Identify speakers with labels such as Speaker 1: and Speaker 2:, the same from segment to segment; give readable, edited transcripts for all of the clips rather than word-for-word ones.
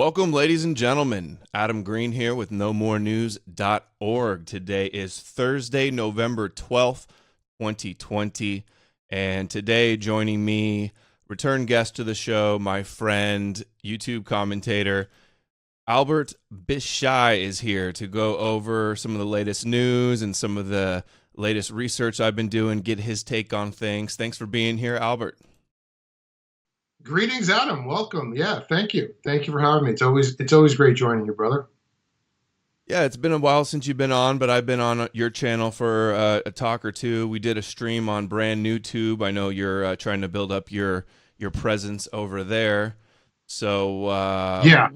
Speaker 1: Welcome, ladies and gentlemen. Adam Green here with knowmorenews.org. Today is Thursday, November 12th, 2020. And today, joining me, return guest to the show, my friend, YouTube commentator, Albert Bishai is here to go over some of the latest news and some of the latest research I've been doing, get his take on things. Thanks for being here, Albert.
Speaker 2: Greetings, Adam. Welcome. Yeah, thank you. Thank you for having me. It's always great joining you, brother.
Speaker 1: Yeah, it's been a while since you've been on, but I've been on your channel for a talk or two. We did a stream on brand new tube. I know you're trying to build up your presence over there. So
Speaker 2: Yeah.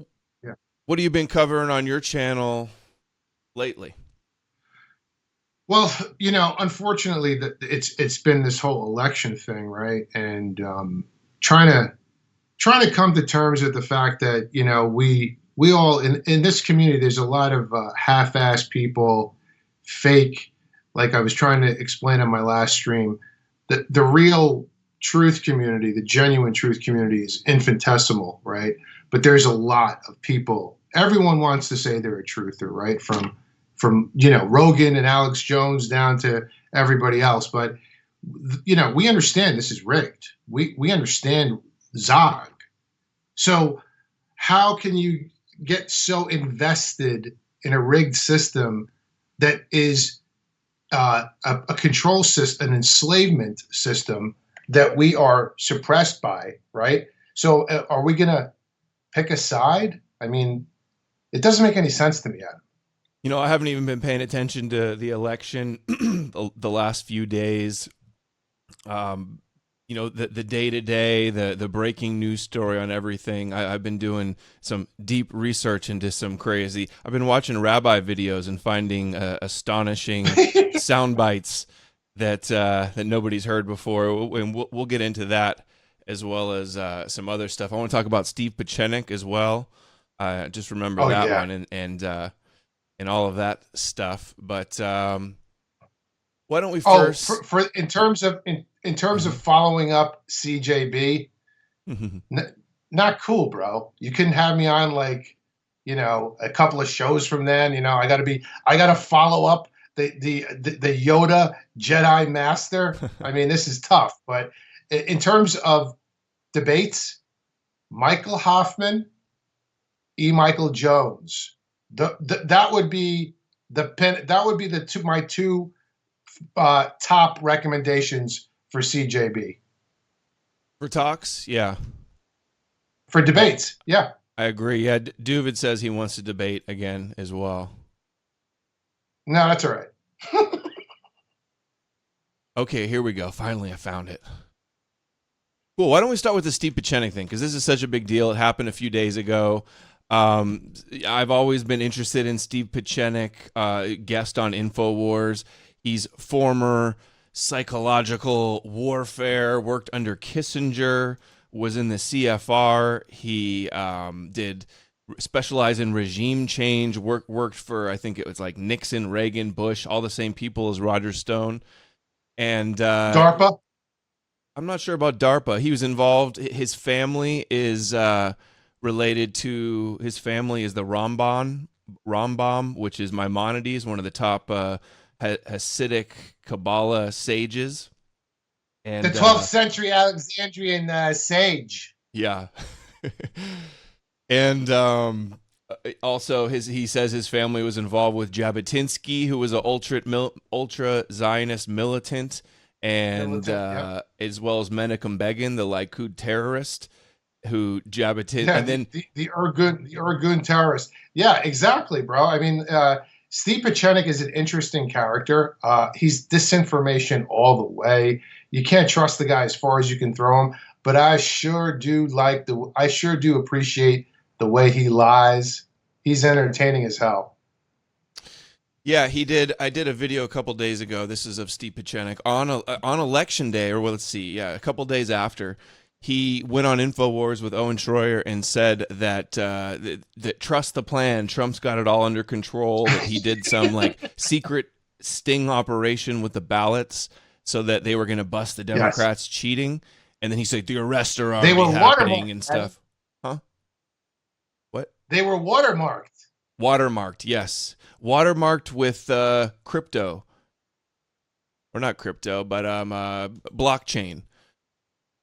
Speaker 1: What have you been covering on your channel lately?
Speaker 2: Well, unfortunately, it's been this whole election thing, right? And trying to come to terms with the fact that we all in this community, there's a lot of half-assed people, fake. Like I was trying to explain on my last stream, the real truth community, the genuine truth community, is infinitesimal, right? But there's a lot of people. Everyone wants to say they're a truther, right? From Rogan and Alex Jones down to everybody else. But we understand this is rigged. We understand Zog. So how can you get so invested in a rigged system that is a control system, an enslavement system that we are suppressed by, right? So are we going to pick a side? I mean, it doesn't make any sense to me, Adam.
Speaker 1: I haven't even been paying attention to the election the last few days. The day-to-day, the breaking news story on everything. I've been doing some deep research into some crazy. I've been watching rabbi videos and finding astonishing sound bites that nobody's heard before, and we'll get into that as well as some other stuff. I want to talk about Steve Pieczenik as well. Just remember that one and all of that stuff. But why don't we first?
Speaker 2: In terms of following up CJB, not cool, bro. You couldn't have me on a couple of shows from then. I got to follow up the Yoda Jedi Master. I mean, this is tough. But in terms of debates, Michael Hoffman, E. Michael Jones, that would be my two top recommendations for CJB.
Speaker 1: For talks, yeah.
Speaker 2: For debates, yeah.
Speaker 1: I agree. Yeah, Duvid says he wants to debate again as well.
Speaker 2: No, that's all right.
Speaker 1: Okay, here we go. Finally, I found it. Cool. Why don't we start with the Steve Pieczenik thing? Because this is such a big deal. It happened a few days ago. I've always been interested in Steve Pieczenik, guest on InfoWars. He's former psychological warfare, worked under Kissinger, was in the CFR. He did specialize in regime change, worked for, I think it was like Nixon, Reagan, Bush, all the same people as Roger Stone. And
Speaker 2: DARPA?
Speaker 1: I'm not sure about DARPA. He was involved. His family is related to, his family is the Rambam, which is Maimonides, one of the top Hasidic Kabbalah sages. And
Speaker 2: the 12th century Alexandrian sage.
Speaker 1: Yeah. And also he says his family was involved with Jabotinsky, who was an ultra Zionist militant, and as well as Menachem Begin, the Likud terrorist, who and then
Speaker 2: the Irgun terrorist. Yeah, exactly, bro. I mean, Steve Pieczenik is an interesting character. He's disinformation all the way. You can't trust the guy as far as you can throw him. But I sure do appreciate the way he lies. He's entertaining as hell.
Speaker 1: Yeah, he did. I did a video a couple days ago. This is of Steve Pieczenik on election day, or let's see, a couple days after. He went on InfoWars with Owen Schroyer and said that that trust the plan. Trump's got it all under control. That he did some secret sting operation with the ballots so that they were going to bust the Democrats cheating. And then he said the arrests are already happening and stuff. Huh? What?
Speaker 2: They were watermarked.
Speaker 1: Watermarked, yes. Watermarked with crypto. Or not crypto, but blockchain.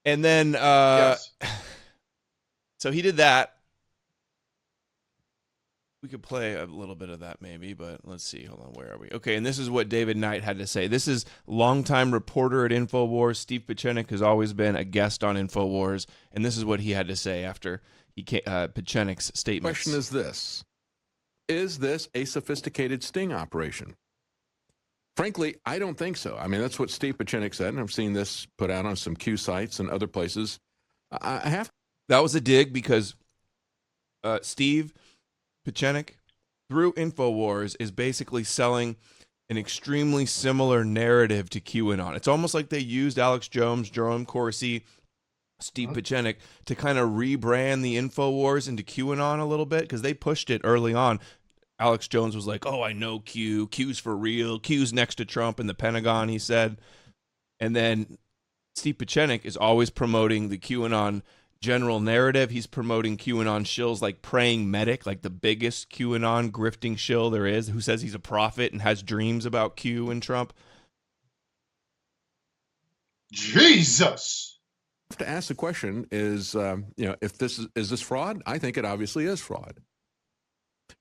Speaker 1: And then
Speaker 2: Yes.
Speaker 1: so he did that. We could play a little bit of that maybe, but let's see. Hold on, where are we? Okay, and this is what David Knight had to say. This is longtime reporter at InfoWars. Steve Pieczenik has always been a guest on InfoWars, and this is what he had to say after he Pieczenik's statements.
Speaker 3: Question is this a sophisticated sting operation? Frankly, I don't think so. I mean, that's what Steve Pieczenik said, and I've seen this put out on some Q sites and other places. I have.
Speaker 1: That was a dig because Steve Pieczenik, through InfoWars, is basically selling an extremely similar narrative to QAnon. It's almost like they used Alex Jones, Jerome Corsi, Steve Pieczenik to kind of rebrand the InfoWars into QAnon a little bit because they pushed it early on. Alex Jones was like, oh, I know Q. Q's for real. Q's next to Trump in the Pentagon, he said. And then Steve Pieczenik is always promoting the QAnon general narrative. He's promoting QAnon shills like Praying Medic, like the biggest QAnon grifting shill there is, who says he's a prophet and has dreams about Q and Trump.
Speaker 2: Jesus.
Speaker 3: To ask the question is, if this is this fraud? I think it obviously is fraud.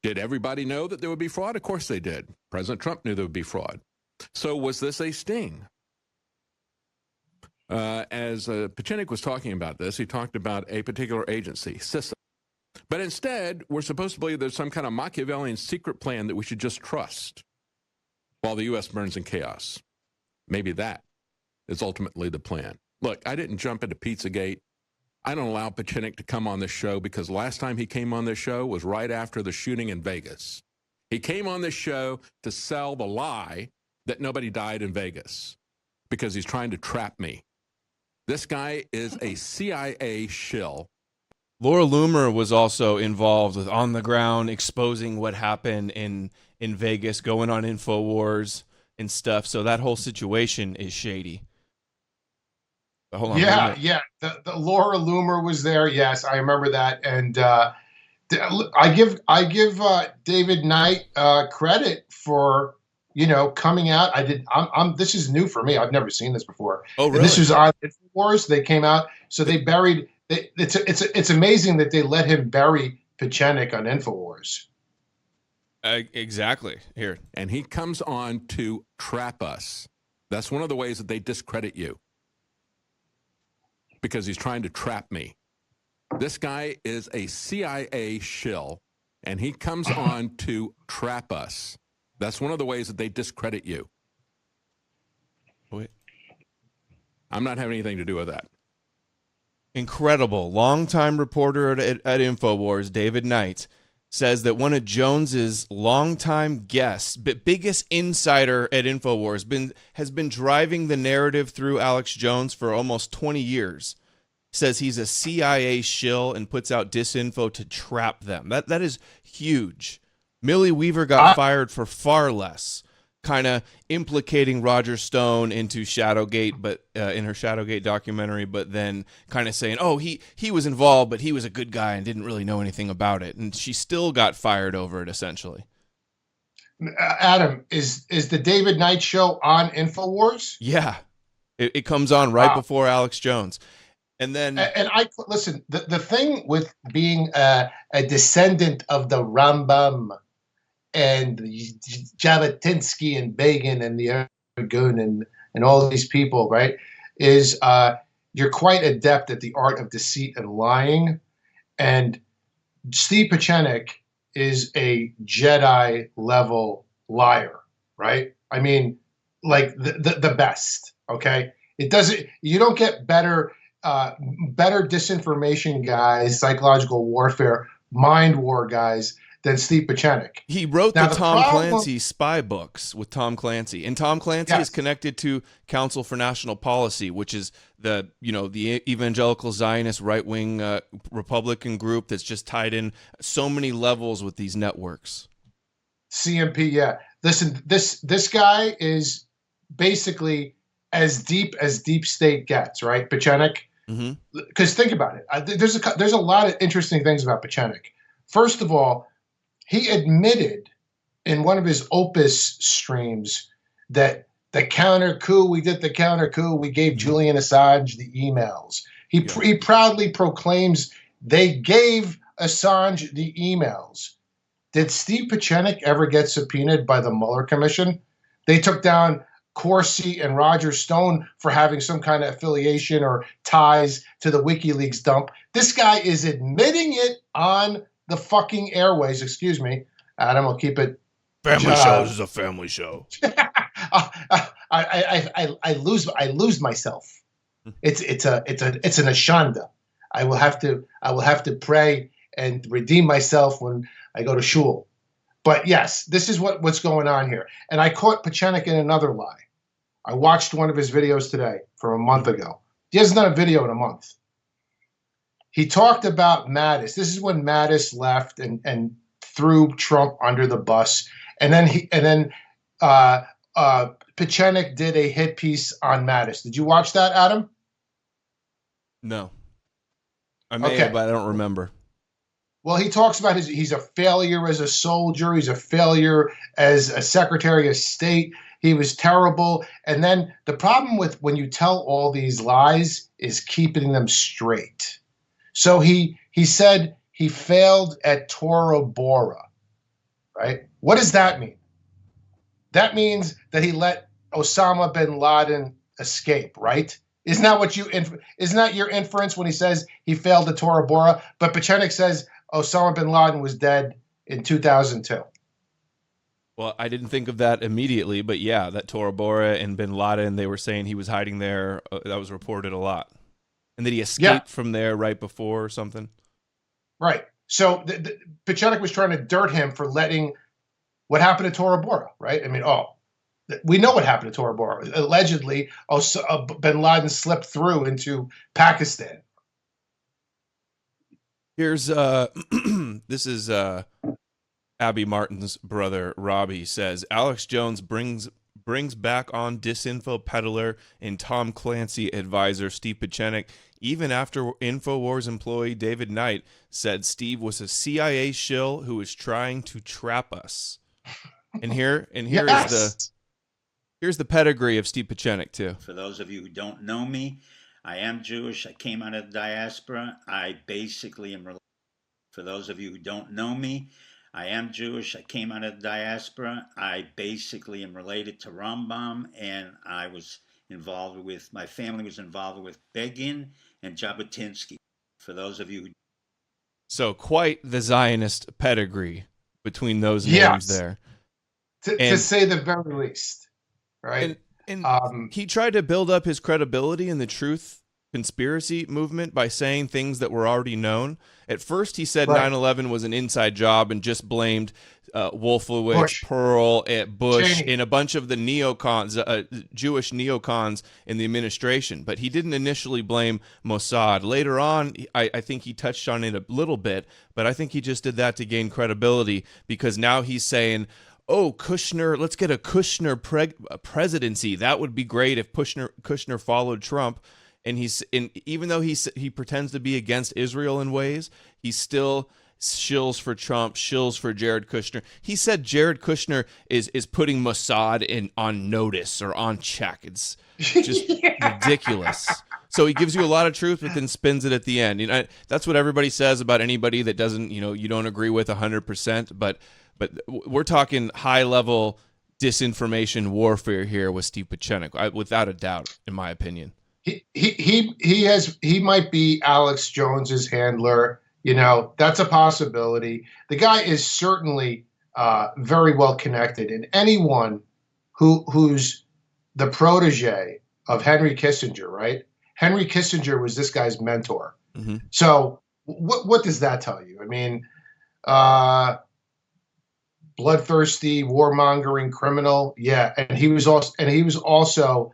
Speaker 3: Did everybody know that there would be fraud? Of course they did. President Trump knew there would be fraud. So was this a sting? As Pieczenik was talking about this, he talked about a particular agency, CISA. But instead, we're supposed to believe there's some kind of Machiavellian secret plan that we should just trust while the U.S. burns in chaos. Maybe that is ultimately the plan. Look, I didn't jump into Pizzagate. I don't allow Pieczenik to come on this show because last time he came on this show was right after the shooting in Vegas. He came on this show to sell the lie that nobody died in Vegas because he's trying to trap me. This guy is a CIA shill.
Speaker 1: Laura Loomer was also involved with on the ground exposing what happened in Vegas, going on InfoWars and stuff. So that whole situation is shady. But hold on.
Speaker 2: Yeah. The Laura Loomer was there. Yes, I remember that. And I give David Knight credit for coming out. This is new for me. I've never seen this before.
Speaker 1: Oh, really?
Speaker 2: And this was on InfoWars. They came out, so they buried. It's amazing that they let him bury Pieczenik on InfoWars.
Speaker 1: Exactly. Here,
Speaker 3: and he comes on to trap us. That's one of the ways that they discredit you, because he's trying to trap me. This guy is a CIA shill, and he comes on to trap us. That's one of the ways that they discredit you.
Speaker 1: Wait.
Speaker 3: I'm not having anything to do with that.
Speaker 1: Incredible. Longtime reporter at InfoWars, David Knight, says that one of Jones's longtime guests, but biggest insider at InfoWars, has been driving the narrative through Alex Jones for almost 20 years. Says he's a CIA shill and puts out disinfo to trap them. That is huge. Millie Weaver got fired for far less, kind of implicating Roger Stone into Shadowgate, but in her Shadowgate documentary, but then kind of saying, oh, he was involved, but he was a good guy and didn't really know anything about it. And she still got fired over it, essentially.
Speaker 2: Adam, is the David Knight show on InfoWars?
Speaker 1: Yeah. It comes on right before Alex Jones. And then,
Speaker 2: and I listen. The thing with being a descendant of the Rambam and Jabotinsky and Begin and the Ergun and all these people, right, is you're quite adept at the art of deceit and lying. And Steve Pieczenik is a Jedi level liar, right? I mean, like the best. Okay, you don't get better disinformation guys, psychological warfare, mind war guys than Steve Pieczenik.
Speaker 1: He wrote the Tom Clancy spy books with Tom Clancy, and Tom Clancy is connected to Council for National Policy, which is the evangelical Zionist right wing Republican group that's just tied in so many levels with these networks.
Speaker 2: CMP, yeah. Listen, this guy is basically as deep state gets, right? Pieczenik. Because think about it. There's a lot of interesting things about Pieczenik. First of all, he admitted in one of his Opus streams that the counter coup, we did the counter coup, we gave Julian Assange the emails. He proudly proclaims they gave Assange the emails. Did Steve Pieczenik ever get subpoenaed by the Mueller Commission? They took down Corsi and Roger Stone for having some kind of affiliation or ties to the WikiLeaks dump. This guy is admitting it on the fucking airways. Excuse me, Adam. I'll keep it.
Speaker 1: Family show. This is a family show.
Speaker 2: I lose myself. It's an ashanda. I will have to pray and redeem myself when I go to shul. But yes, this is what's going on here. And I caught Pieczenik in another lie. I watched one of his videos today from a month ago. He hasn't done a video in a month. He talked about Mattis. This is when Mattis left and threw Trump under the bus. And then Pieczenik did a hit piece on Mattis. Did you watch that, Adam?
Speaker 1: No. I may have, but I don't remember.
Speaker 2: Well, he talks about he's a failure as a soldier. He's a failure as a Secretary of State. He was terrible. And then the problem with when you tell all these lies is keeping them straight. So he said he failed at Tora Bora, right? What does that mean? That means that he let Osama bin Laden escape, right? Isn't that your inference when he says he failed at Tora Bora? But Pieczenik says Osama bin Laden was dead in 2002.
Speaker 1: Well, I didn't think of that immediately, but yeah, that Tora Bora and bin Laden, they were saying he was hiding there. That was reported a lot. And that he escaped from there right before or something. Right.
Speaker 2: So Pieczenik was trying to dirt him for letting what happened to Tora Bora, right? I mean, we know what happened to Tora Bora. Allegedly, bin Laden slipped through into Pakistan.
Speaker 1: Here's this is Abby Martin's brother Robbie says Alex Jones brings back on disinfo peddler and Tom Clancy advisor Steve Pieczenik, even after InfoWars employee David Knight said Steve was a CIA shill who was trying to trap us. And here
Speaker 2: yes.
Speaker 1: Here's the pedigree of Steve Pieczenik too.
Speaker 4: For those of you who don't know me, I am Jewish. I came out of the diaspora. I basically am. For those of you who don't know me, I am Jewish. I came out of the diaspora. I basically am related to Rambam, and I was involved with, my family was involved with Begin and Jabotinsky. For those of you who...
Speaker 1: So quite the Zionist pedigree between those names there.
Speaker 2: To say the very least, right?
Speaker 1: And he tried to build up his credibility in the truth conspiracy movement by saying things that were already known. At first, he said 9/11 was an inside job and just blamed Wolfowitz, Pearl, Bush, and a bunch of the neocons, Jewish neocons in the administration. But he didn't initially blame Mossad. Later on, I think he touched on it a little bit, but I think he just did that to gain credibility because now he's saying, oh, Kushner, let's get a Kushner presidency. That would be great if Kushner followed Trump. And even though he pretends to be against Israel in ways, he still shills for Trump, shills for Jared Kushner. He said Jared Kushner is putting Mossad on notice or on check. It's just ridiculous. So he gives you a lot of truth, but then spins it at the end. You know, that's what everybody says about anybody that doesn't, you don't agree with 100%. But we're talking high level disinformation warfare here with Steve Pieczenik, without a doubt, in my opinion.
Speaker 2: He might be Alex Jones's handler. That's a possibility. The guy is certainly very well connected, and anyone who's the protege of Henry Kissinger, right? Henry Kissinger was this guy's mentor. Mm-hmm. So what does that tell you? I mean, bloodthirsty, warmongering criminal, yeah, and he was also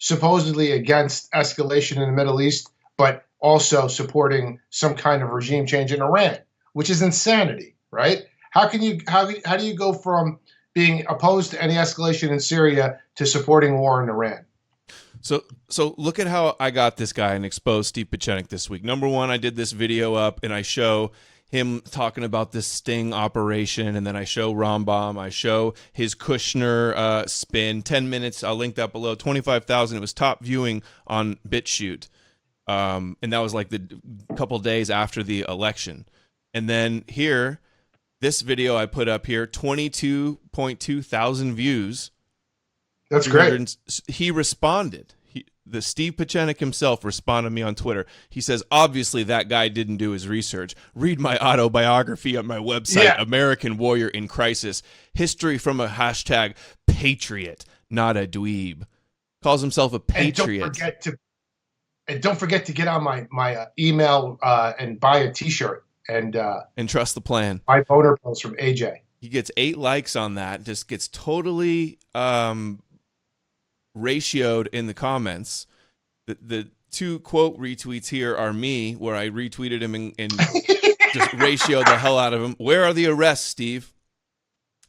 Speaker 2: supposedly against escalation in the Middle East, but also supporting some kind of regime change in Iran, which is insanity, right? How do you go from being opposed to any escalation in Syria to supporting war in Iran?
Speaker 1: So look at how I got this guy and exposed Steve Pieczenik this week. Number one, I did this video up and I show him talking about this sting operation, and then I show Rambam, I show his Kushner spin. 10 minutes, I'll link that below. 25,000. It was top viewing on BitChute, and that was like the couple days after the election. And then here, this video I put up here, 22.2 thousand views.
Speaker 2: That's great.
Speaker 1: He responded. The Steve Pieczenik himself responded to me on Twitter. He says, obviously that guy didn't do his research. Read my autobiography on my website, American Warrior in Crisis. History from a hashtag patriot, not a dweeb. Calls himself a patriot.
Speaker 2: And don't forget to get on my email and buy a T-shirt and
Speaker 1: trust the plan.
Speaker 2: Buy voter posts from AJ.
Speaker 1: He gets 8 likes on that. Just gets totally ratioed in the comments. The 2 quote retweets here are me, where I retweeted him and just ratioed the hell out of him. Where are the arrests, Steve?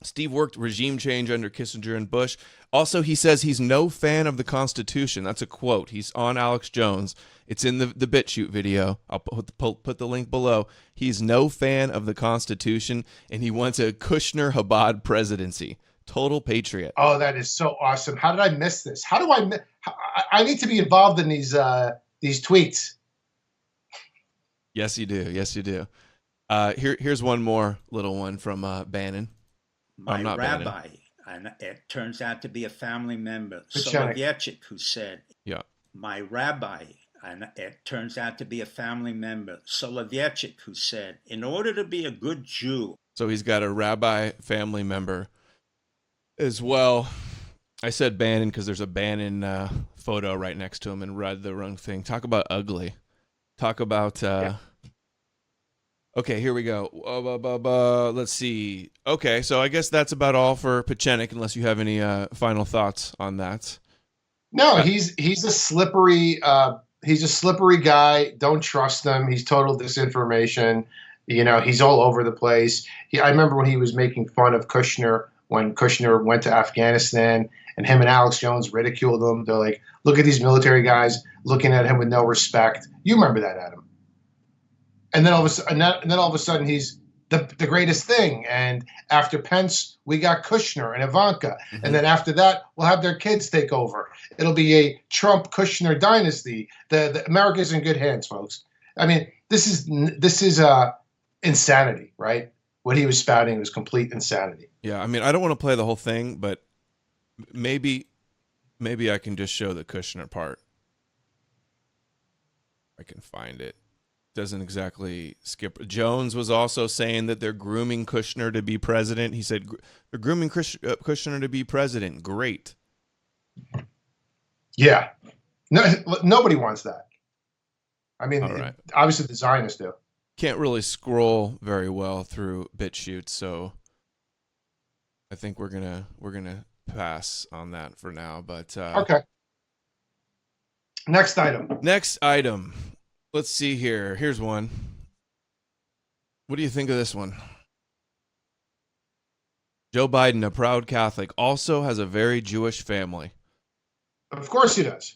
Speaker 1: Steve worked regime change under Kissinger and Bush. Also, he says he's no fan of the Constitution. That's a quote. He's on Alex Jones. It's in the BitChute video. I'll put the link below. He's no fan of the Constitution, and he wants a Kushner-Chabad presidency. Total patriot.
Speaker 2: Oh, that is so awesome. How did I miss this? How do I need to be involved in these tweets.
Speaker 1: Yes, you do. Yes, you do. Here's one more little one from Bannon.
Speaker 4: My rabbi, and it turns out to be a family member, Solovyechik, who said, my rabbi, and it turns out to be a family member, Solovyechik, who said, in order to be a good Jew.
Speaker 1: So he's got a rabbi family member as well. I said Bannon because there's a Bannon photo right next to him and read the wrong thing. Talk about ugly. Talk about... Okay, here we go. Let's see. Okay, so I guess that's about all for Pieczenik, unless you have any final thoughts on that.
Speaker 2: No, he's a slippery guy. Don't trust him. He's total disinformation. You know, he's all over the place. I remember when he was making fun of Kushner when Kushner went to Afghanistan, and him and Alex Jones ridiculed him. They're like, "Look at these military guys looking at him with no respect." You remember that, Adam? And then all of a sudden, he's the greatest thing. And after Pence, we got Kushner and Ivanka. Mm-hmm. And then after that, we'll have their kids take over. It'll be a Trump-Kushner dynasty. The America's in good hands, folks. I mean, this is insanity, right? What he was spouting was complete insanity.
Speaker 1: Yeah, I mean, I don't want to play the whole thing, but maybe I can just show the Kushner part. I can find it. Doesn't exactly skip. Jones was also saying that they're grooming Kushner to be president. He said they're grooming Kushner to be president. Great.
Speaker 2: Yeah. No, nobody wants that. I mean,
Speaker 1: right.
Speaker 2: Obviously the Zionists do.
Speaker 1: Can't really scroll very well through BitChute, so I think we're gonna pass on that for now. But
Speaker 2: okay. Next item. Let's
Speaker 1: see here. Here's one. What do you think of this one? Joe Biden, a proud Catholic, also has a very Jewish family.
Speaker 2: Of course he does.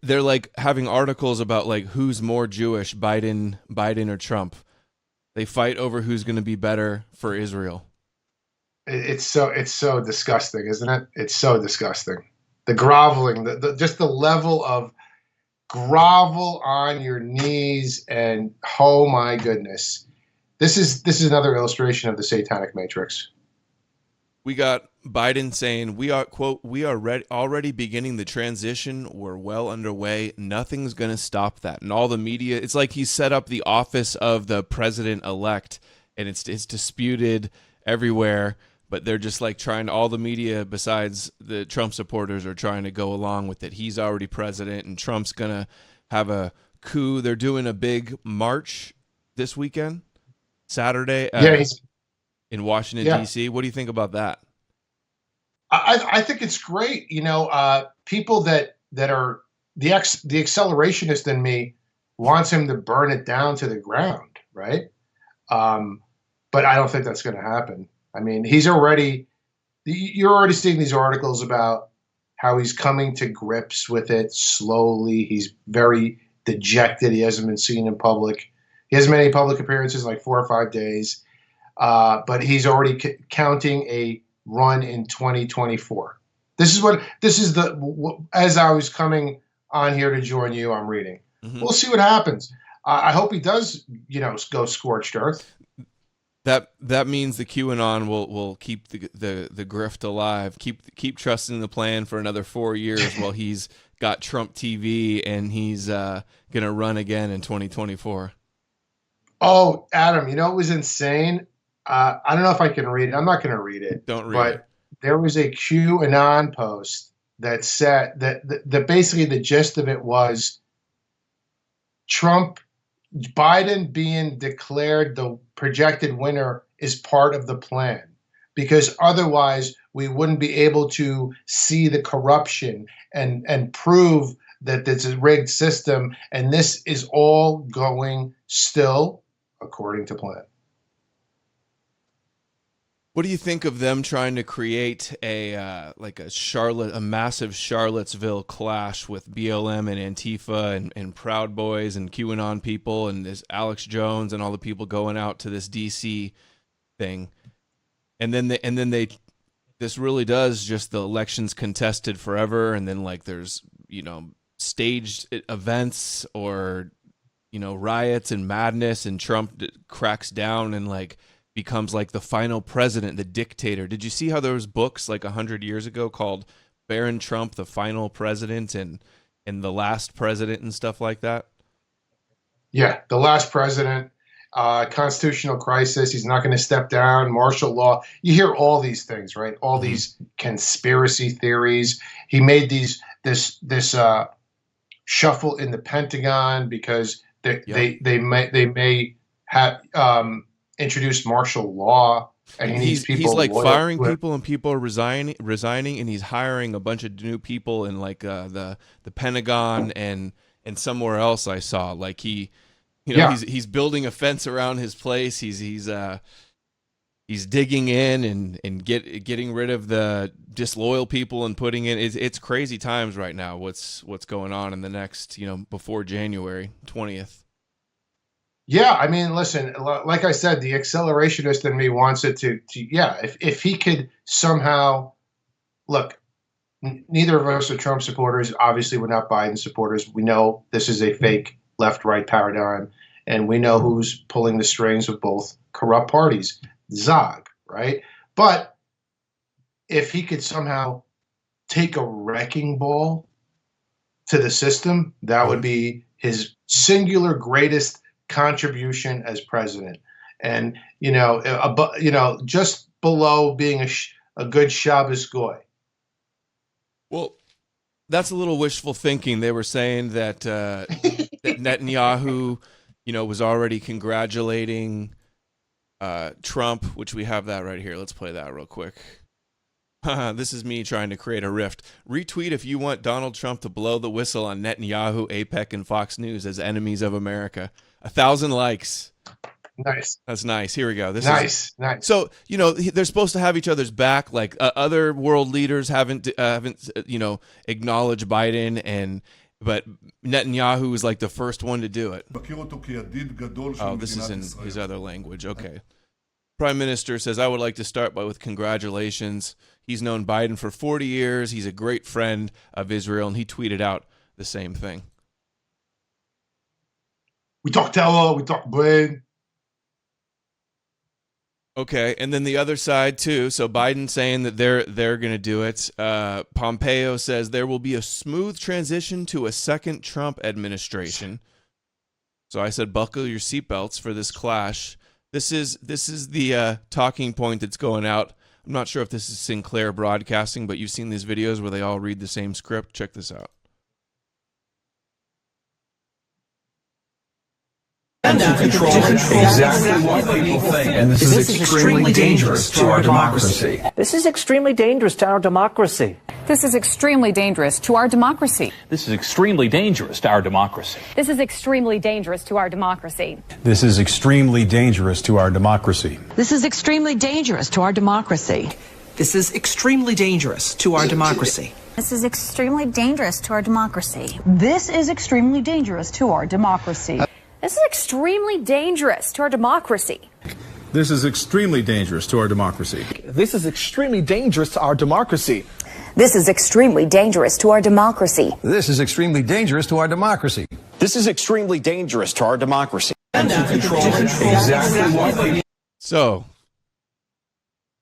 Speaker 1: They're like having articles about like who's more Jewish, Biden or Trump. They fight over who's going to be better for Israel.
Speaker 2: It's so disgusting, isn't it? It's so disgusting. The groveling, just the level of grovel on your knees, and oh my goodness, this is another illustration of the satanic matrix.
Speaker 1: We got Biden saying we are already beginning the transition. We're well underway. Nothing's going to stop that. And all the media, it's like he set up the office of the president-elect, and it's disputed everywhere. But they're just like trying to, all the media besides the Trump supporters are trying to go along with it. He's already president and Trump's going to have a coup. They're doing a big march this weekend, Saturday, in Washington, D.C. What do you think about that?
Speaker 2: I think it's great. You know, people that are the accelerationist in me wants him to burn it down to the ground, right? But I don't think that's going to happen. I mean, you're already seeing these articles about how he's coming to grips with it slowly. He's very dejected. He hasn't been seen in public. He hasn't made any public appearances in like 4 or 5 days. But he's already counting a run in 2024. This is as I was coming on here to join you, I'm reading. Mm-hmm. We'll see what happens. I hope he does, go scorched earth.
Speaker 1: That means the QAnon will keep the grift alive. Keep trusting the plan for another 4 years while he's got Trump TV and he's gonna run again in 2024. Oh,
Speaker 2: Adam, it was insane. I don't know if I can read it. I'm not going to read it.
Speaker 1: Don't read it.
Speaker 2: There was a QAnon post that said that basically the gist of it was Biden being declared the projected winner is part of the plan, because otherwise we wouldn't be able to see the corruption and prove that it's a rigged system, and this is all going still according to plan.
Speaker 1: What do you think of them trying to create a massive Charlottesville clash with BLM and Antifa and Proud Boys and QAnon people and this Alex Jones and all the people going out to this DC thing, and then this really does just the elections contested forever, and then like there's staged events or riots and madness, and Trump cracks down and like becomes like the final president, the dictator. Did you see how there was books like 100 years ago called Baron Trump, the Final President and the Last President and stuff like that?
Speaker 2: Yeah, the Last President, constitutional crisis, he's not going to step down, martial law. You hear all these things, right? All these conspiracy theories. He made this shuffle in the Pentagon because they may have introduced martial law, and he's
Speaker 1: like firing people, and people are resigning, and he's hiring a bunch of new people in like the Pentagon and somewhere else. I saw like he's building a fence around his place. He's digging in and getting rid of the disloyal people and putting in. It's crazy times right now. What's going on in the next before January 20th.
Speaker 2: Yeah, I mean, listen, like I said, the accelerationist in me wants it to if he could somehow, look, neither of us are Trump supporters. Obviously, we're not Biden supporters. We know this is a fake left-right paradigm, and we know who's pulling the strings of both corrupt parties, Zog, right? But if he could somehow take a wrecking ball to the system, that would be his singular greatest contribution as president, and just below being a good Shabbos goy.
Speaker 1: Well, that's a little wishful thinking. They were saying that that Netanyahu, was already congratulating Trump, which we have that right here. Let's play that real quick. This is me trying to create a rift. Retweet if you want Donald Trump to blow the whistle on Netanyahu, APEC, and Fox News as enemies of America. 1,000 likes.
Speaker 2: Nice.
Speaker 1: That's nice. Here we go. This
Speaker 2: nice.
Speaker 1: So they're supposed to have each other's back. Like other world leaders haven't acknowledged Biden, but Netanyahu is like the first one to do it. Oh, this is in his other language. Okay. Prime Minister says, I would like to start with congratulations. He's known Biden for 40 years. He's a great friend of Israel, and he tweeted out the same thing.
Speaker 2: We talk Tower, we talk brain.
Speaker 1: Okay, and then the other side too. So Biden saying that they're going to do it. Pompeo says there will be a smooth transition to a second Trump administration. So I said, buckle your seatbelts for this clash. This is the talking point that's going out. I'm not sure if this is Sinclair Broadcasting, but you've seen these videos where they all read the same script. Check this out.
Speaker 5: And to control exactly what people think. And this is extremely dangerous to our democracy.
Speaker 6: This is extremely dangerous to our democracy.
Speaker 7: This is extremely dangerous to our democracy.
Speaker 8: This is extremely dangerous to our democracy.
Speaker 9: This is extremely dangerous to our democracy.
Speaker 10: This is extremely dangerous to our democracy.
Speaker 11: This is extremely dangerous to our democracy.
Speaker 12: This is extremely dangerous to our democracy.
Speaker 11: This is extremely dangerous to our democracy.
Speaker 12: This is extremely dangerous to our democracy.
Speaker 9: This is extremely dangerous to our democracy.
Speaker 10: This is extremely dangerous to our democracy.
Speaker 6: This is extremely dangerous to our democracy.
Speaker 11: This is extremely dangerous to our democracy.
Speaker 5: This is extremely dangerous to our democracy.
Speaker 6: This is extremely dangerous to our democracy.
Speaker 5: Exactly.
Speaker 1: So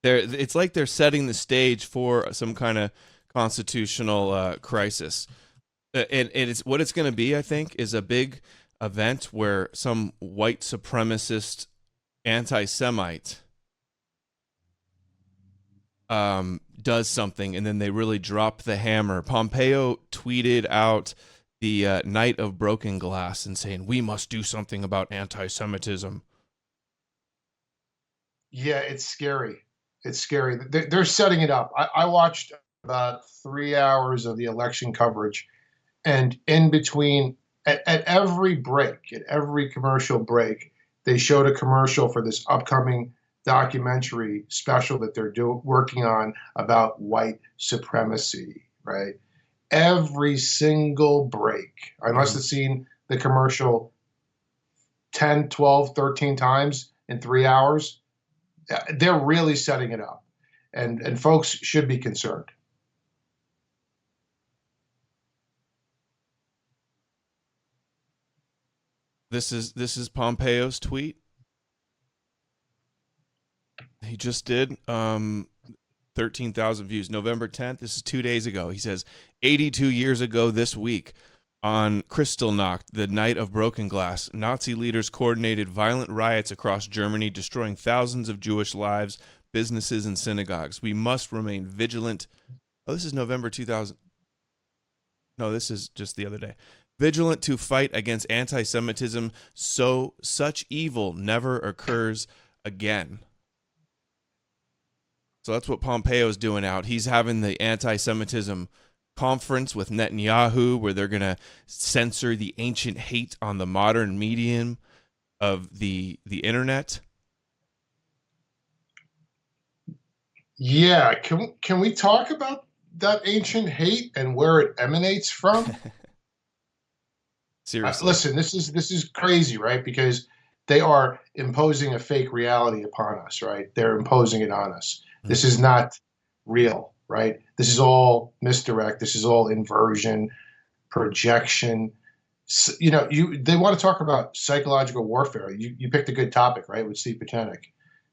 Speaker 1: it's like they're setting the stage for some kind of constitutional crisis. And it's what it's going to be, I think, is a big event where some white supremacist anti-Semite does something, and then they really drop the hammer. Pompeo tweeted out the Night of Broken Glass and saying, we must do something about anti-Semitism.
Speaker 2: Yeah, it's scary. It's scary. They're setting it up. I watched about 3 hours of the election coverage, and in between, at every break, at every commercial break, they showed a commercial for this upcoming documentary special that they're working on about white supremacy, right? Every single break. I must have seen the commercial 10, 12, 13 times in 3 hours. They're really setting it up, and folks should be concerned.
Speaker 1: This is Pompeo's tweet. He just did 13,000 views. November 10th. This is 2 days ago. He says, 82 years ago this week, on Kristallnacht, the night of broken glass, Nazi leaders coordinated violent riots across Germany, destroying thousands of Jewish lives, businesses, and synagogues. We must remain vigilant. Oh, this is November 2000. No, this is just the other day. Vigilant to fight against anti-Semitism so such evil never occurs again. So that's what Pompeo's doing out. He's having the anti-Semitism conference with Netanyahu where they're going to censor the ancient hate on the modern medium of the internet.
Speaker 2: Yeah, can we talk about that ancient hate and where it emanates from?
Speaker 1: Seriously.
Speaker 2: Listen, this is crazy, right? Because they are imposing a fake reality upon us, right? They're imposing it on us. This is not real, right? This is all misdirect. This is all inversion, projection. You know, they want to talk about psychological warfare. You picked a good topic, right, with Steve Pachenik.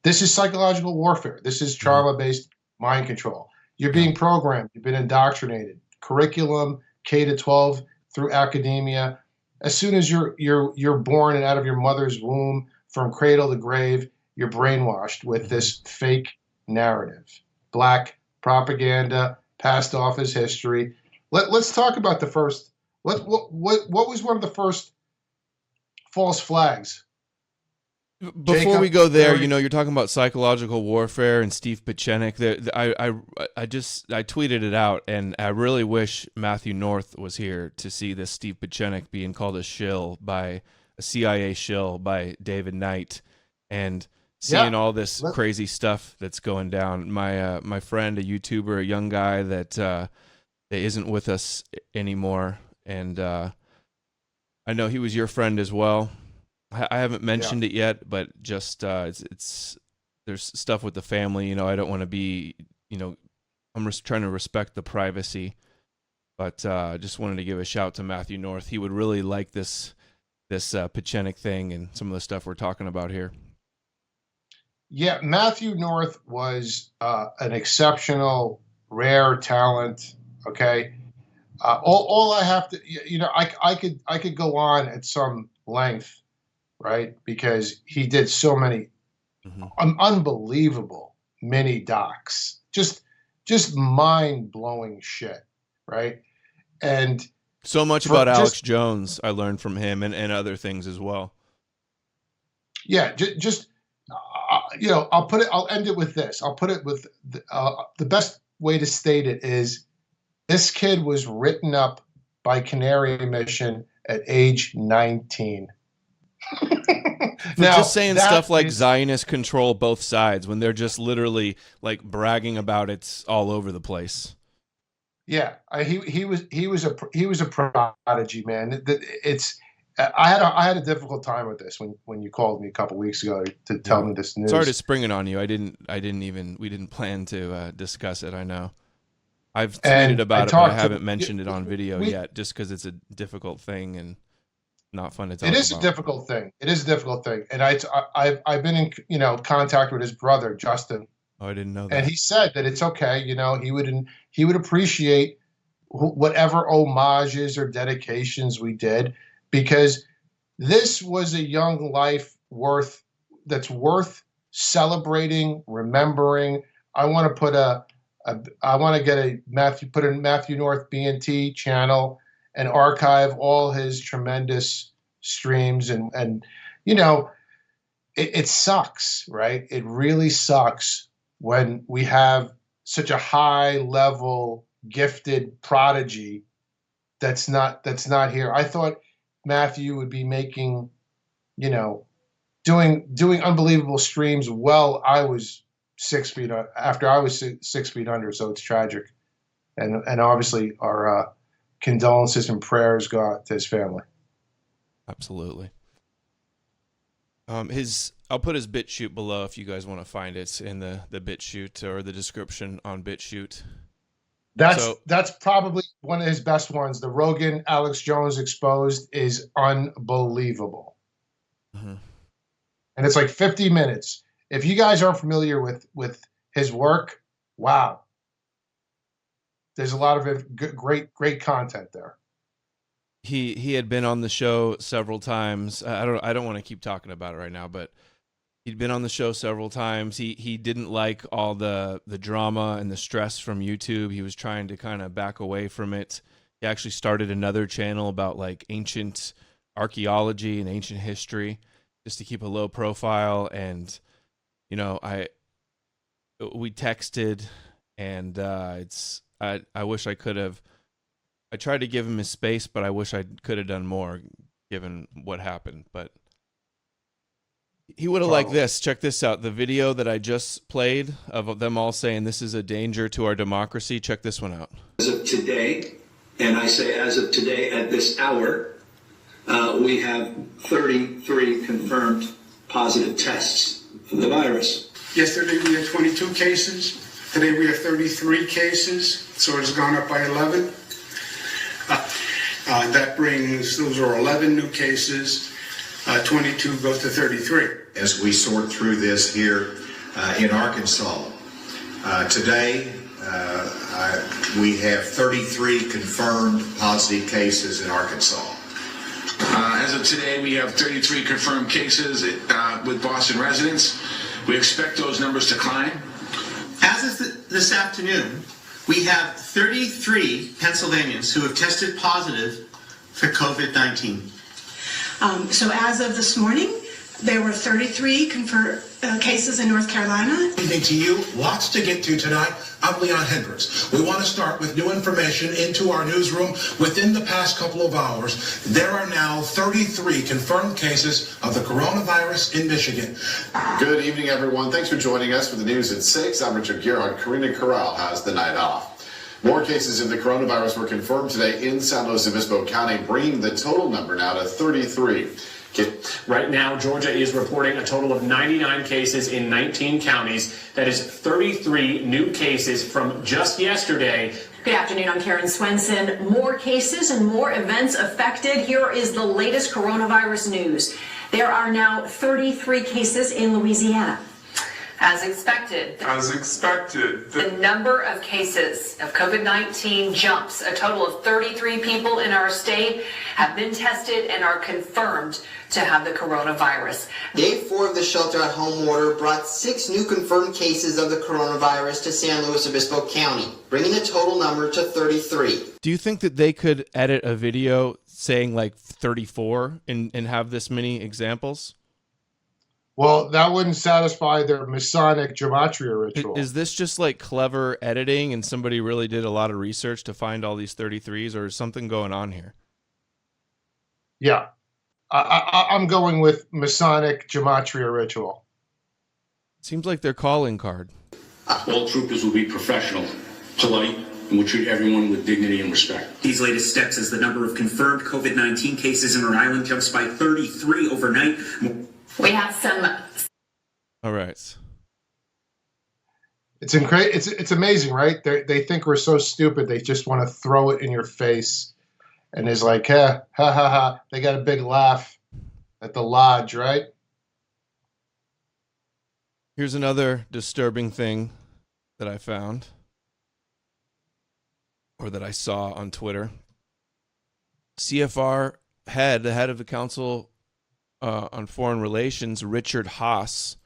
Speaker 2: This is psychological warfare. This is trauma-based mind control. You're being programmed. You've been indoctrinated. Curriculum, K-12 through academia. As soon as you're born and out of your mother's womb, from cradle to grave, you're brainwashed with this fake narrative. Black propaganda passed off as history. Let's talk about the first. What was one of the first false flags?
Speaker 1: Before we go there, you know, you're talking about psychological warfare and Steve Pachenik. I tweeted it out, and I really wish Matthew North was here to see this Steve Pachenik being called a shill by a CIA shill by David Knight, and seeing all this crazy stuff that's going down. My friend, a YouTuber, a young guy that isn't with us anymore, and I know he was your friend as well. I haven't mentioned it yet, but just it's there's stuff with the family. You know, I don't want to be, you know, I'm just trying to respect the privacy, but just wanted to give a shout to Matthew North. He would really like this Pachenik thing and some of the stuff we're talking about here.
Speaker 2: Yeah, Matthew North was an exceptional, rare talent. Okay, all I have to, you know, I could go on at some length, right? Because he did so many unbelievable mini docs, just mind-blowing shit, right? And
Speaker 1: so much about Alex Jones I learned from him and other things as well.
Speaker 2: Yeah, you know, I'll end it with this. I'll put it with the best way to state it is this kid was written up by Canary Mission at age 19.
Speaker 1: Now, just saying stuff like Zionist control both sides when they're just literally like bragging about it's all over the place.
Speaker 2: Yeah, he was a prodigy, man. I had a difficult time with this when you called me a couple weeks ago to tell me this news.
Speaker 1: Sorry to spring it on you. We didn't plan to discuss it. I know. I've tweeted about it, but I haven't mentioned it on video yet, just because it's a difficult thing and not fun to talk about.
Speaker 2: It is a difficult thing. It is a difficult thing, and I've been in contact with his brother Justin.
Speaker 1: Oh, I didn't know that.
Speaker 2: And he said that it's okay. He would appreciate whatever homages or dedications we did, because this was a young life worth celebrating, remembering. I want to get a Matthew North BNT channel and archive all his tremendous streams, and it sucks, right? It really sucks when we have such a high level gifted prodigy that's not here. I thought Matthew would be making, doing unbelievable streams while I was 6 feet after I was 6 feet under. So it's tragic, and obviously our condolences and prayers go out to his family.
Speaker 1: Absolutely. I'll put his BitChute below if you guys want to find it in the BitChute or the description on BitChute.
Speaker 2: That's probably one of his best ones. The Rogan Alex Jones Exposed is unbelievable.
Speaker 1: Mm-hmm.
Speaker 2: And it's like 50 minutes. If you guys aren't familiar with his work, wow. There's a lot of great content there.
Speaker 1: He had been on the show several times. I don't want to keep talking about it right now, but he'd been on the show several times. He didn't like all the drama and the stress from YouTube. He was trying to kind of back away from it. He actually started another channel about like ancient archaeology and ancient history, just to keep a low profile. And we texted, and I wish I could have. I tried to give him his space, but I wish I could have done more given what happened. But he would have liked this. Check this out. The video that I just played of them all saying this is a danger to our democracy. Check this one out.
Speaker 13: As of today, and I say as of today at this hour, we have 33 confirmed positive tests for the virus.
Speaker 14: Yesterday we had 22 cases. Today we have 33 cases, so it's gone up by 11. That brings, those are 11 new cases, 22 go to 33.
Speaker 15: As we sort through this here in Arkansas, today we have 33 confirmed positive cases in Arkansas.
Speaker 16: As of today, we have 33 confirmed cases with Boston residents. We expect those numbers to climb.
Speaker 17: As of this afternoon, we have 33 Pennsylvanians who have tested positive for COVID-19.
Speaker 18: So as of this morning, there were 33 confirmed cases in North Carolina.
Speaker 19: Evening to you. Lots to get to tonight. I'm Leon Hendricks. We want to start with new information into our newsroom. Within the past couple of hours, there are now 33 confirmed cases of the coronavirus in Michigan.
Speaker 20: Good evening, everyone. Thanks for joining us for the news at 6. I'm Richard Gerard. Karina Corral has the night off. More cases of the coronavirus were confirmed today in San Luis Obispo County, bringing the total number now to 33.
Speaker 21: Right now, Georgia is reporting a total of 99 cases in 19 counties. That is 33 new cases from just yesterday.
Speaker 22: Good afternoon, I'm Karen Swenson. More cases and more events affected. Here is the latest coronavirus news. There are now 33 cases in Louisiana.
Speaker 23: As expected. The number of cases of COVID-19 jumps. A total of 33 people in our state have been tested and are confirmed to have the coronavirus.
Speaker 24: Day 4 of the shelter-at-home order brought 6 new confirmed cases of the coronavirus to San Luis Obispo County, bringing the total number to 33.
Speaker 1: Do you think that they could edit a video saying like 34 and have this many examples?
Speaker 2: Well, that wouldn't satisfy their Masonic gematria ritual.
Speaker 1: Is this just like clever editing and somebody really did a lot of research to find all these 33s, or is something going on here?
Speaker 2: Yeah. I'm going with Masonic gematria ritual.
Speaker 1: Seems like their calling card.
Speaker 25: All troopers will be professional, polite,
Speaker 16: and we'll treat everyone with dignity and respect.
Speaker 3: These latest steps as the number of confirmed COVID-19 cases in Rhode Island jumps by 33 overnight.
Speaker 23: We have some.
Speaker 1: All right.
Speaker 2: It's amazing, right? They think we're so stupid. They just want to throw it in your face. And it's like, ha, ha, ha, ha. They got a big laugh at the lodge, right?
Speaker 1: Here's another disturbing thing that I found, or that I saw on Twitter. CFR the head of the Council on Foreign Relations, Richard Haas,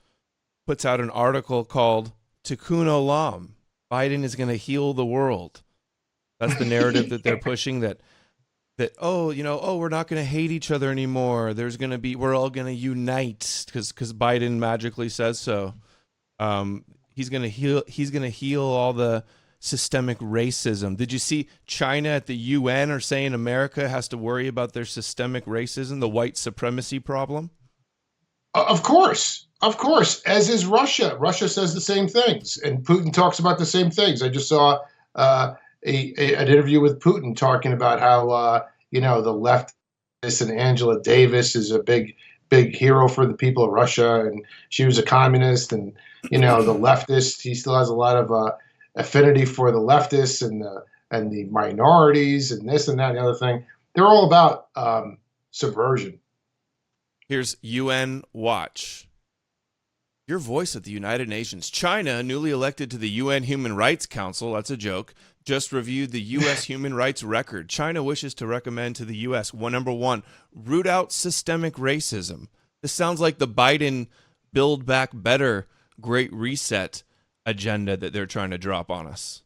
Speaker 1: puts out an article called Tikkun Olam. Biden is going to heal the world. That's the narrative that they're pushing, that we're not going to hate each other anymore. We're all going to unite because Biden magically says so. He's going to heal all the systemic racism. Did you see China at the UN are saying America has to worry about their systemic racism, the white supremacy problem?
Speaker 2: Of course, as is Russia. Russia says the same things, and Putin talks about the same things. I just saw an interview with Putin talking about how the leftists and Angela Davis is a big hero for the people of Russia, and she was a communist, and the leftists, he still has a lot of affinity for the leftists and the minorities and this and that and the other thing. They're all about subversion.
Speaker 1: Here's UN Watch. Your voice at the United Nations. China, newly elected to the UN Human Rights Council, that's a joke, just reviewed the U.S. human rights record. China wishes to recommend to the U.S., number one, root out systemic racism. This sounds like the Biden Build Back Better Great Reset agenda that they're trying to drop on us.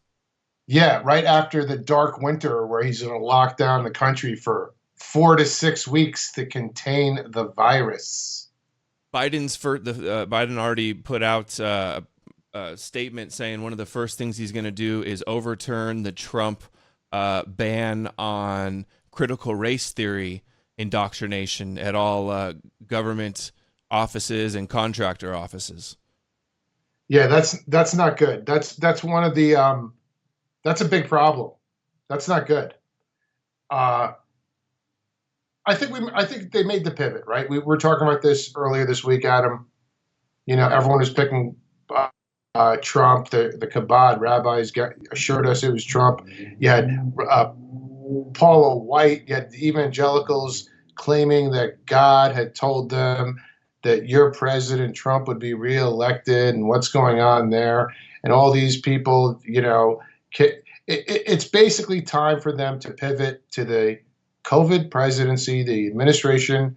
Speaker 2: Yeah, right after the dark winter where he's going to lock down the country for 4 to 6 weeks to contain the virus.
Speaker 1: Biden already put out a statement saying one of the first things he's going to do is overturn the Trump ban on critical race theory indoctrination at all government offices and contractor offices.
Speaker 2: Yeah, that's not good. That's one of the that's a big problem. That's not good. I think they made the pivot, right? We were talking about this earlier this week, Adam. Everyone was picking Trump. The Chabad rabbis assured us it was Trump. You had Paula White. You had the evangelicals claiming that God had told them that your president Trump would be reelected, and what's going on there. And all these people, it's basically time for them to pivot to the COVID presidency, the administration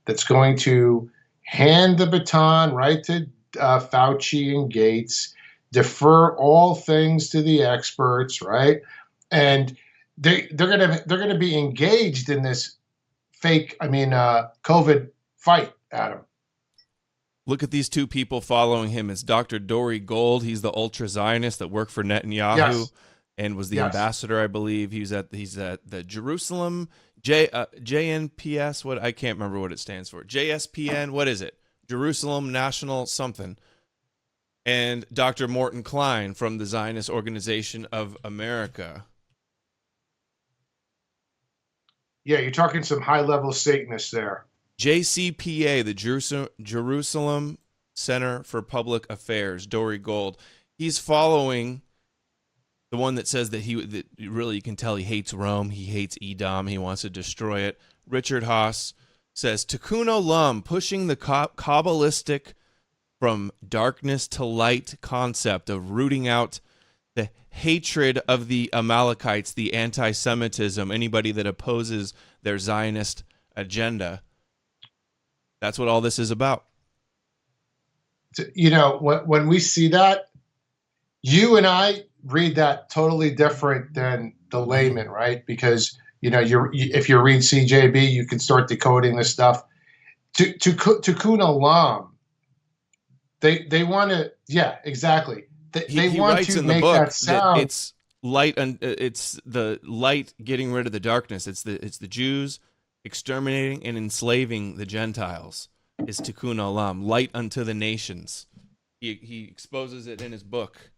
Speaker 2: that's going to hand the baton right to Fauci and Gates, defer all things to the experts, right? And they're gonna be engaged in this COVID fight, Adam.
Speaker 1: Look at these two people following him. It's Dr. Dory Gold. He's the ultra Zionist that worked for Netanyahu. Yes. And was the ambassador, I believe. He's at the Jerusalem JNPS. What, I can't remember what it stands for. JSPN. What is it? Jerusalem National something. And Dr. Morton Klein from the Zionist Organization of America.
Speaker 2: Yeah, you're talking some high-level Satanists there.
Speaker 1: JCPA, the Jerusalem Center for Public Affairs. Dory Gold. He's following the one that says that really you can tell he hates Rome, he hates Edom, he wants to destroy it. Richard Haas says, Tikkun Olam, pushing the Kabbalistic from darkness to light concept of rooting out the hatred of the Amalekites, the anti-Semitism, anybody that opposes their Zionist agenda. That's what all this is about.
Speaker 2: When we see that, you and I read that totally different than the layman, right? Because if you read CJB, you can start decoding this stuff. Tikkun Olam, they want to, yeah, exactly. They want to make that sound.
Speaker 1: It's light, and it's the light getting rid of the darkness. It's the Jews exterminating and enslaving the Gentiles. Is Tikkun Olam, light unto the nations. He exposes it in his book.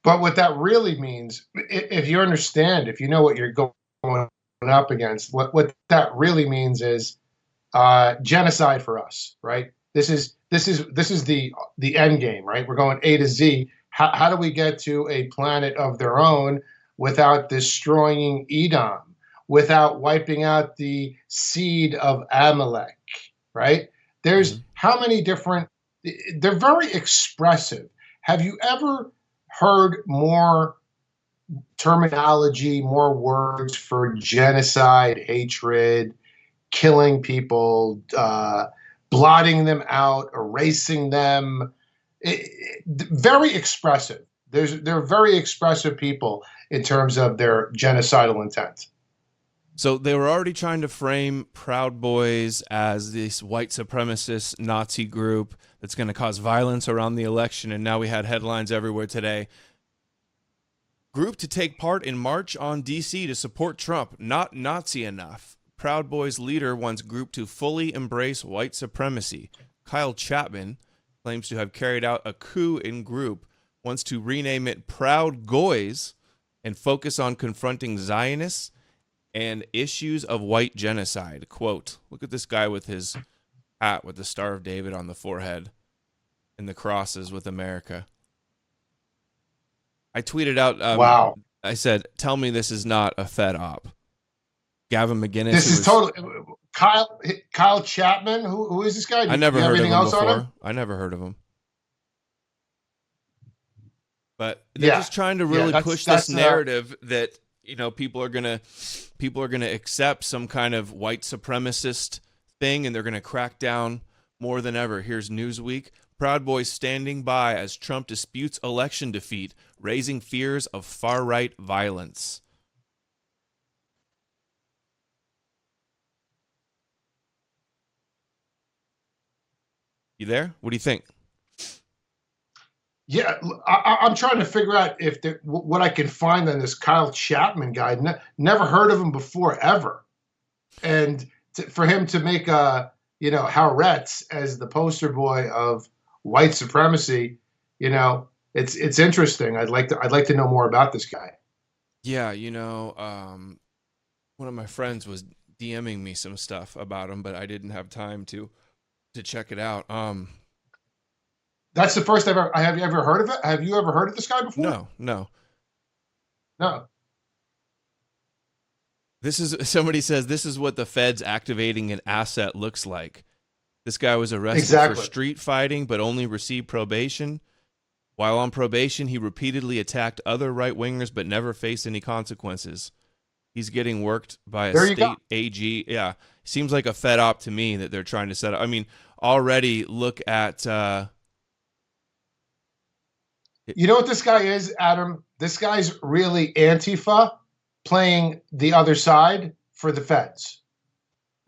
Speaker 2: But what that really means, if you understand, if you know what you're going up against, what that really means is genocide for us, right? This is the end game, right? We're going A to Z. How do we get to a planet of their own without destroying Edom, without wiping out the seed of Amalek, right? There's how many different, they're very expressive. Have you ever heard more terminology, more words for genocide, hatred, killing people, blotting them out, erasing them? Very expressive. They're very expressive people in terms of their genocidal intent.
Speaker 1: So they were already trying to frame Proud Boys as this white supremacist Nazi group that's going to cause violence around the election, and now we had headlines everywhere today. Group to take part in March on D.C. to support Trump, not Nazi enough. Proud Boys leader wants group to fully embrace white supremacy. Kyle Chapman claims to have carried out a coup in group, wants to rename it Proud Goys and focus on confronting Zionists and issues of white genocide. Quote, look at this guy with his hat with the Star of David on the forehead and the crosses with America. I tweeted out,
Speaker 2: wow.
Speaker 1: I said, tell me this is not a Fed op. Gavin McInnes.
Speaker 2: This is totally Kyle Chapman. Who is this guy?
Speaker 1: I never heard of him before. I never heard of him. But they're just trying to really push this narrative that, you know, people are gonna accept some kind of white supremacist thing, and they're gonna crack down more than ever. Here's Newsweek. Proud Boys standing by as Trump disputes election defeat, raising fears of far-right violence. You there? What do you think?
Speaker 2: Yeah, I'm trying to figure out if what I can find on this Kyle Chapman guy. Never heard of him before, ever. And for him to make Haaretz as the poster boy of white supremacy, you know, it's interesting. I'd like to know more about this guy.
Speaker 1: Yeah, you know, one of my friends was DMing me some stuff about him, but I didn't have time to check it out.
Speaker 2: That's the first have you ever heard of it? Have you ever heard of this guy before?
Speaker 1: No. Somebody says this is what the Fed's activating an asset looks like. This guy was arrested for street fighting, but only received probation. While on probation, he repeatedly attacked other right-wingers, but never faced any consequences. He's getting worked by a state AG. Yeah, seems like a Fed op to me that they're trying to set up. I mean, already look at...
Speaker 2: You know what this guy is, Adam? This guy's really Antifa playing the other side for the feds.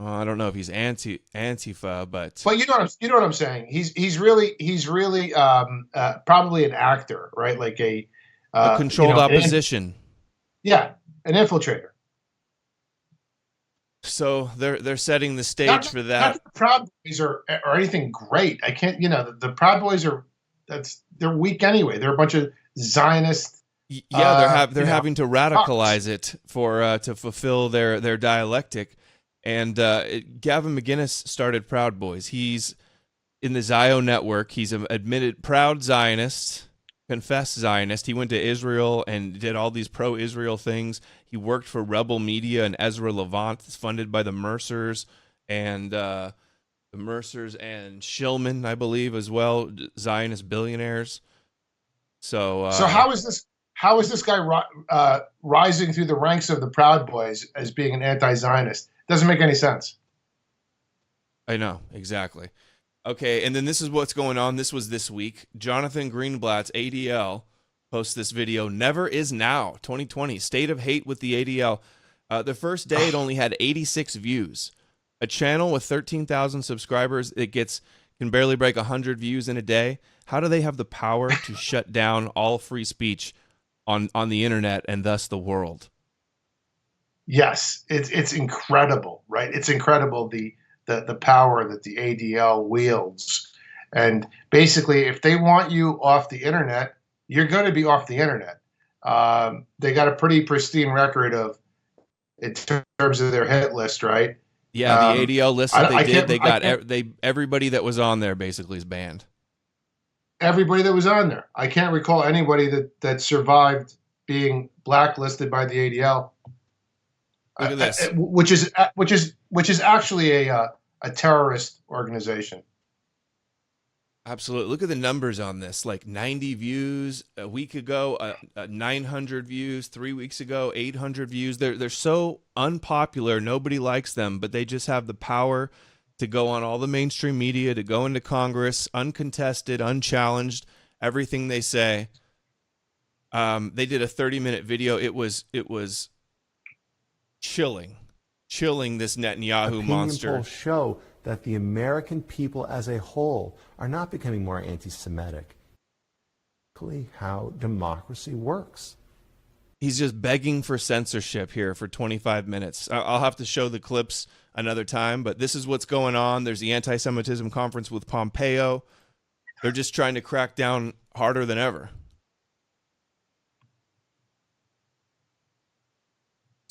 Speaker 1: I don't know if he's Antifa, but
Speaker 2: you know what I'm saying. He's really probably an actor, right? Like a
Speaker 1: controlled opposition.
Speaker 2: An infiltrator.
Speaker 1: So they're setting the stage for that.
Speaker 2: Not the Proud Boys or anything great. I can't. You know, the Proud Boys are. They're weak anyway. They're a bunch of Zionists.
Speaker 1: Yeah, they're having to radicalize it to fulfill their dialectic. And Gavin McInnes started Proud Boys. He's in the Zio network. He's an admitted proud Zionist, confessed Zionist. He went to Israel and did all these pro-Israel things. He worked for Rebel Media and Ezra Levant, funded by the Mercers and Shillman, I believe, as well, Zionist billionaires. So
Speaker 2: how is this guy rising through the ranks of the Proud Boys as being an anti-Zionist? Doesn't make any sense.
Speaker 1: I know, exactly. Okay, and then this is what's going on. This was this week. Jonathan Greenblatt's ADL posts this video, Never Is Now, 2020, State of Hate with the ADL. The first day, it only had 86 views. A channel with 13,000 subscribers, it can barely break 100 views in a day. How do they have the power to shut down all free speech on the internet and thus the world?
Speaker 2: Yes, it's incredible, right? It's incredible the power that the ADL wields. And basically, if they want you off the internet, you're going to be off the internet. They got a pretty pristine record in terms of their hit list, right?
Speaker 1: Yeah, the ADL list that they got everybody that was on there basically is banned.
Speaker 2: Everybody that was on there. I can't recall anybody that survived being blacklisted by the ADL.
Speaker 1: Look at this,
Speaker 2: which is actually a terrorist organization.
Speaker 1: Absolutely. Look at the numbers on this. Like 90 views a week ago, 900 views 3 weeks ago, 800 views. They're so unpopular. Nobody likes them, but they just have the power to go on all the mainstream media, to go into Congress, uncontested, unchallenged, everything they say. They did a 30-minute video. It was chilling this Netanyahu monster.
Speaker 4: Polls show that the American people as a whole are not becoming more anti-Semitic. How democracy works.
Speaker 1: He's just begging for censorship here for 25 minutes. I'll have to show the clips another time, but this is what's going on. There's the anti-Semitism conference with Pompeo. They're just trying to crack down harder than ever.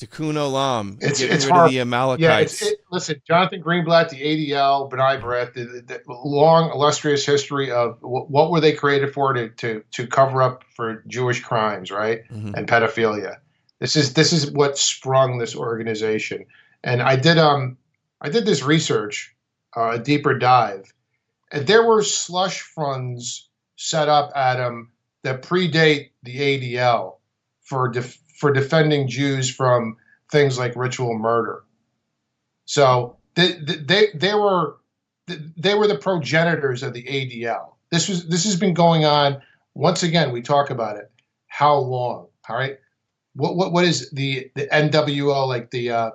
Speaker 1: Tikkun Olam, getting rid of the Amalekites.
Speaker 2: Yeah, listen, Jonathan Greenblatt, the ADL, B'nai B'rith, the long, illustrious history of what were they created for to cover up for Jewish crimes, right? Mm-hmm. And pedophilia. This is what sprung this organization. And I did this research, a deeper dive, and there were slush funds set up, Adam, that predate the ADL for defending Jews from things like ritual murder. So they were the progenitors of the ADL. This has been going on. Once again, we talk about it. How long? All right. What is the NWO, like the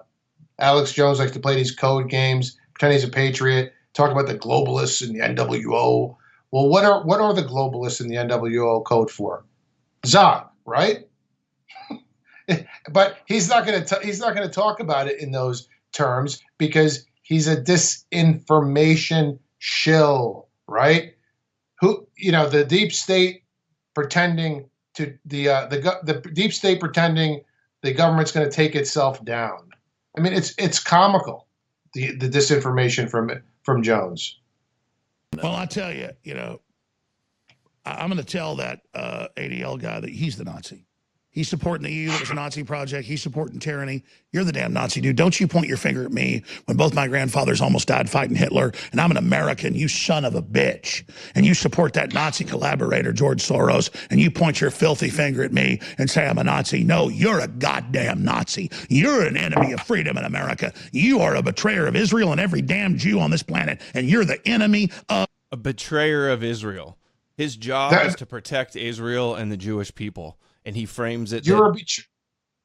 Speaker 2: Alex Jones likes to play these code games, pretend he's a patriot, talk about the globalists and the NWO. Well, what are the globalists in the NWO code for? Zog, right? But he's not going to talk about it in those terms because he's a disinformation shill, right? The deep state pretending to the deep state pretending the government's going to take itself down. I mean, it's comical, the disinformation from Jones.
Speaker 7: Well, I tell you, I'm going to tell that ADL guy that he's the Nazi. He's supporting the EU that was a Nazi project. He's supporting tyranny. You're the damn Nazi, dude. Don't you point your finger at me when both my grandfathers almost died fighting Hitler, and I'm an American, you son of a bitch. And you support that Nazi collaborator, George Soros, and you point your filthy finger at me and say I'm a Nazi. No, you're a goddamn Nazi. You're an enemy of freedom in America. You are a betrayer of Israel and every damn Jew on this planet, and you're the enemy of...
Speaker 1: A betrayer of Israel. His job is to protect Israel and the Jewish people. And he frames it.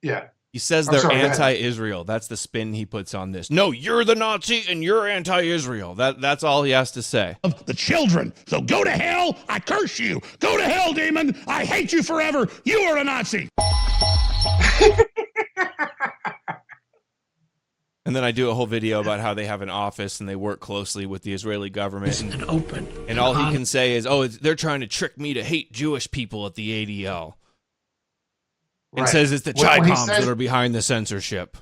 Speaker 2: Yeah.
Speaker 1: He says they're anti-Israel. That's the spin he puts on this. No, you're the Nazi and you're anti-Israel. That's all he has to say.
Speaker 7: Of the children. So go to hell. I curse you. Go to hell, demon. I hate you forever. You are a Nazi.
Speaker 1: And then I do a whole video about how they have an office and they work closely with the Israeli government. And all he can say is, they're trying to trick me to hate Jewish people at the ADL. And says it's the Chi-Coms that are behind the censorship.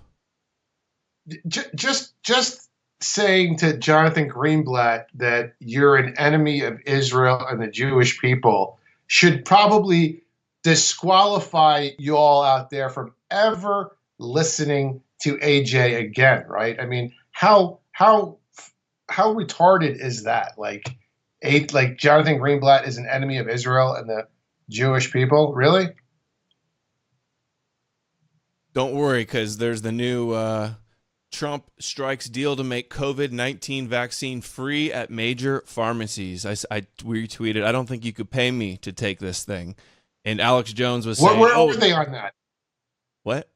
Speaker 2: Just saying to Jonathan Greenblatt that you're an enemy of Israel and the Jewish people should probably disqualify you all out there from ever listening to AJ again, right? I mean, how retarded is that? Like Jonathan Greenblatt is an enemy of Israel and the Jewish people, really?
Speaker 1: Don't worry, because there's the new Trump strikes deal to make COVID-19 vaccine free at major pharmacies. I retweeted, I don't think you could pay me to take this thing. And Alex Jones was saying,
Speaker 2: where are they on that?
Speaker 1: What?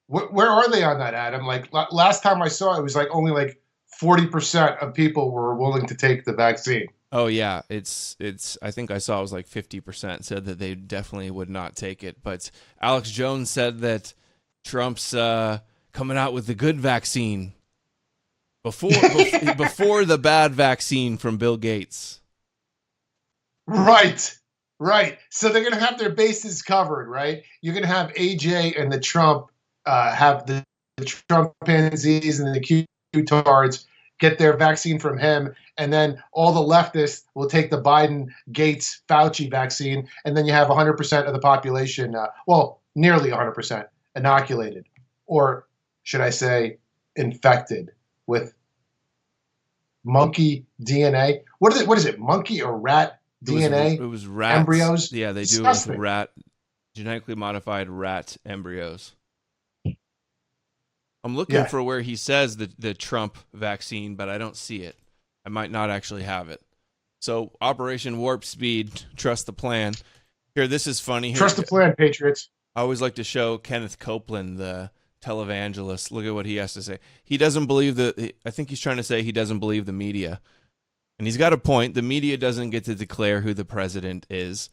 Speaker 2: Where are they on that, Adam? Like last time I saw it was like only like 40% of people were willing to take the vaccine.
Speaker 1: Oh yeah, it's. I think I saw it was like 50% said that they definitely would not take it. But Alex Jones said that Trump's coming out with the good vaccine before the bad vaccine from Bill Gates.
Speaker 2: Right. Right. So they're going to have their bases covered, right? You're going to have AJ and the Trump have the Trumpanzees and the Q-tards get their vaccine from him, and then all the leftists will take the Biden, Gates, Fauci vaccine, and then you have 100% of the population, nearly 100% inoculated, or should I say infected with monkey DNA. What is it? Monkey or rat DNA?
Speaker 1: It was rats.
Speaker 2: Embryos?
Speaker 1: Yeah, they
Speaker 2: Disgusting.
Speaker 1: do it with genetically modified rat embryos. I'm looking for where he says the Trump vaccine, but I don't see it. I might not actually have it. So Operation Warp Speed, trust the plan. Here, this is funny. Here,
Speaker 2: trust the plan, Patriots.
Speaker 1: I always like to show Kenneth Copeland, the televangelist. Look at what he has to say. He doesn't believe I think he's trying to say he doesn't believe the media. And he's got a point. The media doesn't get to declare who the president is.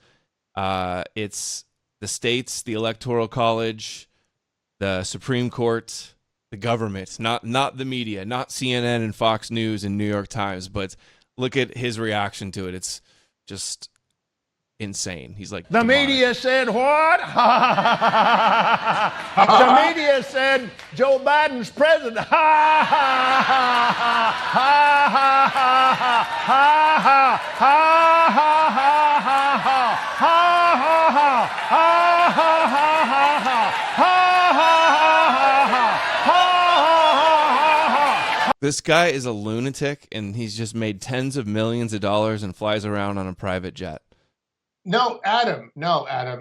Speaker 1: It's the states, the Electoral College, the Supreme Court, the government, not the media, not CNN and Fox News and New York Times. But look at his reaction to it. It's just insane. He's like,
Speaker 8: the media said what? The media said Joe Biden's president.
Speaker 1: This guy is a lunatic, and he's just made tens of millions of dollars and flies around on a private jet.
Speaker 2: No, Adam.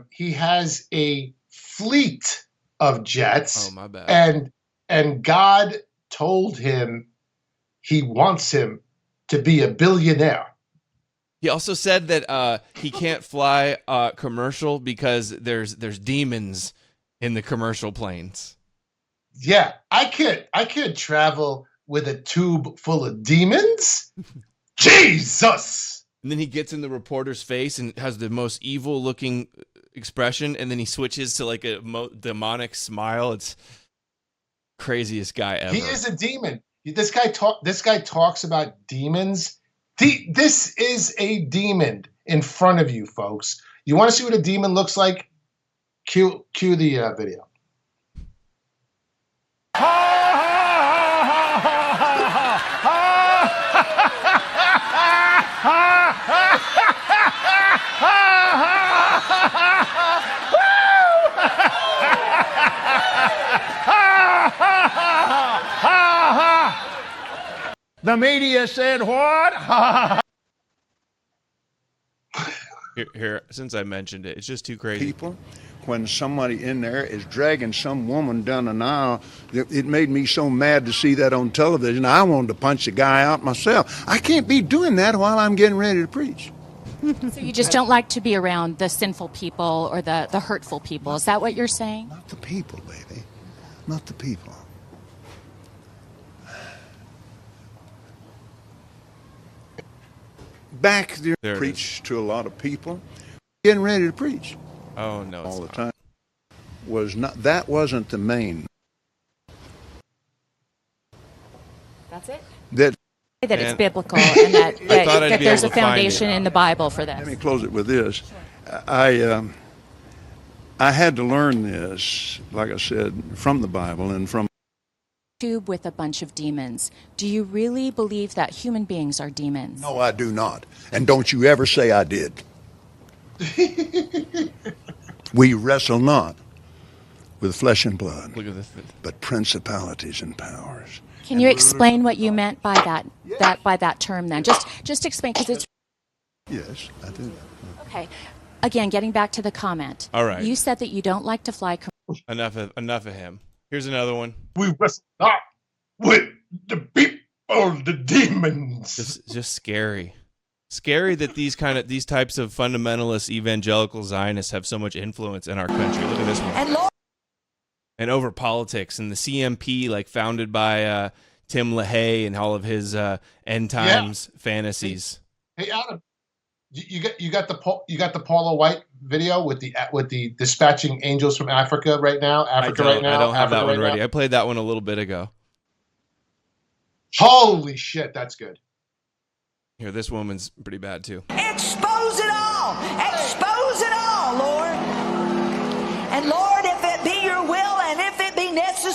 Speaker 2: He has a fleet of jets.
Speaker 1: Oh, my bad.
Speaker 2: And God told him he wants him to be a billionaire.
Speaker 1: He also said that he can't fly commercial because there's demons in the commercial planes.
Speaker 2: Yeah, I could travel with a tube full of demons. Jesus!
Speaker 1: And then he gets in the reporter's face and has the most evil looking expression, and then he switches to like a demonic smile. It's craziest guy ever.
Speaker 2: He is a demon. This guy talks about demons. This is a demon in front of you, folks. You want to see what a demon looks like? Cue the video.
Speaker 8: The media said what?
Speaker 1: Here, since I mentioned it, it's just too crazy.
Speaker 9: People, when somebody in there is dragging some woman down an aisle, it made me so mad to see that on television. I wanted to punch the guy out myself. I can't be doing that while I'm getting ready to preach.
Speaker 10: So you just don't like to be around the sinful people or the hurtful people. Is that what you're saying?
Speaker 9: Not the people, baby. Not the people. Back there, preach to a lot of people, getting ready to preach.
Speaker 1: Oh no,
Speaker 9: all the time that wasn't the main.
Speaker 10: That's it.
Speaker 9: That
Speaker 10: it's biblical and that there's a foundation in the Bible for this.
Speaker 9: Let me close it with this. Sure. I had to learn this, like I said, from the Bible and from.
Speaker 10: With a bunch of demons. Do you really believe that human beings are demons?
Speaker 9: No, I do not. And don't you ever say I did. We wrestle not with flesh and blood, but principalities and powers.
Speaker 10: Can you explain what you meant by that term then? Just explain, because it's.
Speaker 9: Yes, I do.
Speaker 10: Okay. Again, getting back to the comment.
Speaker 1: All right.
Speaker 10: You said that you don't like to fly.
Speaker 1: Enough of him. Here's another one.
Speaker 2: We wrestle not with the people, the demons.
Speaker 1: Just scary. Scary that these types of fundamentalist evangelical Zionists have so much influence in our country. Look at this one. And over politics and the CMP, like founded by Tim LaHaye and all of his end times fantasies.
Speaker 2: Hey Adam, you got the Paula White video with the dispatching angels from Africa right now.
Speaker 1: I don't have that one ready. I played that one a little bit ago.
Speaker 2: Holy shit, that's good.
Speaker 1: Here, this woman's pretty bad too.
Speaker 12: Expose it all! Expose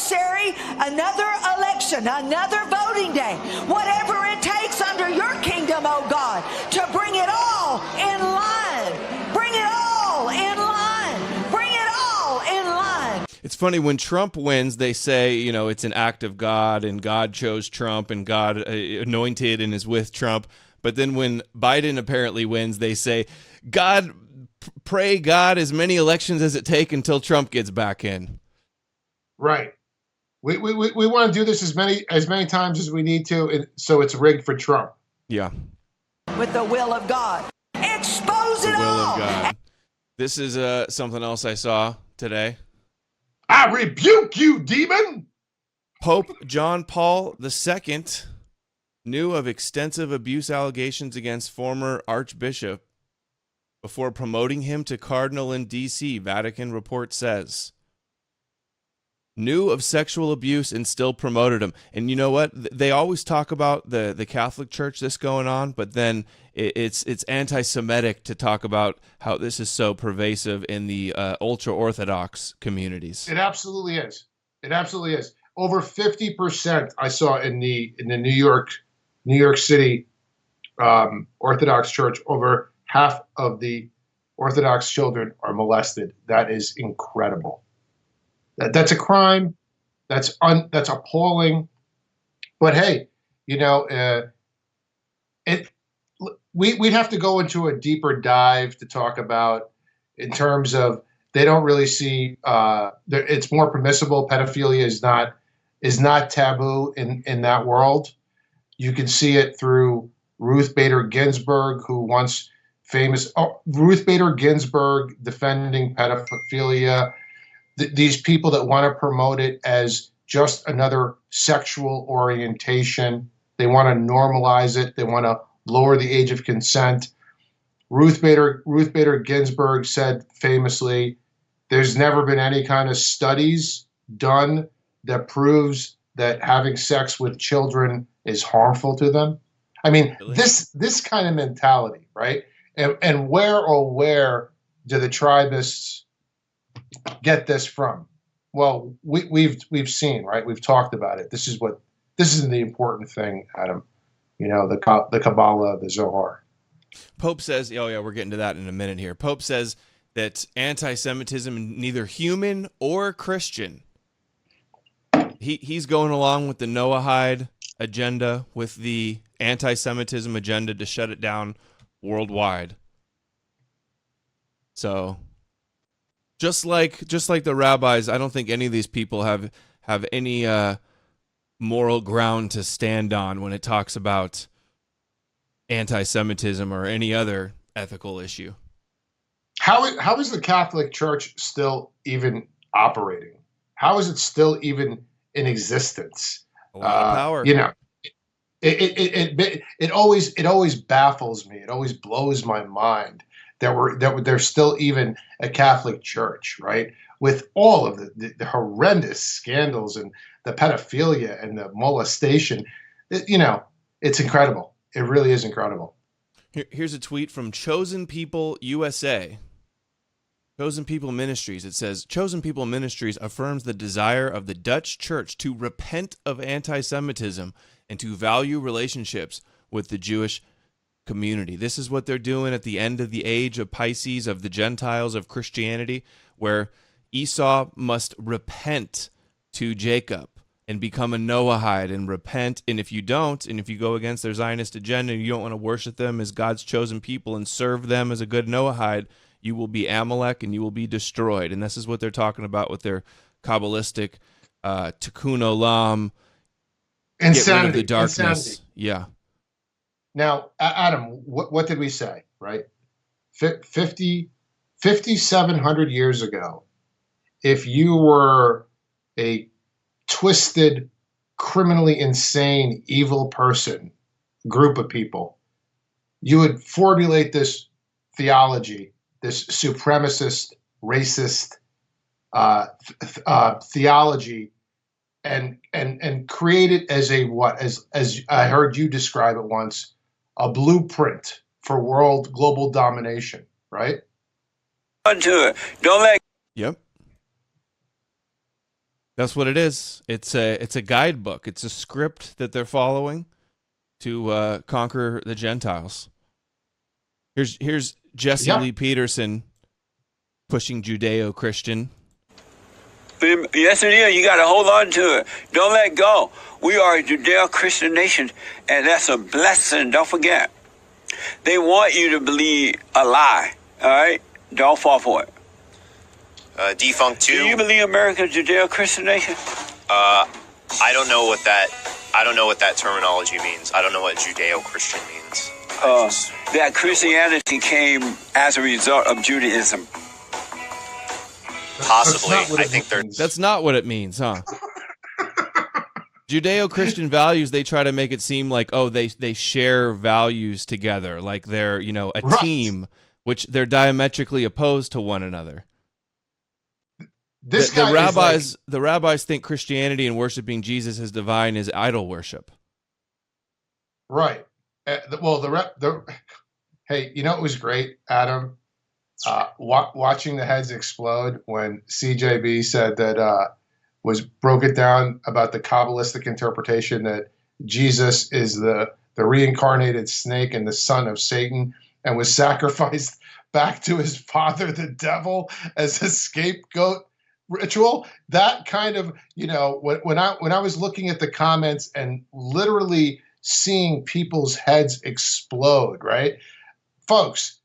Speaker 5: adversary another election, another voting day, whatever it takes under your kingdom, oh God, to bring it all in line. Bring it all in line. Bring it all in line.
Speaker 1: It's funny when Trump wins, they say, you know, it's an act of God and God chose Trump and God anointed and is with Trump. But then when Biden apparently wins, they say, God, pray God as many elections as it take until Trump gets back in.
Speaker 2: Right. We want to do this as many times as we need to, so it's rigged for Trump.
Speaker 1: Yeah.
Speaker 5: With the will of God. Expose it all.
Speaker 1: The will of God. This is something else I saw today.
Speaker 2: I rebuke you, demon.
Speaker 1: Pope John Paul II knew of extensive abuse allegations against former Archbishop before promoting him to cardinal in D.C., Vatican report says. Knew of sexual abuse and still promoted him. And you know what? They always talk about the Catholic Church, this going on, but then it's anti-Semitic to talk about how this is so pervasive in the ultra-Orthodox communities.
Speaker 2: It absolutely is. It absolutely is. Over 50% I saw in the New York City Orthodox Church. Over half of the Orthodox children are molested. That is incredible. That's a crime. That's appalling. But hey, you know, we'd have to go into a deeper dive to talk about in terms of they don't really see it's more permissible. Pedophilia is not taboo in that world. You can see it through Ruth Bader Ginsburg, who once famous Ruth Bader Ginsburg defending pedophilia. These people that want to promote it as just another sexual orientation. They want to normalize it. They want to lower the age of consent. Ruth Bader Ginsburg said famously, there's never been any kind of studies done that proves that having sex with children is harmful to them. I mean, really? This kind of mentality, right? And where do the tribists get this from? Well, we've seen, right? We've talked about it. This is the important thing, Adam. You know, the Kabbalah, the Zohar.
Speaker 1: Pope says, oh yeah, we're getting to that in a minute here. Pope says that anti-Semitism is neither human or Christian. He's going along with the Noahide agenda, with the anti-Semitism agenda to shut it down worldwide. So just like the rabbis, I don't think any of these people have any moral ground to stand on when it talks about anti-Semitism or any other ethical issue.
Speaker 2: How is the Catholic Church still even operating? How is it still even in existence?
Speaker 1: A lot of power.
Speaker 2: You know, it always baffles me. It always blows my mind that there's still even a Catholic Church, right? With all of the horrendous scandals and the pedophilia and the molestation, you know, it's incredible. It really is incredible.
Speaker 1: Here's a tweet from Chosen People USA. Chosen People Ministries. It says, Chosen People Ministries affirms the desire of the Dutch Church to repent of anti-Semitism and to value relationships with the Jewish community. This is what they're doing at the end of the age of Pisces, of the Gentiles, of Christianity, where Esau must repent to Jacob and become a Noahide and repent. And if you don't, and if you go against their Zionist agenda, and you don't want to worship them as God's chosen people and serve them as a good Noahide, you will be Amalek and you will be destroyed. And this is what they're talking about with their Kabbalistic Tikkun Olam,
Speaker 2: insanity,
Speaker 1: get rid of the darkness.
Speaker 2: Insanity.
Speaker 1: Yeah.
Speaker 2: Now, Adam, what did we say, right? 5,700 years ago, if you were a twisted, criminally insane, evil person, group of people, you would formulate this theology, this supremacist, racist theology, and create it as a what? As I heard you describe it once, a blueprint for world global domination, right?
Speaker 6: Don't let.
Speaker 1: Yep. That's what it is. It's a guidebook. It's a script that they're following to conquer the Gentiles. Here's Jesse Lee Peterson pushing Judeo-Christian.
Speaker 6: Yes, it is. You got to hold on to it. Don't let go. We are a Judeo-Christian nation, and that's a blessing. Don't forget. They want you to believe a lie. All right? Don't fall for it.
Speaker 11: Defunct 2.
Speaker 6: Do you believe America's Judeo-Christian nation?
Speaker 11: I don't know what that terminology means. I don't know what Judeo-Christian means.
Speaker 6: That Christianity came as a result of Judaism.
Speaker 11: Possibly. I think
Speaker 1: that's not what it means, huh? Judeo-Christian values, they try to make it seem like, oh, they share values together, like they're, a team, which they're diametrically opposed to one another. The rabbis think Christianity and worshiping Jesus as divine is idol worship.
Speaker 2: Right. Hey, it was great, Adam, watching the heads explode when CJB said that broke it down about the Kabbalistic interpretation that Jesus is the reincarnated snake and the son of Satan and was sacrificed back to his father, the devil, as a scapegoat ritual. That kind of, when I was looking at the comments and literally seeing people's heads explode, right? Folks,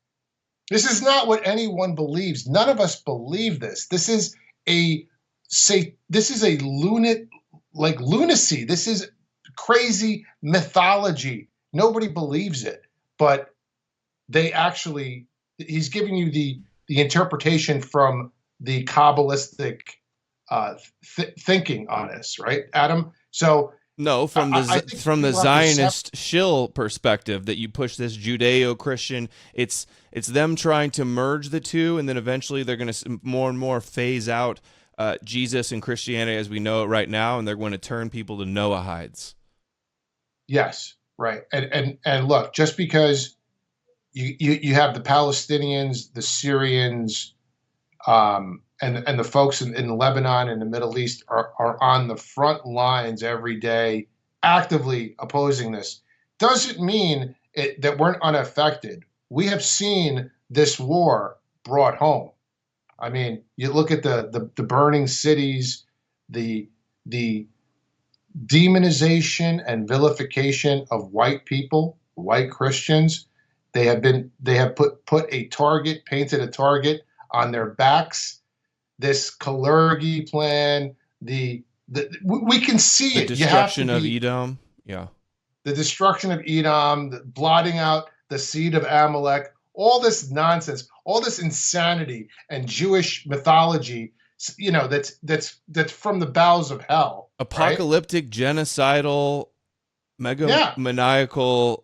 Speaker 2: this is not what anyone believes. None of us believe this. This is lunacy. This is crazy mythology. Nobody believes it, but he's giving you the interpretation from the Kabbalistic thinking on this, right, Adam? So
Speaker 1: no, from the Zionist shill perspective, that you push this Judeo-Christian, it's them trying to merge the two, and then eventually they're going to more and more phase out Jesus and Christianity as we know it right now, and they're going to turn people to Noahides.
Speaker 2: Yes, right, and look, just because you have the Palestinians, the Syrians, and the folks in Lebanon and the Middle East are on the front lines every day actively opposing this, doesn't mean that we're unaffected. We have seen this war brought home. I mean, you look at the burning cities, the demonization and vilification of white people, white Christians. They have painted a target on their backs. This Kalergi plan, we can see it.
Speaker 1: The destruction of Edom, yeah.
Speaker 2: The destruction of Edom, the blotting out the seed of Amalek, all this nonsense, all this insanity and Jewish mythology, that's from the bowels of hell.
Speaker 1: Apocalyptic, right? Genocidal, maniacal,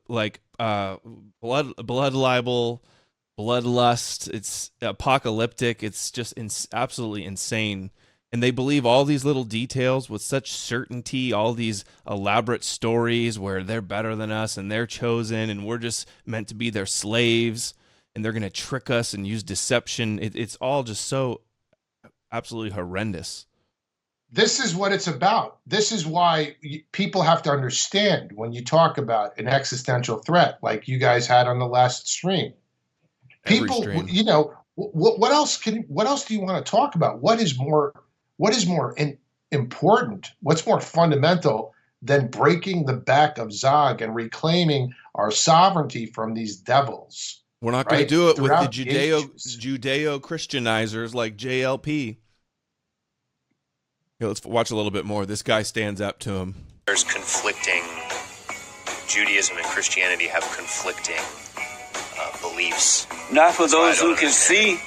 Speaker 1: like blood libel, bloodlust. It's apocalyptic. It's just absolutely insane. And they believe all these little details with such certainty, all these elaborate stories where they're better than us and they're chosen and we're just meant to be their slaves and they're going to trick us and use deception. It's all just so absolutely horrendous.
Speaker 2: This is what it's about. This is why people have to understand when you talk about an existential threat like you guys had on the last stream. People, what else do you want to talk about? What is more important? What's more fundamental than breaking the back of Zog and reclaiming our sovereignty from these devils?
Speaker 1: We're not going to do it with the Judeo-Christianizers like JLP. Let's watch a little bit more. This guy stands up to him.
Speaker 11: There's conflicting, Judaism and Christianity have conflicting beliefs.
Speaker 6: Not for those who can see.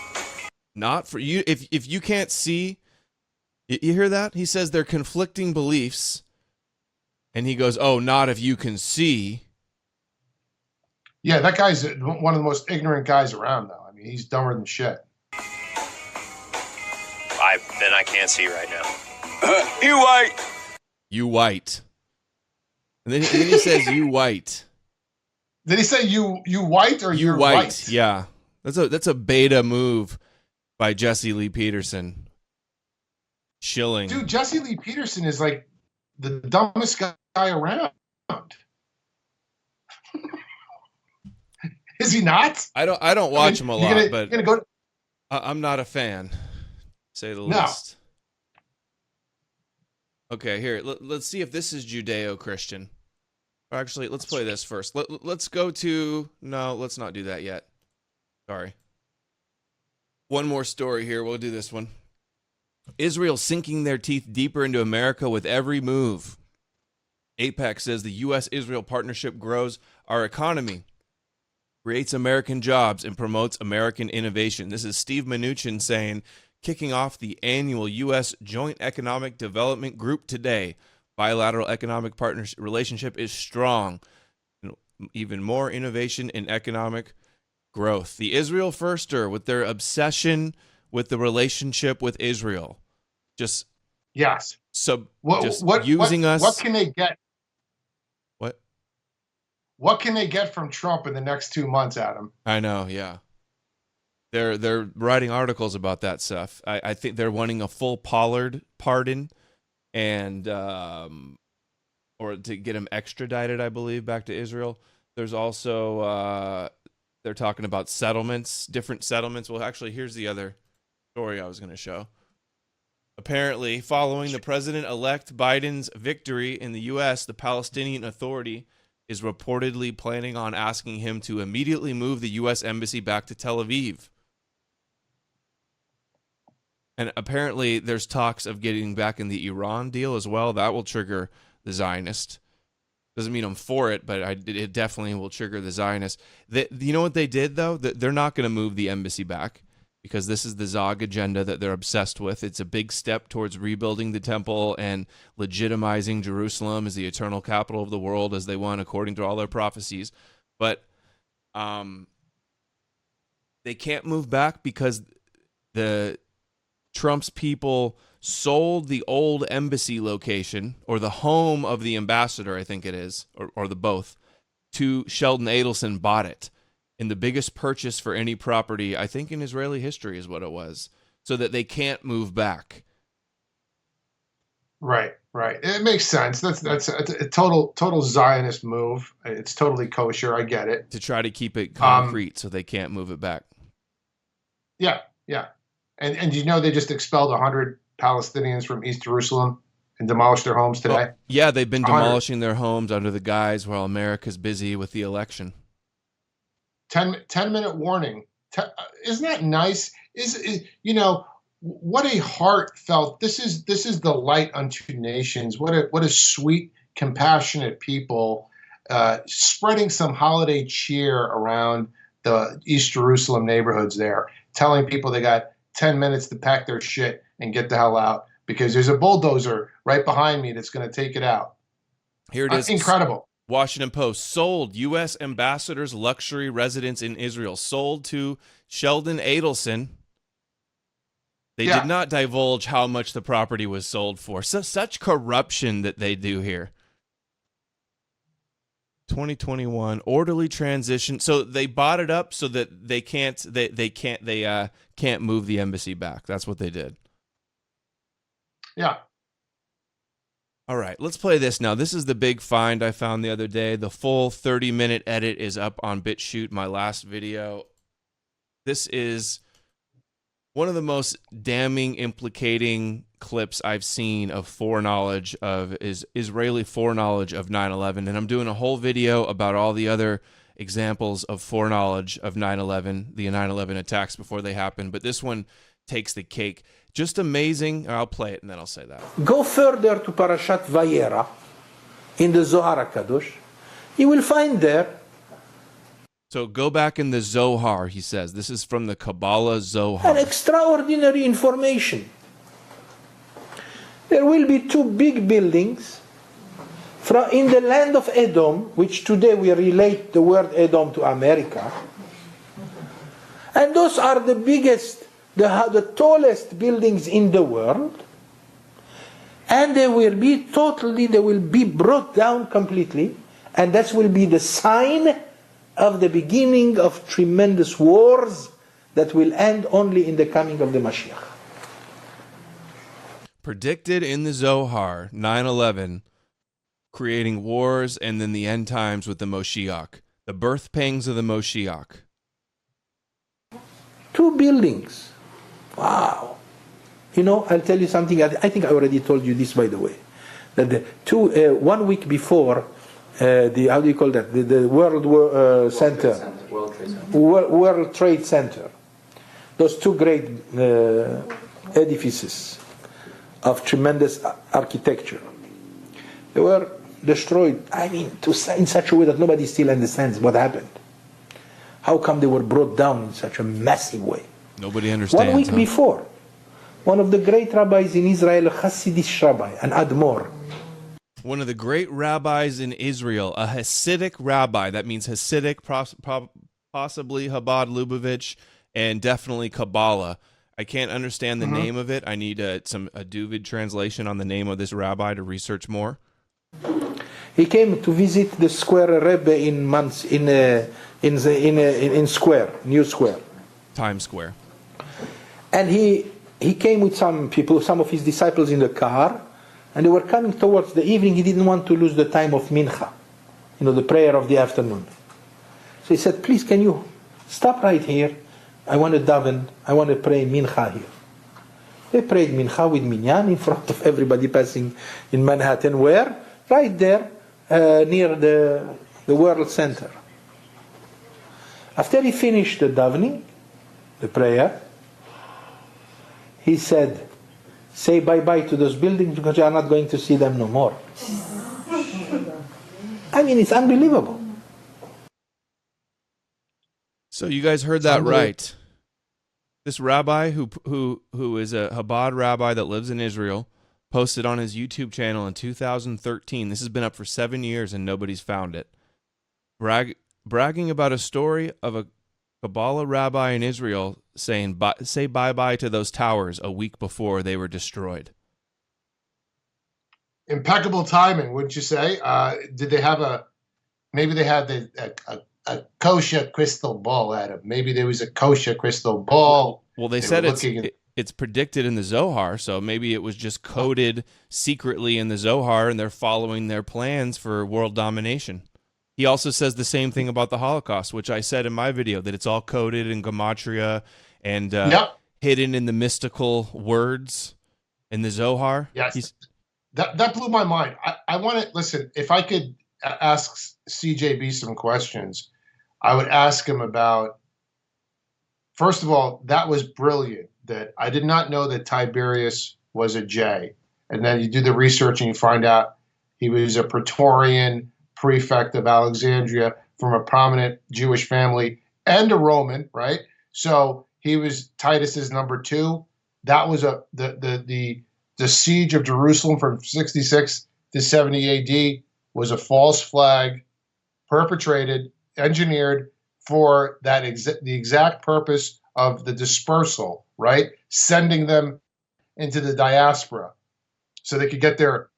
Speaker 1: Not for you. If you can't see, you hear that? He says they're conflicting beliefs. And he goes, oh, not if you can see.
Speaker 2: Yeah, that guy's one of the most ignorant guys around, though. I mean, he's dumber than shit.
Speaker 11: Then I can't see right now.
Speaker 6: You white.
Speaker 1: You white. And then he says, you white.
Speaker 2: Did he say you white or you're white? White?
Speaker 1: Yeah. That's a beta move by Jesse Lee Peterson. Chilling.
Speaker 2: Dude, Jesse Lee Peterson is like the dumbest guy around. Is he not?
Speaker 1: I don't watch him a lot, but
Speaker 2: you're gonna go
Speaker 1: I'm not a fan, to say the
Speaker 2: No.
Speaker 1: least. Okay, here, let's see if this is Judeo-Christian. Actually, let's play this first. Let's go to... No, let's not do that yet. Sorry. One more story here. We'll do this one. Israel sinking their teeth deeper into America with every move. AIPAC says the U.S.-Israel partnership grows our economy, creates American jobs, and promotes American innovation. This is Steve Mnuchin saying, kicking off the annual U.S. Joint Economic Development Group today. Bilateral economic partnership relationship is strong. Even more innovation and economic growth. The Israel Firster, with their obsession with the relationship with Israel. Just
Speaker 2: yes.
Speaker 1: Using us.
Speaker 2: What can they get?
Speaker 1: What?
Speaker 2: What can they get from Trump in the next 2 months, Adam?
Speaker 1: I know, yeah. They're writing articles about that stuff. I think they're wanting a full Pollard pardon, and or to get him extradited, I believe, back to Israel. There's also they're talking about settlements, different settlements. Well, actually, here's the other story I was going to show. Apparently, following the President-elect Biden's victory in the U.S., the Palestinian Authority is reportedly planning on asking him to immediately move the U.S. Embassy back to Tel Aviv. And apparently there's talks of getting back in the Iran deal as well. That will trigger the Zionist. Doesn't mean I'm for it, but it definitely will trigger the Zionist. You know what they did, though? They're not going to move the embassy back because this is the Zog agenda that they're obsessed with. It's a big step towards rebuilding the temple and legitimizing Jerusalem as the eternal capital of the world as they want, according to all their prophecies. But they can't move back because Trump's people sold the old embassy location, or the home of the ambassador, I think it is, or the both, to Sheldon Adelson. Bought it in the biggest purchase for any property, I think, in Israeli history is what it was, so that they can't move back.
Speaker 2: Right. It makes sense. That's a total Zionist move. It's totally kosher. I get it.
Speaker 1: To try to keep it concrete so they can't move it back.
Speaker 2: Yeah. And you know they just expelled 100 Palestinians from East Jerusalem and demolished their homes today?
Speaker 1: Well, yeah, they've been demolishing their homes under the guise while America's busy with the election.
Speaker 2: 10-minute warning. Isn't that nice? What a heartfelt. This is the light unto nations. What a sweet, compassionate people spreading some holiday cheer around the East Jerusalem neighborhoods there, telling people they got 10 minutes to pack their shit and get the hell out because there's a bulldozer right behind me that's going to take it out.
Speaker 1: Here it is.
Speaker 2: Incredible.
Speaker 1: Washington Post. Sold U.S. ambassador's luxury residence in Israel. Sold to Sheldon Adelson. They did not divulge how much the property was sold for. Such corruption that they do here. 2021 orderly transition. So they bought it up so that they can't move the embassy back. That's what they did.
Speaker 2: Yeah.
Speaker 1: All right, let's play this now. This is the big find I found the other day. The full 30-minute edit is up on BitChute, my last video. This is one of the most damning, implicating clips I've seen of foreknowledge of Israeli foreknowledge of 9/11, and I'm doing a whole video about all the other examples of foreknowledge of 9/11, the 9/11 attacks before they happened, but this one takes the cake. Just amazing. I'll play it and then I'll say that.
Speaker 12: Go further to Parashat Vayera in the Zohar HaKadosh. You will find there.
Speaker 1: So go back in the Zohar, he says. This is from the Kabbalah Zohar.
Speaker 12: An extraordinary information. There will be two big buildings in the land of Edom, which today we relate the word Edom to America. And those are the biggest, the tallest buildings in the world. And they will be brought down completely. And that will be the sign of the beginning of tremendous wars that will end only in the coming of the Mashiach.
Speaker 1: predicted in the Zohar, 9/11, creating wars, and then the end times with the Moshiach, the birth pangs of the Moshiach.
Speaker 12: 2 buildings. Wow. You know, I'll tell you something. I think I already told you this, by the way. That the 1 week before the, how do you call that? The World Trade Center. Those 2 great edifices of tremendous architecture. They were destroyed, I mean, in such a way that nobody still understands what happened. How come they were brought down in such a massive way?
Speaker 1: Nobody understands.
Speaker 12: 1 week before, one of the great rabbis in Israel, a Hasidic rabbi, an Admor.
Speaker 1: One of the great rabbis in Israel, a Hasidic rabbi. That means Hasidic, possibly Chabad Lubavitch, and definitely Kabbalah. I can't understand the name of it. I need a Duvid translation on the name of this rabbi to research more.
Speaker 12: He came to visit the Square Rebbe in Square, New Square,
Speaker 1: Times Square,
Speaker 12: and he came with some people, some of his disciples in the car, and they were coming towards the evening. He didn't want to lose the time of Mincha, the prayer of the afternoon. So he said, "Please, can you stop right here? I want to daven. I want to pray Mincha here." They prayed Mincha with Minyan in front of everybody passing in Manhattan. Where? Right there, near the World Center. After he finished the davening, the prayer, he said, "Say bye-bye to those buildings because you are not going to see them no more." I mean, it's unbelievable.
Speaker 1: So you guys heard that right. This rabbi who is a Chabad rabbi that lives in Israel posted on his YouTube channel in 2013. This has been up for 7 years and nobody's found it. Bragging about a story of a Kabbalah rabbi in Israel saying, say bye-bye to those towers a week before they were destroyed.
Speaker 2: Impeccable timing, wouldn't you say? Did they have maybe they had a kosher crystal ball, Adam. Maybe there was a kosher crystal ball.
Speaker 1: Well, they said it's predicted in the Zohar, so maybe it was just coded secretly in the Zohar, and they're following their plans for world domination. He also says the same thing about the Holocaust, which I said in my video, that it's all coded in gematria and hidden in the mystical words in the Zohar.
Speaker 2: Yes, that blew my mind. I want to listen. If I could ask CJB some questions, I would ask him about. First of all, that was brilliant. That I did not know that Tiberius was a J, and then you do the research and you find out he was a Praetorian prefect of Alexandria from a prominent Jewish family and a Roman, right? So he was Titus's number 2. That was the siege of Jerusalem from 66 to 70 AD was a false flag perpetrated, engineered for that the exact purpose of the dispersal, right? Sending them into the diaspora so they could get their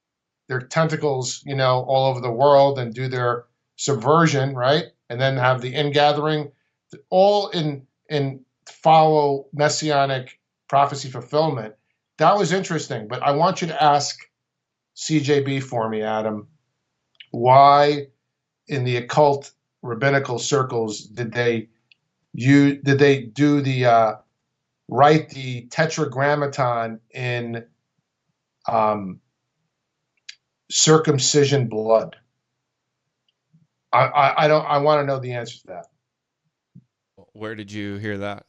Speaker 2: tentacles, all over the world and do their subversion, right? And then have the ingathering, all in follow messianic prophecy fulfillment. That was interesting, but I want you to ask CJB for me, Adam, why in the occult rabbinical circles did they do the write the tetragrammaton in circumcision blood? I want to know the answer to that.
Speaker 1: Where did you hear that?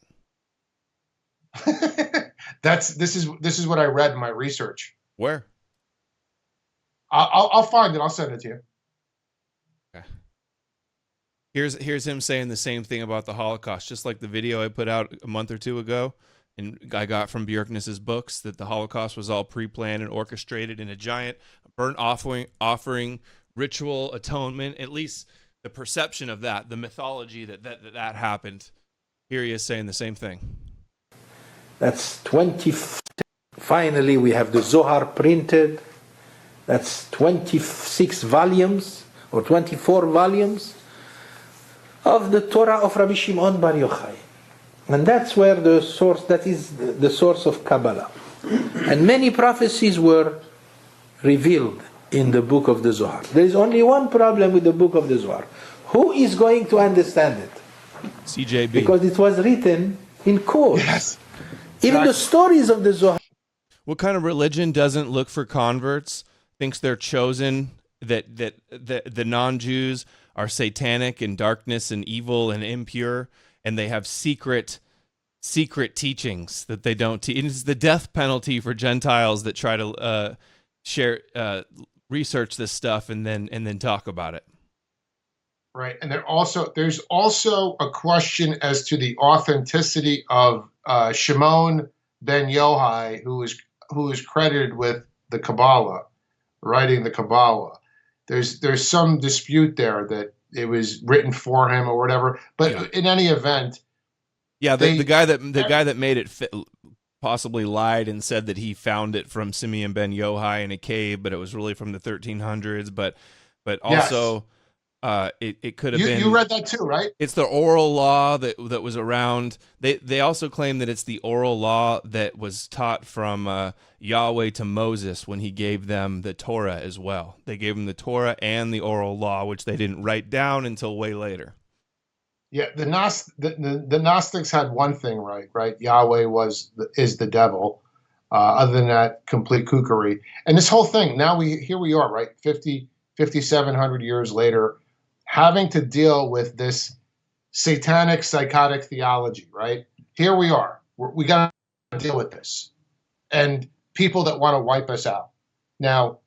Speaker 2: This is what I read in my research.
Speaker 1: Where?
Speaker 2: I'll find it. I'll send it to you.
Speaker 1: Okay. Here's him saying the same thing about the Holocaust, just like the video I put out a month or 2 ago, and I got from Bjerknes's books, that the Holocaust was all pre-planned and orchestrated in a giant burnt offering ritual atonement. At least the perception of that, the mythology that happened. Here he is saying the same thing.
Speaker 12: That's 20. Finally, we have the Zohar printed. That's 26 volumes or 24 volumes of the Torah of Rabbi Shimon Bar Yochai. And that's where that is the source of Kabbalah. And many prophecies were revealed in the book of the Zohar. There is only one problem with the book of the Zohar. Who is going to understand it?
Speaker 1: CJB.
Speaker 12: Because it was written in code.
Speaker 2: Yes.
Speaker 12: Even the stories of the Zohar.
Speaker 1: What kind of religion doesn't look for converts, thinks they're chosen, that the non-Jews are satanic and darkness and evil and impure, and they have secret teachings that they don't teach? It's the death penalty for Gentiles that try to research this stuff and then talk about it.
Speaker 2: Right, and there's also a question as to the authenticity of Shimon ben Yohai, who is credited with the Kabbalah, writing the Kabbalah. There's some dispute there that it was written for him or whatever. But in any event,
Speaker 1: the guy that made it possibly lied and said that he found it from Simeon ben Yohai in a cave, but it was really from the 1300s. But also. Yes. It could have been.
Speaker 2: You read that too, right?
Speaker 1: It's the oral law that was around. They also claim that it's the oral law that was taught from Yahweh to Moses when he gave them the Torah as well. They gave them the Torah and the oral law, which they didn't write down until way later.
Speaker 2: Yeah, the Gnostics had one thing right? Yahweh is the devil. Other than that, complete kookery. And this whole thing, now here we are, right? 5,700 years later, having to deal with this satanic, psychotic theology, right? Here we are. We got to deal with this. And people that want to wipe us out. Now,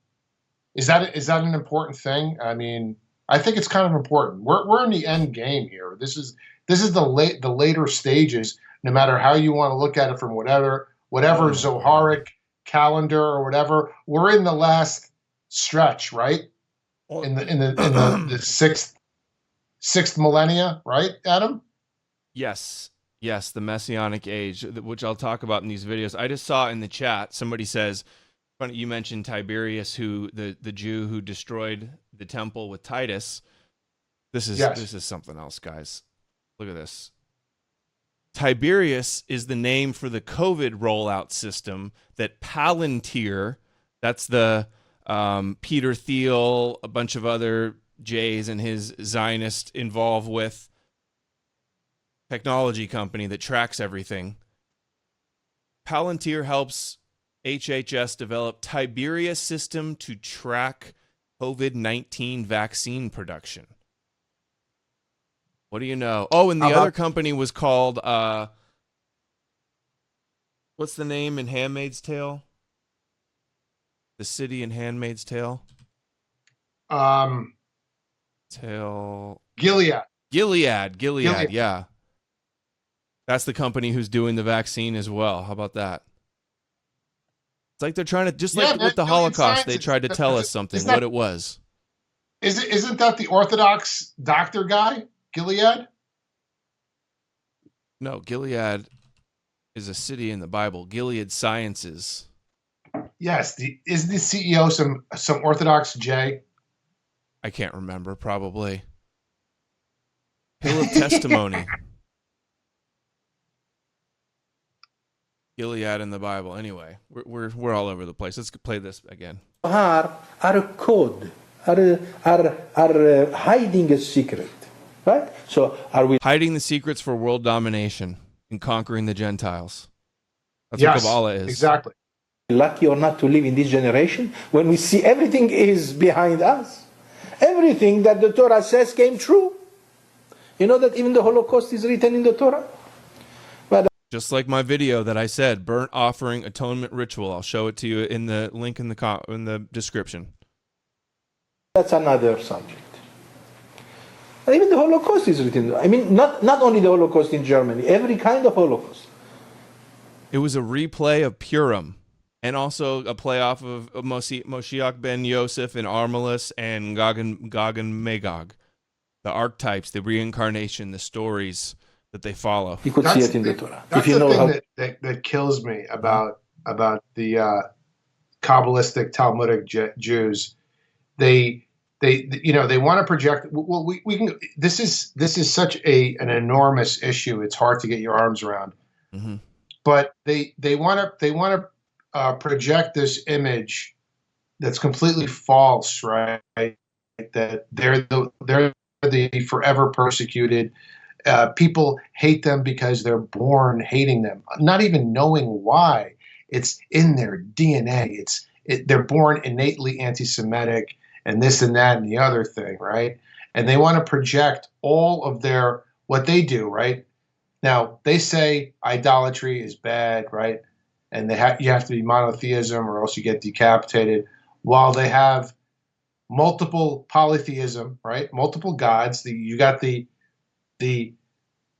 Speaker 2: is that an important thing? I mean, I think it's kind of important. We're in the end game here. This is the later stages, no matter how you want to look at it from whatever Zoharic calendar or whatever. We're in the last stretch, right? In the sixth millennia, right, Adam?
Speaker 1: Yes, the Messianic age, which I'll talk about in these videos. I just saw in the chat somebody says, you mentioned Tiberius, who the Jew who destroyed the temple with Titus. This is something else, guys. Look at this. Tiberius is the name for the COVID rollout system that Palantir, that's the Peter Thiel, a bunch of other J's and his Zionist involved with, technology company that tracks everything. Palantir helps HHS develop Tiberius system to track COVID-19 vaccine production. What do you know? Oh, and the other company was called, what's the name in Handmaid's Tale? The city in Handmaid's Tale?
Speaker 2: Gilead,
Speaker 1: yeah. That's the company who's doing the vaccine as well. How about that? It's like they're trying to, just like with the Holocaust, they tried to tell us something, what it was.
Speaker 2: Isn't that the Orthodox doctor guy, Gilead?
Speaker 1: No, Gilead is a city in the Bible. Gilead Sciences.
Speaker 2: Yes, is the CEO some Orthodox J?
Speaker 1: I can't remember, probably. Hill of Testimony. Gilead in the Bible. Anyway, we're all over the place. Let's play this again.
Speaker 12: Are a code, are hiding a secret, right? So are we
Speaker 1: hiding the secrets for world domination and conquering the Gentiles? That's what Kabbalah is.
Speaker 2: Exactly.
Speaker 12: Lucky or not to live in this generation when we see everything is behind us. Everything that the Torah says came true. You know that even the Holocaust is written in the Torah? But
Speaker 1: just like my video that I said, burnt offering atonement ritual. I'll show it to you in the link in the description.
Speaker 12: That's another subject. And even the Holocaust is written. I mean, not only the Holocaust in Germany, every kind of Holocaust.
Speaker 1: It was a replay of Purim. And also a play off of Moshiach ben Yosef and Armalus and Gog and Magog. The archetypes, the reincarnation, the stories that they follow.
Speaker 12: You could see it in the Torah.
Speaker 2: That's the thing that kills me about the Kabbalistic Talmudic Jews. They want to project. Well, we can. This is such an enormous issue. It's hard to get your arms around. Mm-hmm. But they want to project this image that's completely false, right? That they're the forever persecuted. People hate them because they're born hating them, not even knowing why. It's in their DNA. They're born innately anti-Semitic and this and that and the other thing, right? And they want to project all of what they do, right? Now, they say idolatry is bad, right? And you have to be monotheism or else you get decapitated, while they have multiple polytheism, right? Multiple gods. You got the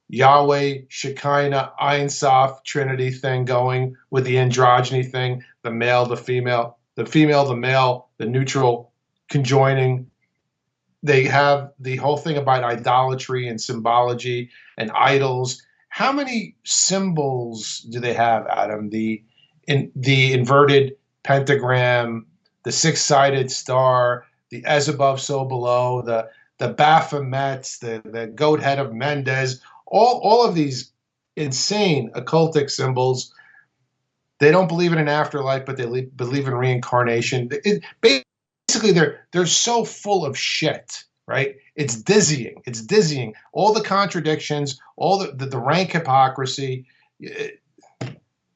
Speaker 2: Yahweh, Shekinah, Ein Sof Trinity thing going with the androgyny thing, the male, the female, the male, the neutral conjoining. They have the whole thing about idolatry and symbology and idols. How many symbols do they have, Adam? The inverted pentagram, the six-sided star, the as above, so below, the Baphomets, the goat head of Mendes, all of these insane occultic symbols. They don't believe in an afterlife, but they believe in reincarnation. Basically, they're so full of shit, right? It's dizzying. It's dizzying. All the contradictions, all the rank hypocrisy.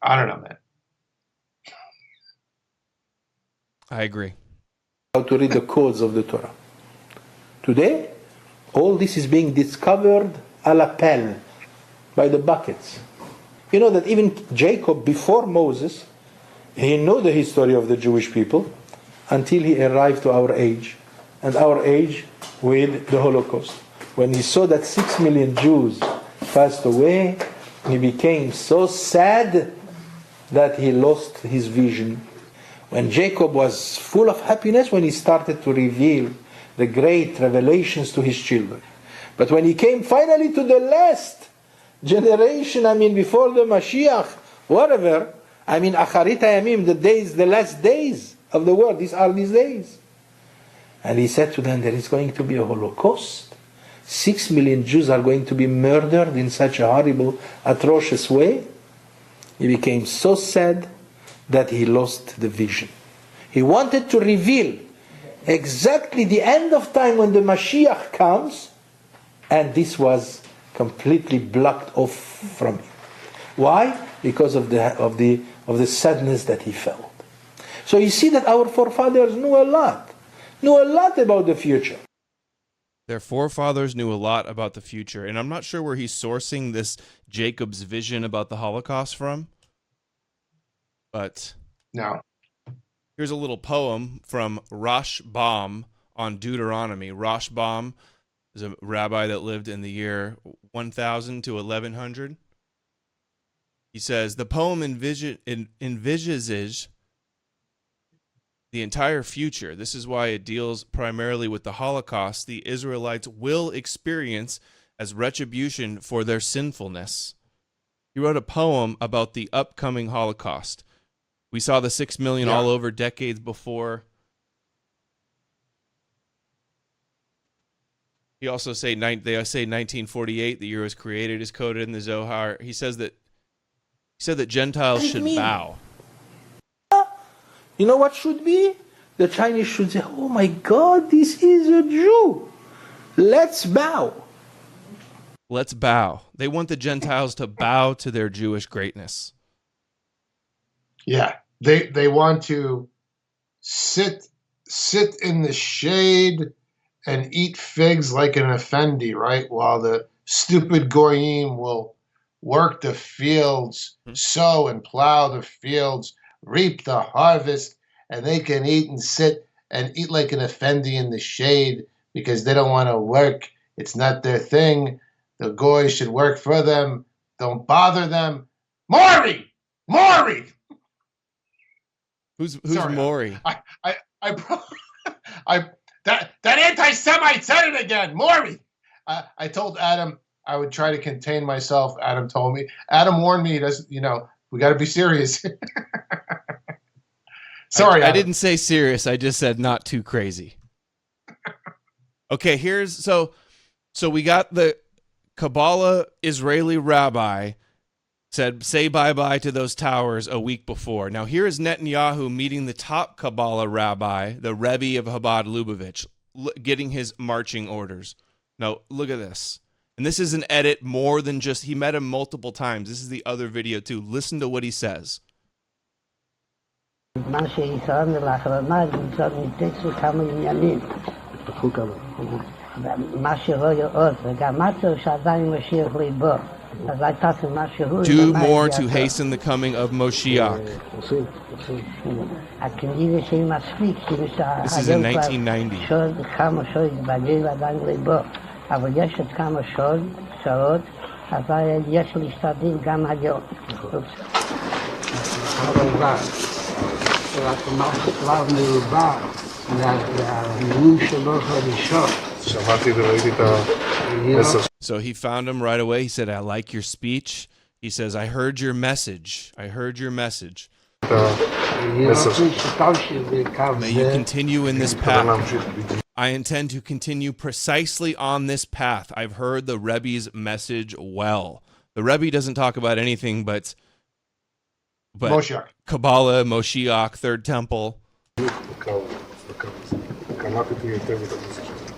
Speaker 2: I don't know, man.
Speaker 1: I agree.
Speaker 12: How to read the codes of the Torah. Today, all this is being discovered à la pelle, by the buckets. You know that even Jacob, before Moses, he knew the history of the Jewish people until he arrived to our age. And our age with the Holocaust. When he saw that 6 million Jews passed away, he became so sad that he lost his vision. When Jacob was full of happiness, when he started to reveal the great revelations to his children. But when he came finally to the last generation, before the Mashiach, whatever, Acharit Hayamim, the last days of the world, these are these days. And he said to them, there is going to be a Holocaust. 6 million Jews are going to be murdered in such a horrible, atrocious way. He became so sad that he lost the vision. He wanted to reveal exactly the end of time when the Mashiach comes, and this was completely blocked off from him. Why? Because of the sadness that he felt. So you see that our forefathers knew a lot about the future.
Speaker 1: Their forefathers knew a lot about the future, and I'm not sure where he's sourcing this Jacob's vision about the Holocaust from. But
Speaker 2: no.
Speaker 1: Here's a little poem from Rashbam on Deuteronomy. Rashbam is a rabbi that lived in the year 1000 to 1100. He says, the poem envisages the entire future. This is why it deals primarily with the Holocaust the Israelites will experience as retribution for their sinfulness. He wrote a poem about the upcoming Holocaust. We saw the 6 million all over decades before. He also say 1948, the year was created, is coded in the Zohar. He said that Gentiles should bow.
Speaker 12: You know what should be? The Chinese should say, oh my God, this is a Jew. Let's bow.
Speaker 1: Let's bow. They want the Gentiles to bow to their Jewish greatness.
Speaker 2: Yeah, they want to sit in the shade and eat figs like an effendi, right? While the stupid goyim will work the fields, sow and plow the fields, reap the harvest, and they can eat and sit and eat like an effendi in the shade because they don't want to work. It's not their thing. The goy should work for them. Don't bother them. Maury!
Speaker 1: Who's Maury?
Speaker 2: That anti-Semite said it again. Maury. I told Adam I would try to contain myself. Adam told me. Adam warned me. He doesn't. We got to be serious. Sorry,
Speaker 1: I didn't say serious. I just said not too crazy. Okay, so we got the Kabbalah Israeli rabbi said, say bye-bye to those towers a week before. Now, here is Netanyahu meeting the top Kabbalah rabbi, the Rebbe of Chabad Lubavitch, getting his marching orders. Now, look at this. And this is an edit more than just, he met him multiple times. This is the other video, too. Listen to what he says. Do more to hasten the coming of Moshiach. This is in 1990. So he found him right away. He said, I like your speech. He says, I heard your message. I heard your message. May you continue in this path. I intend to continue precisely on this path. I've heard the Rebbe's message well. The Rebbe doesn't talk about anything but
Speaker 2: Moshiach.
Speaker 1: Kabbalah, Moshiach, Third Temple.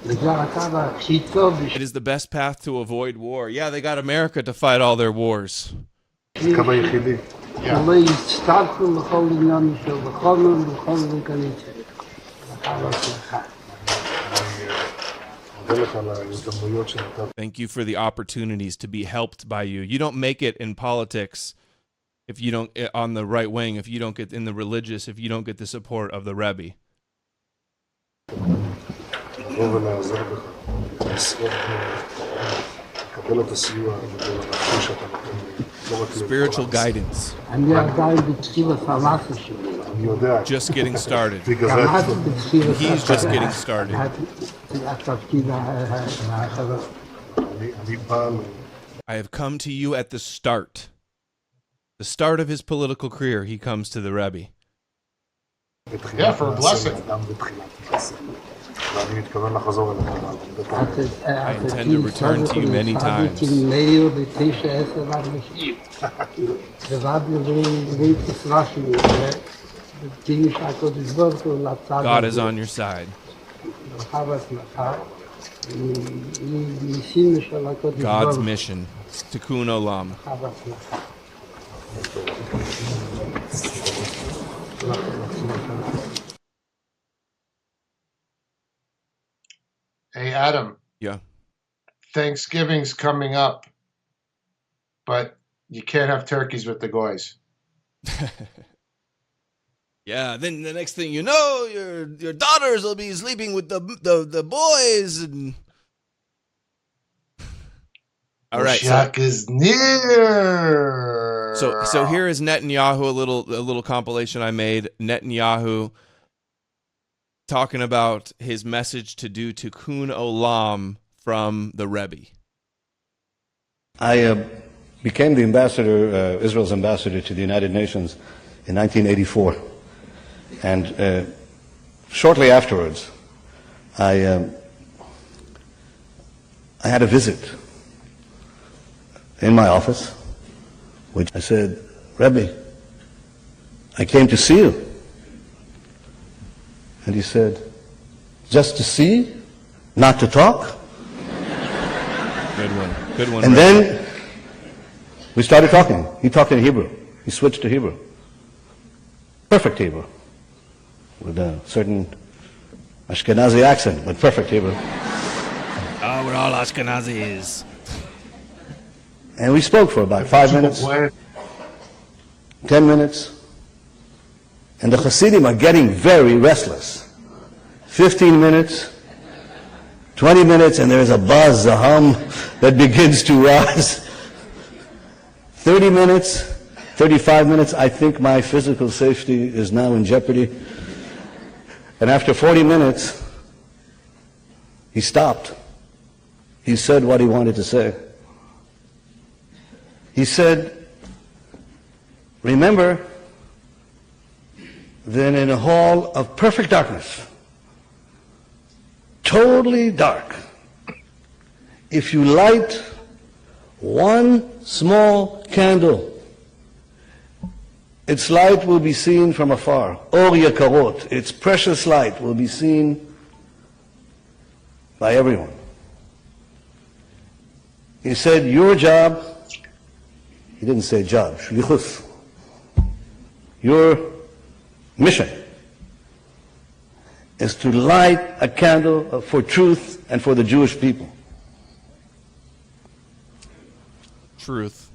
Speaker 1: It is the best path to avoid war. Yeah, they got America to fight all their wars. Thank you for the opportunities to be helped by you. You don't make it in politics if you don't, on the right wing, if you don't get in the religious, if you don't get the support of the Rebbe. Spiritual guidance. Just getting started. He's just getting started. I have come to you at the start. The start of his political career, he comes to the Rebbe.
Speaker 2: Yeah, for a blessing.
Speaker 1: I intend to return to you many times. God is on your side. God's mission, Tikkun Olam.
Speaker 2: Hey, Adam.
Speaker 1: Yeah.
Speaker 2: Thanksgiving's coming up, but you can't have turkeys with the goys.
Speaker 1: Yeah, then the next thing you know, your daughters will be sleeping with the boys. And all right,
Speaker 2: Moshiach is near.
Speaker 1: So here is Netanyahu, a little compilation I made. Netanyahu talking about his message to do Tikkun Olam from the Rebbe.
Speaker 13: I became the ambassador, Israel's ambassador to the United Nations in 1984. And shortly afterwards, I had a visit in my office, which I said, Rebbe, I came to see you. And he said, just to see, not to talk?
Speaker 1: Good one.
Speaker 13: And then we started talking. He talked in Hebrew. He switched to Hebrew. Perfect Hebrew. With a certain Ashkenazi accent, but perfect Hebrew.
Speaker 1: Oh, we're all Ashkenazis.
Speaker 13: And we spoke for about 5 minutes, 10 minutes. And the Hasidim are getting very restless. 15 minutes, 20 minutes, and there's a buzz, a hum that begins to rise. 30 minutes, 35 minutes, I think my physical safety is now in jeopardy. And after 40 minutes, he stopped. He said what he wanted to say. He said, remember that in a hall of perfect darkness, totally dark, if you light one small candle Its light will be seen from afar. Or yakarot, its precious light will be seen by everyone. He said, your job, he didn't say job, shlichus, your mission is to light a candle for truth and for the Jewish people.
Speaker 1: Truth.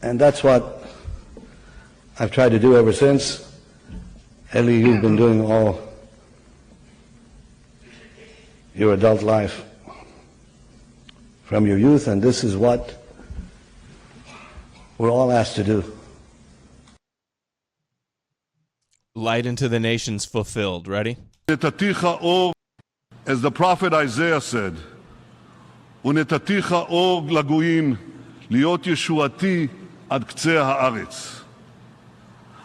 Speaker 13: And that's what I've tried to do ever since. Eli, you've been doing all your adult life from your youth, and this is what we're all asked to do.
Speaker 1: Light into the nations fulfilled. Ready?
Speaker 14: As the prophet Isaiah said, "Unetaticha or lagoyim liot yeshuati ad ktseh haaretz."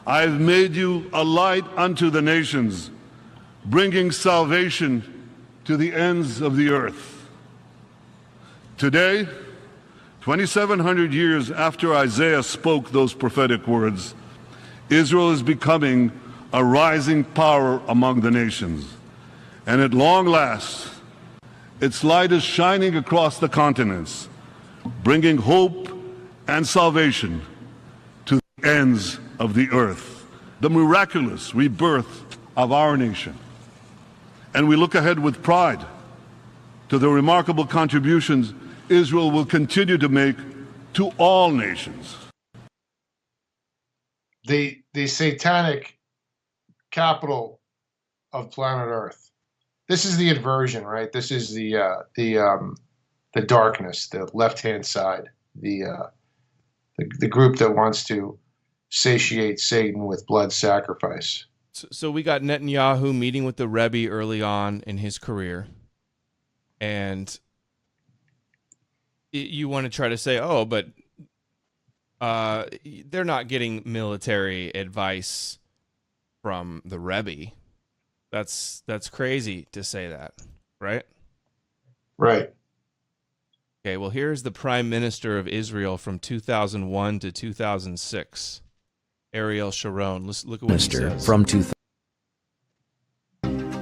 Speaker 14: I have made you a light unto the nations, bringing salvation to the ends of the earth. Today, 2,700 years after Isaiah spoke those prophetic words, Israel is becoming a rising power among the nations. And at long last, its light is shining across the continents, bringing hope and salvation to the ends of the earth, the miraculous rebirth of our nation. And we look ahead with pride to the remarkable contributions Israel will continue to make to all nations.
Speaker 2: The satanic capital of planet Earth. This is the inversion, right? This is the darkness, the left-hand side, the group that wants to satiate Satan with blood sacrifice.
Speaker 1: So we got Netanyahu meeting with the Rebbe early on in his career, and you want to try to say, oh, but they're not getting military advice from the Rebbe. That's crazy to say that, right?
Speaker 2: Right.
Speaker 1: Okay, well, here's the Prime Minister of Israel from 2001 to 2006, Ariel Sharon. Let's look at what he says.
Speaker 15: From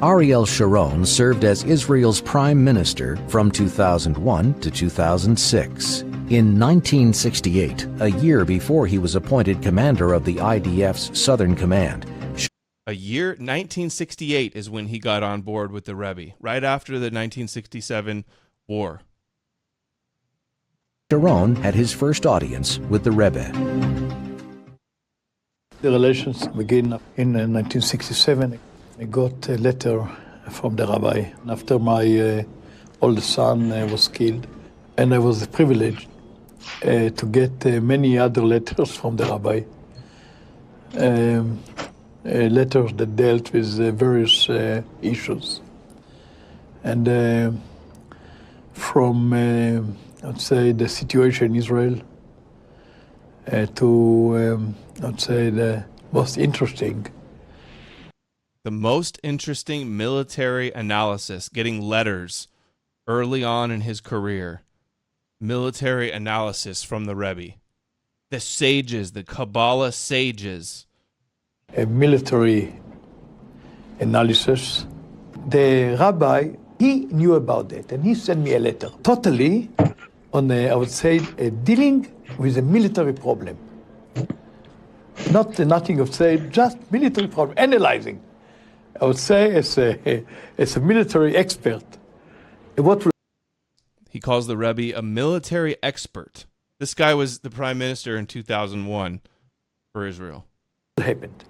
Speaker 15: Ariel Sharon served as Israel's prime minister from 2001 to 2006. In 1968, a year before he was appointed commander of the IDF's Southern Command.
Speaker 1: A year, 1968 is when he got on board with the Rebbe, right after the 1967 war.
Speaker 15: Sharon had his first audience with the Rebbe.
Speaker 17: The relations began in 1967. I got a letter from the rabbi after my oldest son was killed, and I was privileged to get many other letters from the rabbi. Letters that dealt with various issues. And from, I'd say, the situation in Israel to, I'd say, the most interesting.
Speaker 1: The most interesting military analysis, getting letters early on in his career. Military analysis from the Rebbe. The sages, the Kabbalah sages.
Speaker 17: A military analysis. The rabbi, he knew about that, and he sent me a letter. Totally on, I would say, dealing with a military problem. Nothing of say, just military problem, analyzing. I would say as a military expert.
Speaker 1: He calls the Rebbe a military expert. This guy was the prime minister in 2001 for Israel.
Speaker 17: Happened.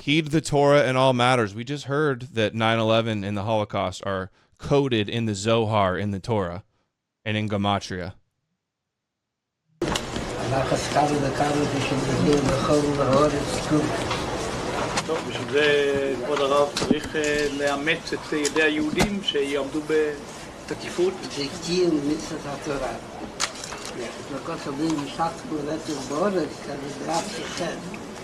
Speaker 1: Heed the Torah in all matters. We just heard that 9/11 and the Holocaust are coded in the Zohar in the Torah and in Gematria.
Speaker 18: טוב, בשביל זה כבוד הרב צריך לאמץ את ידי היהודים שיעמדו בתקיפות. זה קיום מצוות התורה.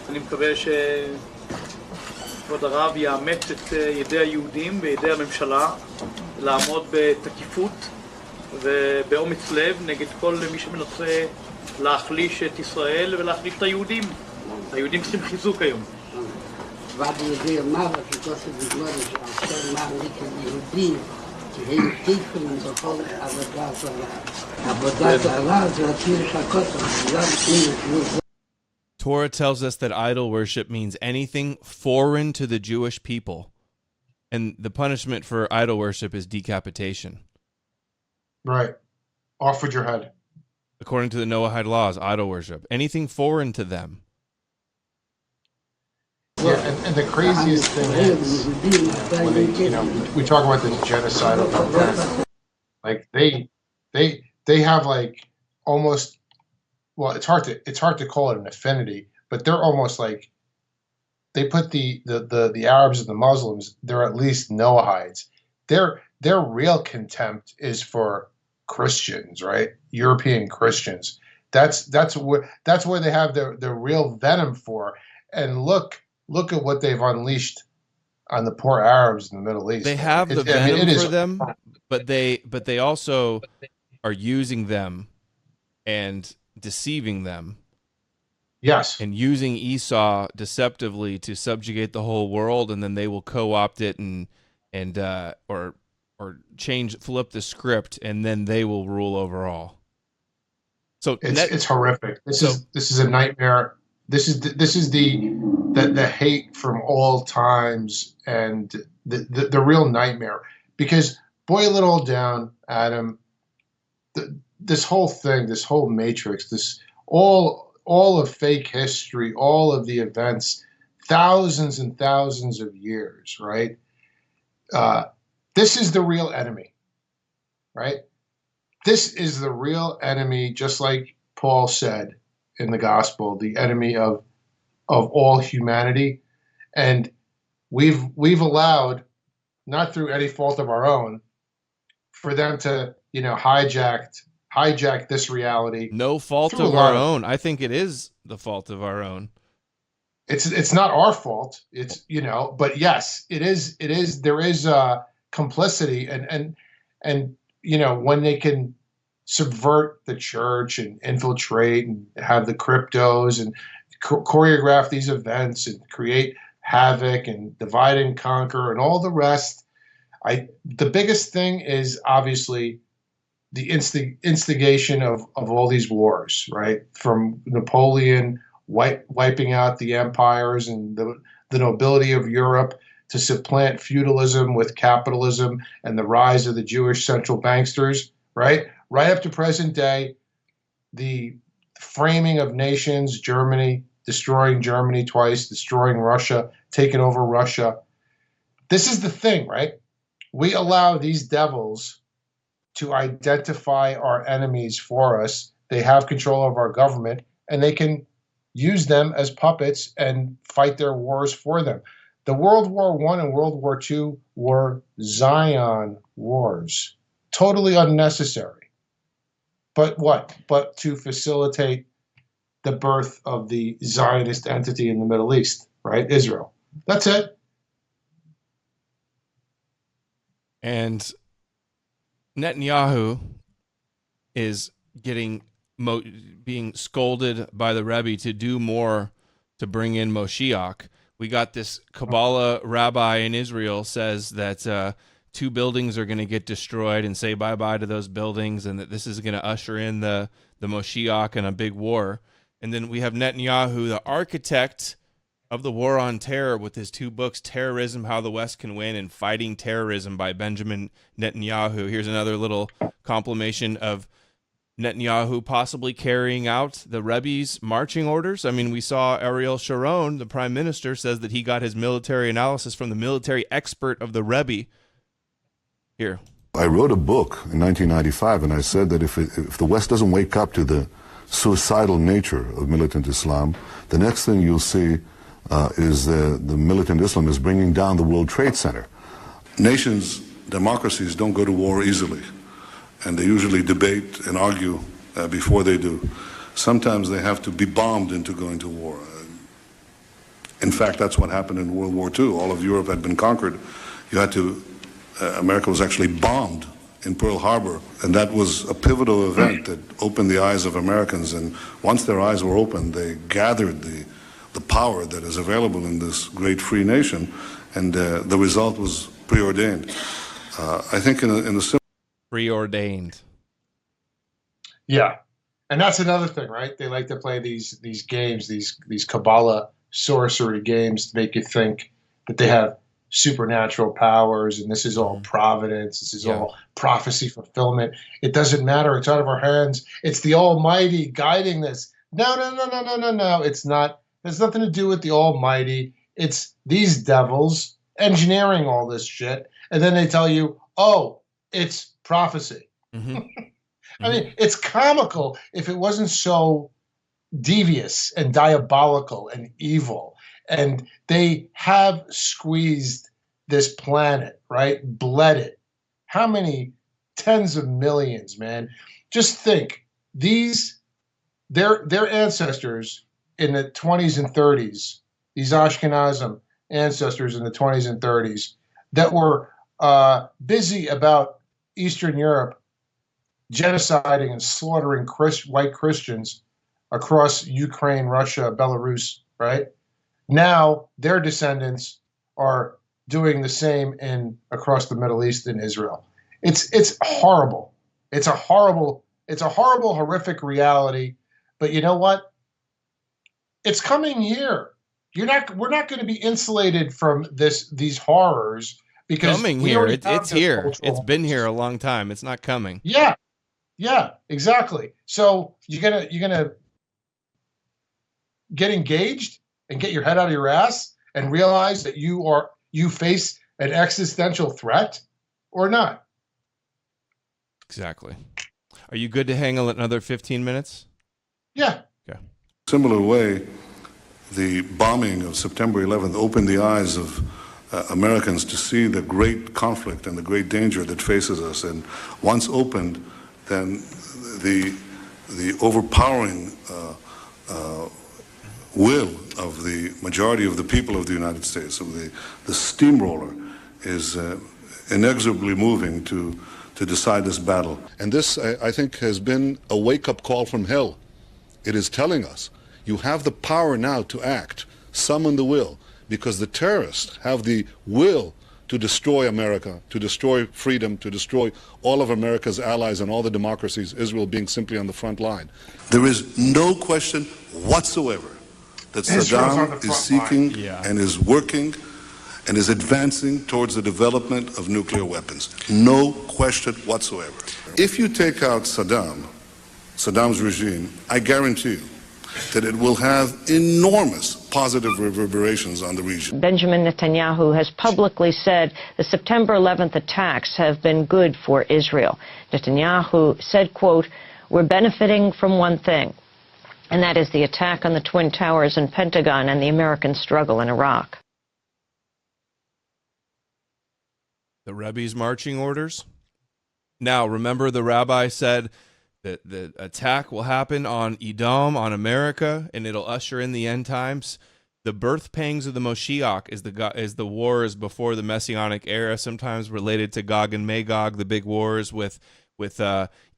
Speaker 18: אני מקווה שכבוד הרב יאמץ את ידי היהודים וידי הממשלה לעמוד בתקיפות ובאומץ לב נגד כל מי שמנסה להחליש את ישראל ולהחליש את היהודים. היהודים צריכים חיזוק היום.
Speaker 19: ועד ידי אמר, שכוסת בגלורי, שעכשיו מעניק ליהודים, כי הם תיקונים בכל עבודה זרה. עבודה זרה זה התיר שהכותב,
Speaker 1: Torah tells us that idol worship means anything foreign to the Jewish people. And the punishment for idol worship is decapitation.
Speaker 2: Right. Off with your head.
Speaker 1: According to the Noahide laws, idol worship. Anything foreign to them.
Speaker 2: Yeah, and the craziest thing is, when they, we talk about this genocidal intent, like they have like almost, well, it's hard to call it an affinity, but they're almost like, they put the Arabs and the Muslims, they're at least Noahides. Their real contempt is for Christians, right? European Christians. That's where they have their real venom for. And look at what they've unleashed on the poor Arabs in the Middle East.
Speaker 1: They have the venom for them, but they also are using them and deceiving them.
Speaker 2: Yes.
Speaker 1: And using Esau deceptively to subjugate the whole world, and then they will co-opt it or flip the script, and then they will rule over all. So
Speaker 2: it's horrific. This is a nightmare. This is the hate from all times, and the real nightmare. Because boil it all down, Adam, this whole thing, this whole matrix, this all of fake history, all of the events, thousands and thousands of years, right? This is the real enemy, right? This is the real enemy, just like Paul said in the gospel, the enemy of all humanity. And we've allowed, not through any fault of our own, for them to, hijack this reality.
Speaker 1: No fault of our own. I think it is the fault of our own.
Speaker 2: It's not our fault. It's, but yes, it is. There is complicity, and when they can subvert the church and infiltrate and have the cryptos and choreograph these events and create havoc and divide and conquer and all the rest. The biggest thing is obviously the instigation of all these wars, right? From Napoleon wiping out the empires and the nobility of Europe, to supplant feudalism with capitalism and the rise of the Jewish central banksters, right? Right up to present day, the framing of nations, Germany, destroying Germany twice, destroying Russia, taking over Russia. This is the thing, right? We allow these devils to identify our enemies for us. They have control of our government, and they can use them as puppets and fight their wars for them. The World War I and World War II were Zion wars, totally unnecessary. But what? But to facilitate the birth of the Zionist entity in the Middle East, right? Israel. That's it.
Speaker 1: And Netanyahu is being scolded by the Rebbe to do more to bring in Moshiach. We got this Kabbalah rabbi in Israel says that 2 buildings are going to get destroyed, and say bye-bye to those buildings, and that this is going to usher in the Moshiach and a big war. And then we have Netanyahu, the architect of the war on terror, with his 2 books, Terrorism, How the West Can Win, and Fighting Terrorism by Benjamin Netanyahu. Here's another little compilation of Netanyahu possibly carrying out the Rebbe's marching orders. I mean, we saw Ariel Sharon, the prime minister, says that he got his military analysis from the military expert of the Rebbe. Here.
Speaker 14: I wrote a book in 1995, and I said that if the West doesn't wake up to the suicidal nature of militant Islam, the next thing you'll see is the militant Islam is bringing down the World Trade Center. Nations, democracies don't go to war easily, and they usually debate and argue before they do. Sometimes they have to be bombed into going to war. In fact, that's what happened in World War II. All of Europe had been conquered. You had to America was actually bombed in Pearl Harbor, and that was a pivotal event that opened the eyes of Americans. And once their eyes were opened, they gathered the power that is available in this great free nation, and the result was preordained. I think in the
Speaker 1: preordained.
Speaker 2: Yeah, and that's another thing, right? They like to play these games, these Kabbalah sorcery games, to make you think that they have supernatural powers, and this is all providence, this is all prophecy fulfillment. It doesn't matter, it's out of our hands, it's the Almighty guiding this. No, it's not. There's nothing to do with the Almighty. It's these devils engineering all this shit, and then they tell you, oh, it's prophecy. I mean, it's comical if it wasn't so devious and diabolical and evil. And they have squeezed this planet, right? Bled it. How many tens of millions, man? Just think, their ancestors in the 20s and 30s, these Ashkenazim ancestors in the 20s and 30s that were busy about Eastern Europe genociding and slaughtering white Christians across Ukraine, Russia, Belarus, right? Now their descendants are doing the same across the Middle East and Israel. It's horrible. It's a horrible, horrific reality. But you know what? It's coming here. We're not going to be insulated from these horrors because
Speaker 1: coming here. It's here. It's been here a long time. It's not coming.
Speaker 2: Yeah, exactly. So you're gonna get engaged and get your head out of your ass and realize that you face an existential threat or not.
Speaker 1: Exactly. Are you good to hang another 15 minutes?
Speaker 2: Yeah.
Speaker 1: Okay.
Speaker 14: Similar way, the bombing of September 11th opened the eyes of Americans to see the great conflict and the great danger that faces us. And once opened, then the overpowering will of the majority of the people of the United States, of the steamroller, is inexorably moving to decide this battle. And this, I think, has been a wake-up call from hell. It is telling us, you have the power now to act, summon the will, because the terrorists have the will to destroy America, to destroy freedom, to destroy all of America's allies and all the democracies, Israel being simply on the front line. There is no question whatsoever that Saddam is seeking and is working and is advancing towards the development of nuclear weapons. No question whatsoever. If you take out Saddam's regime, I guarantee you that it will have enormous positive reverberations on the region.
Speaker 20: Benjamin Netanyahu has publicly said the September 11th attacks have been good for Israel. Netanyahu said, quote, "We're benefiting from one thing, and that is the attack on the Twin Towers and Pentagon and the American struggle in Iraq."
Speaker 1: The Rebbe's marching orders. Now, remember the rabbi said that the attack will happen on Edom, on America, and it'll usher in the end times. The birth pangs of the Moshiach is the wars before the Messianic era, sometimes related to Gog and Magog, the big wars with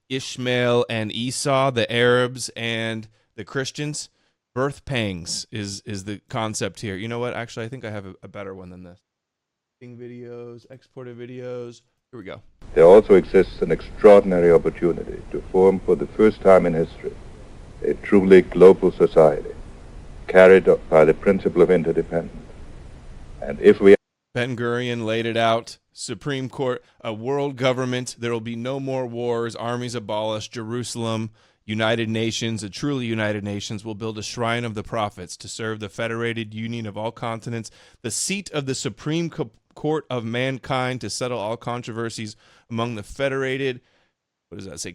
Speaker 1: Ishmael and Esau, the Arabs and the Christians. Birth pangs is the concept here. You know what? Actually, I think I have a better one than this. Videos, exported videos. Here we go.
Speaker 21: There also exists an extraordinary opportunity to form for the first time in history a truly global society carried by the principle of interdependence. And if we...
Speaker 1: Ben-Gurion laid it out. Supreme Court, a world government. There will be no more wars, armies abolished, Jerusalem, United Nations, a truly United Nations will build a shrine of the prophets to serve the federated union of all continents, the seat of the Supreme Court of mankind to settle all controversies among the federated,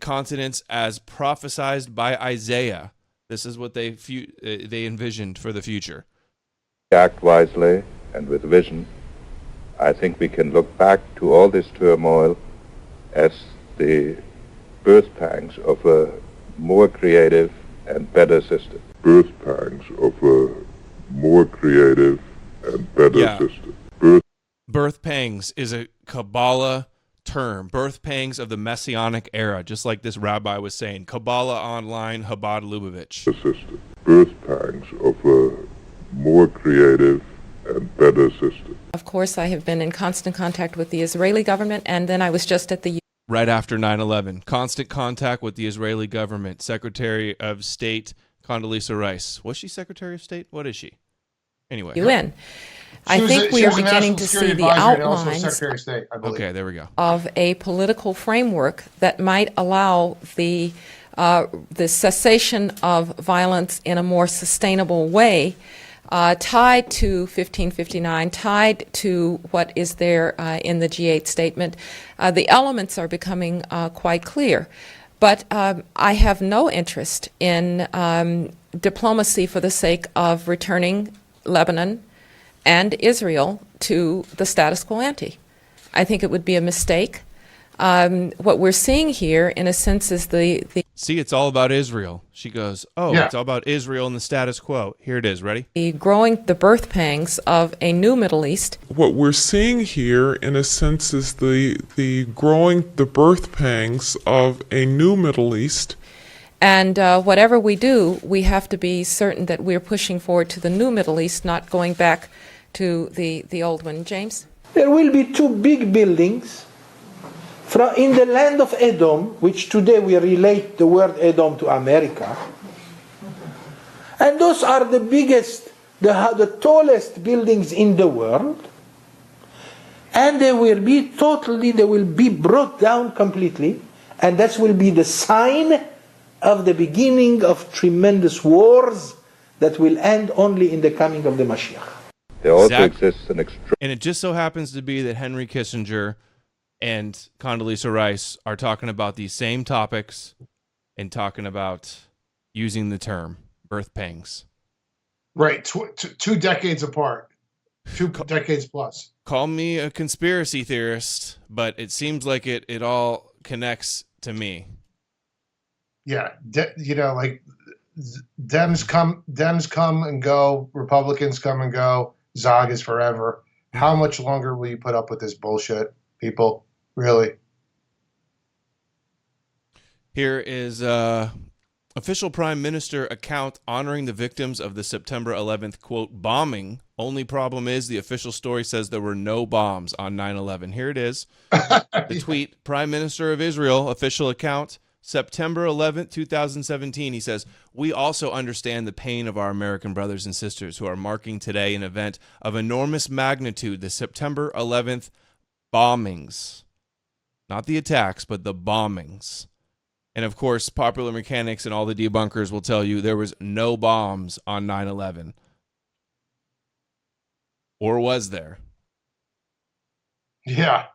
Speaker 1: continents as prophesied by Isaiah. This is what they envisioned for the future.
Speaker 21: Act wisely and with vision, I think we can look back to all this turmoil as the birth pangs of a more creative and better system.
Speaker 22: Birth pangs of a more creative and better system.
Speaker 1: Birth pangs is a Kabbalah term, birth pangs of the Messianic era, just like this rabbi was saying. Kabbalah Online, Chabad Lubavitch.
Speaker 22: System. Birth pangs of a more creative and better system.
Speaker 3: Of course, I have been in constant contact with the Israeli government, and then I was just at the
Speaker 1: Right after 9/11, constant contact with the Israeli government. Secretary of State Condoleezza Rice. Was she Secretary of State? What is she? Anyway.
Speaker 3: UN. I think we are beginning to see the outlines
Speaker 1: okay, there we go.
Speaker 3: of a political framework that might allow the cessation of violence in a more sustainable way, tied to 1559, tied to what is there in the G8 statement. The elements are becoming quite clear. But I have no interest in diplomacy for the sake of returning Lebanon and Israel to the status quo ante. I think it would be a mistake. What we're seeing here, in a sense, is the
Speaker 1: See, it's all about Israel. She goes, oh,
Speaker 3: Yeah.
Speaker 1: It's all about Israel and the status quo. Here it is. Ready?
Speaker 3: the birth pangs of a new Middle East.
Speaker 16: What we're seeing here, in a sense, is the birth pangs of a new Middle East.
Speaker 3: And whatever we do, we have to be certain that we're pushing forward to the new Middle East, not going back to the old one. James?
Speaker 12: There will be two big buildings in the land of Edom, which today we relate the word Edom to America. And those are the biggest, the tallest buildings in the world. And they will be brought down completely. And that will be the sign of the beginning of tremendous wars that will end only in the coming of the Mashiach.
Speaker 21: There also exists an
Speaker 1: And it just so happens to be that Henry Kissinger and Condoleezza Rice are talking about these same topics and talking about using the term birth pangs.
Speaker 2: Right, two decades apart, 2 decades plus.
Speaker 1: Call me a conspiracy theorist, but it seems like it all connects to me.
Speaker 2: Yeah, like Dems come and go, Republicans come and go, Zog is forever. How much longer will you put up with this bullshit, people? Really?
Speaker 1: Here is official prime minister account honoring the victims of the September 11th, quote, bombing. Only problem is the official story says there were no bombs on 9/11. Here it is. The tweet, Prime Minister of Israel, official account, September 11th, 2017. He says, we also understand the pain of our American brothers and sisters who are marking today an event of enormous magnitude, the September 11th bombings. Not the attacks, but the bombings. And of course, popular mechanics and all the debunkers will tell you there was no bombs on 9/11. Or was there?
Speaker 2: Yeah.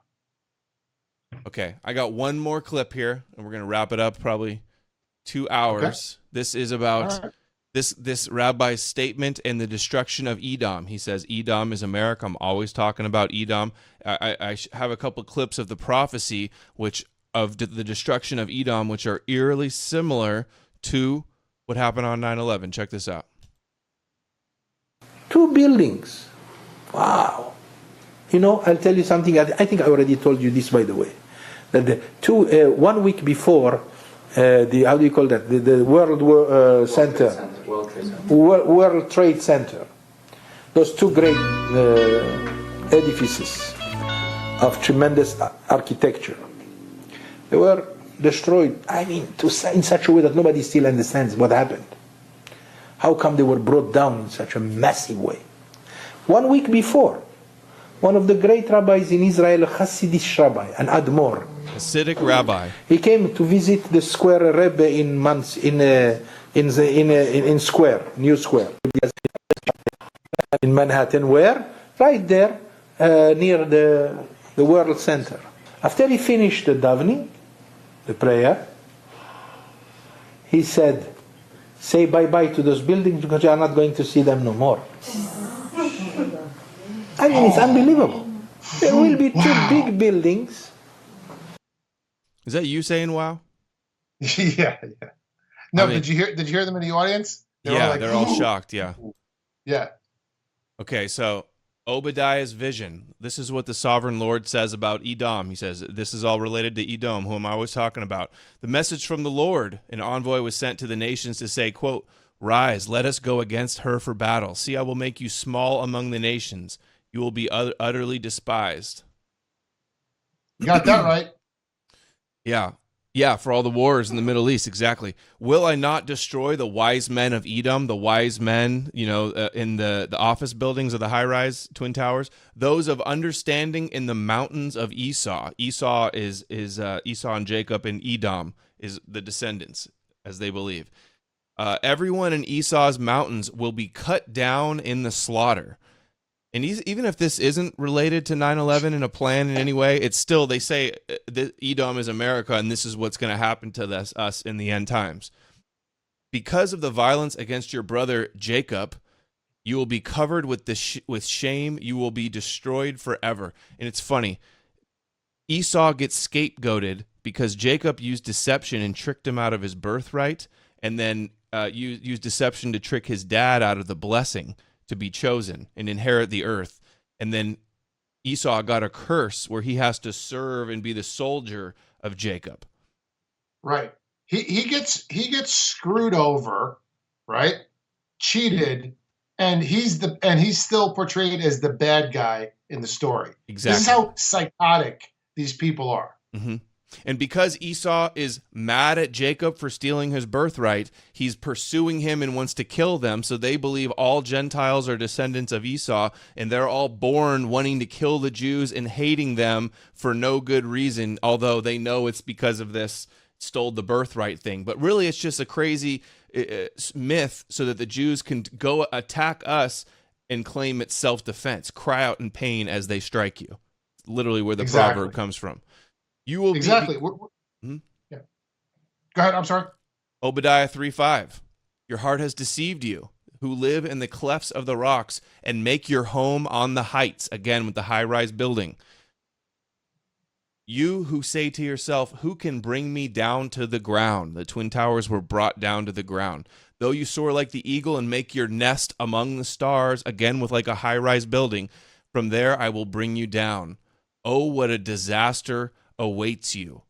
Speaker 1: Okay, I got one more clip here, and we're going to wrap it up probably 2 hours.
Speaker 2: Okay.
Speaker 1: This is about this rabbi's statement and the destruction of Edom. He says, Edom is America. I'm always talking about Edom. I have a couple clips of the prophecy of the destruction of Edom, which are eerily similar to what happened on 9/11. Check this out.
Speaker 12: 2 buildings. Wow. I'll tell you something. I think I already told you this, by the way. That 1 week before the World Center, World Trade Center, those 2 great edifices of tremendous architecture, they were destroyed. In such a way that nobody still understands what happened. How come they were brought down in such a massive way? 1 week before, one of the great rabbis in Israel, a Hasidic rabbi, an Admor,
Speaker 1: Hasidic rabbi,
Speaker 12: he came to visit the Square Rebbe in Square, New Square, in Manhattan, where right there near the World Center. After he finished the davening, the prayer, he said, "Say bye-bye to those buildings because you are not going to see them no more." It's unbelievable. There will be 2 big buildings.
Speaker 1: Is that you saying wow?
Speaker 2: Yeah. No, did you hear them in the audience?
Speaker 1: They're all shocked, yeah.
Speaker 2: Yeah.
Speaker 1: Okay, so Obadiah's vision. This is what the sovereign Lord says about Edom. He says, this is all related to Edom, whom I was talking about. The message from the Lord, an envoy was sent to the nations to say, quote, rise, let us go against her for battle. See, I will make you small among the nations. You will be utterly despised.
Speaker 2: You got that right.
Speaker 1: Yeah. Yeah, for all the wars in the Middle East, exactly. Will I not destroy the wise men of Edom, the wise men, in the office buildings of the high-rise Twin Towers? Those of understanding in the mountains of Esau. Esau is Esau and Jacob, and Edom is the descendants, as they believe. Everyone in Esau's mountains will be cut down in the slaughter. And even if this isn't related to 9/11 in a plan in any way, it's still, they say that Edom is America, and this is what's going to happen to us in the end times. Because of the violence against your brother Jacob, you will be covered with with shame. You will be destroyed forever. And it's funny. Esau gets scapegoated because Jacob used deception and tricked him out of his birthright, and then used deception to trick his dad out of the blessing to be chosen and inherit the earth. And then Esau got a curse where he has to serve and be the soldier of Jacob.
Speaker 2: Right. He gets screwed over, right? Cheated, and he's still portrayed as the bad guy in the story.
Speaker 1: Exactly.
Speaker 2: This is how psychotic these people are.
Speaker 1: Mm-hmm. And because Esau is mad at Jacob for stealing his birthright, he's pursuing him and wants to kill them. So they believe all Gentiles are descendants of Esau, and they're all born wanting to kill the Jews and hating them for no good reason, although they know it's because of this stole the birthright thing. But really, it's just a crazy myth so that the Jews can go attack us and claim it's self-defense, cry out in pain as they strike you. Literally where the proverb comes from. You will
Speaker 2: exactly.
Speaker 1: Yeah.
Speaker 2: Go ahead. I'm sorry.
Speaker 1: Obadiah 3:5. Your heart has deceived you, who live in the clefts of the rocks and make your home on the heights. Again, with the high-rise building. You who say to yourself, who can bring me down to the ground? The Twin Towers were brought down to the ground. Though you soar like the eagle and make your nest among the stars, again with like a high-rise building, from there I will bring you down. Oh, what a disaster awaits you.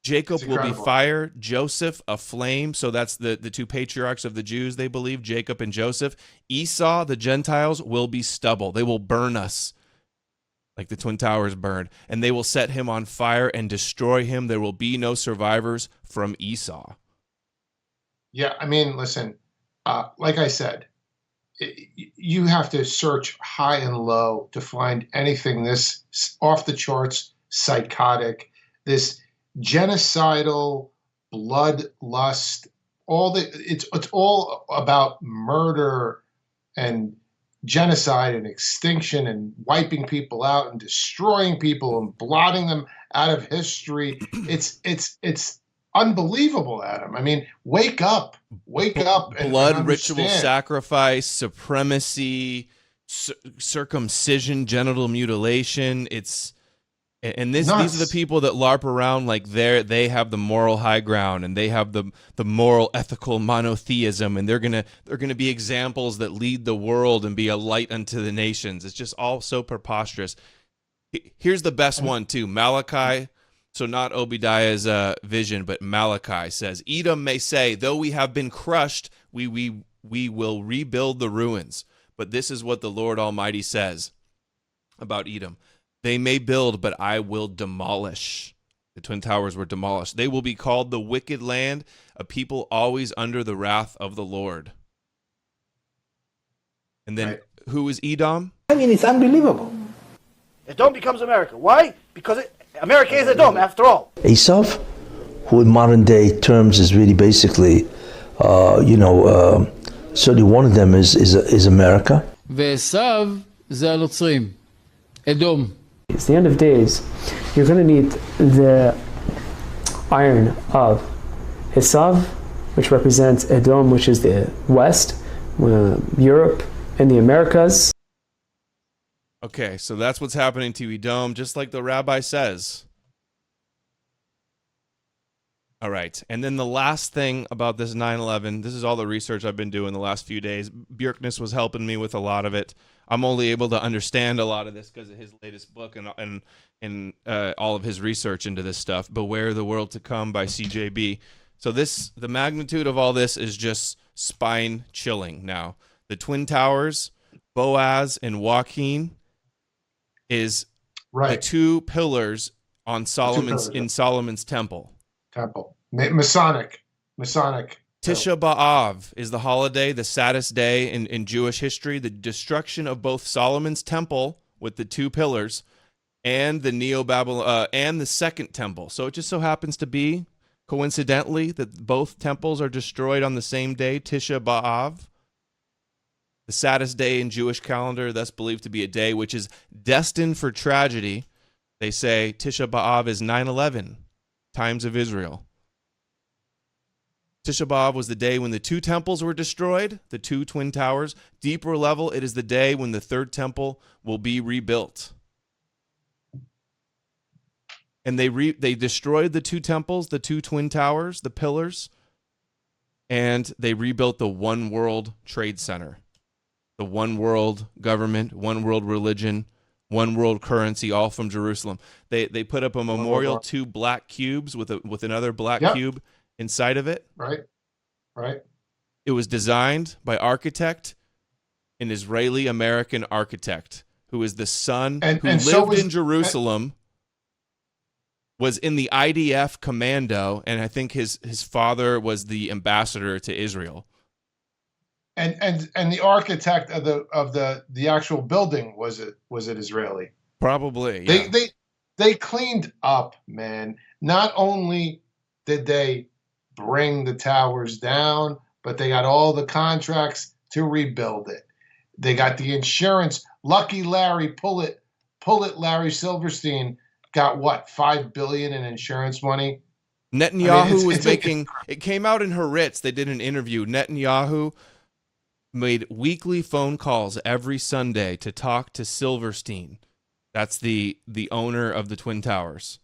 Speaker 1: Jacob will be fire, Joseph a flame. So that's the two patriarchs of the Jews, they believe, Jacob and Joseph. Esau, the Gentiles, will be stubble. They will burn us like the Twin Towers burned, and they will set him on fire and destroy him. There will be no survivors from Esau.
Speaker 2: Yeah, I mean, listen, like I said, you have to search high and low to find anything this off the charts, psychotic, this genocidal, bloodlust. It's all about murder and genocide and extinction and wiping people out and destroying people and blotting them out of history. It's unbelievable, Adam. I mean, wake up.
Speaker 1: Blood ritual sacrifice, supremacy, circumcision, genital mutilation. These are the people that LARP around like they have the moral high ground, and they have the moral ethical monotheism, and they're gonna be examples that lead the world and be a light unto the nations. It's just all so preposterous. Here's the best one too, Malachi. So not Obadiah's vision, but Malachi says, Edom may say, though we have been crushed, we will rebuild the ruins. But this is what the Lord Almighty says about Edom. They may build, but I will demolish. The Twin Towers were demolished. They will be called the wicked land, a people always under the wrath of the Lord. And then who is Edom?
Speaker 12: I mean, it's unbelievable.
Speaker 8: Edom becomes America. Why? Because America is Edom, after all.
Speaker 4: Esau, who in modern day terms is really basically, certainly one of them is America.
Speaker 7: ועשיו זה הנוצרים, אדום.
Speaker 23: It's the end of days. You're going to need the iron of Esav, which represents Edom, which is the West, Europe, and the Americas.
Speaker 1: Okay, so that's what's happening to Edom, just like the rabbi says. All right. And then the last thing about this 9/11, this is all the research I've been doing the last few days. Björknes was helping me with a lot of it. I'm only able to understand a lot of this because of his latest book and all of his research into this stuff. Beware the World to Come by CJB. So the magnitude of all this is just spine chilling now. The Twin Towers, Boaz and Joaquin is the two pillars on in Solomon's temple.
Speaker 2: Masonic.
Speaker 1: Tisha B'Av is the holiday, the saddest day in Jewish history. The destruction of both Solomon's temple with the two pillars and the Neo-Babylon and the second temple. So it just so happens to be, coincidentally, that both temples are destroyed on the same day, Tisha B'Av. The saddest day in Jewish calendar, thus believed to be a day which is destined for tragedy. They say Tisha B'Av is 9/11, times of Israel. Tisha B'Av was the day when the two temples were destroyed, the two twin towers. Deeper level, it is the day when the third temple will be rebuilt. And they destroyed the two temples, the two twin towers, the pillars, and they rebuilt the One World Trade Center. The one world government, one world religion, one world currency, all from Jerusalem. They put up a memorial, two black cubes with another black cube inside of it.
Speaker 2: Right.
Speaker 1: It was designed by an Israeli-American architect who is the son who lived in Jerusalem, was in the IDF commando, and I think his father was the ambassador to Israel.
Speaker 2: And the architect of the actual building was it Israeli?
Speaker 1: Probably. Yeah.
Speaker 2: They cleaned up, man. Not only did they bring the towers down, but they got all the contracts to rebuild it. They got the insurance. Lucky Larry, pull it, Larry Silverstein got what, $5 billion in insurance money?
Speaker 1: Netanyahu was making. It came out in Haaretz. They did an interview. Netanyahu made weekly phone calls every Sunday to talk to Silverstein. That's the owner of the Twin Towers.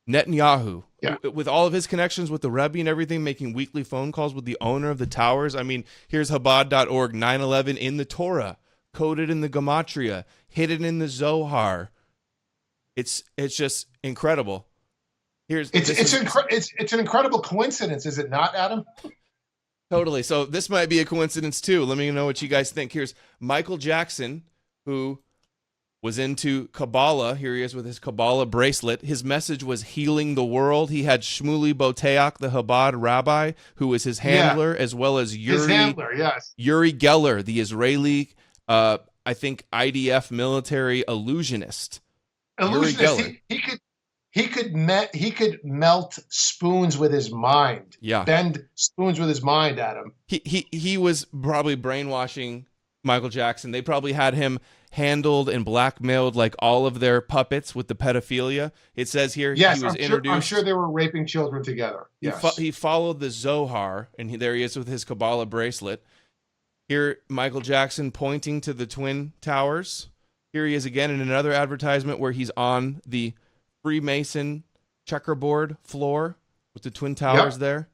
Speaker 1: Netanyahu, with all of his connections with the Rebbe and everything, making weekly phone calls with the owner of the towers. I mean, here's Chabad.org, 9/11 in the Torah, coded in the Gematria, hidden in the Zohar. It's just incredible.
Speaker 2: It's an incredible coincidence, is it not, Adam?
Speaker 1: Totally. So this might be a coincidence too. Let me know what you guys think. Here's Michael Jackson, who was into Kabbalah. Here he is with his Kabbalah bracelet. His message was healing the world. He had Shmuley Boteach, the Chabad rabbi, who was his handler, as well as Yuri Geller, the Israeli, I think IDF military illusionist.
Speaker 2: He could melt spoons with his mind.
Speaker 1: Yeah.
Speaker 2: Bend spoons with his mind, Adam.
Speaker 1: He was probably brainwashing Michael Jackson. They probably had him handled and blackmailed like all of their puppets with the pedophilia. It says here he was introduced.
Speaker 2: I'm sure they were raping children together. Yes.
Speaker 1: He followed the Zohar, and there he is with his Kabbalah bracelet. Here, Michael Jackson pointing to the Twin Towers. Here he is again in another advertisement where he's on the Freemason checkerboard floor with the Twin Towers there.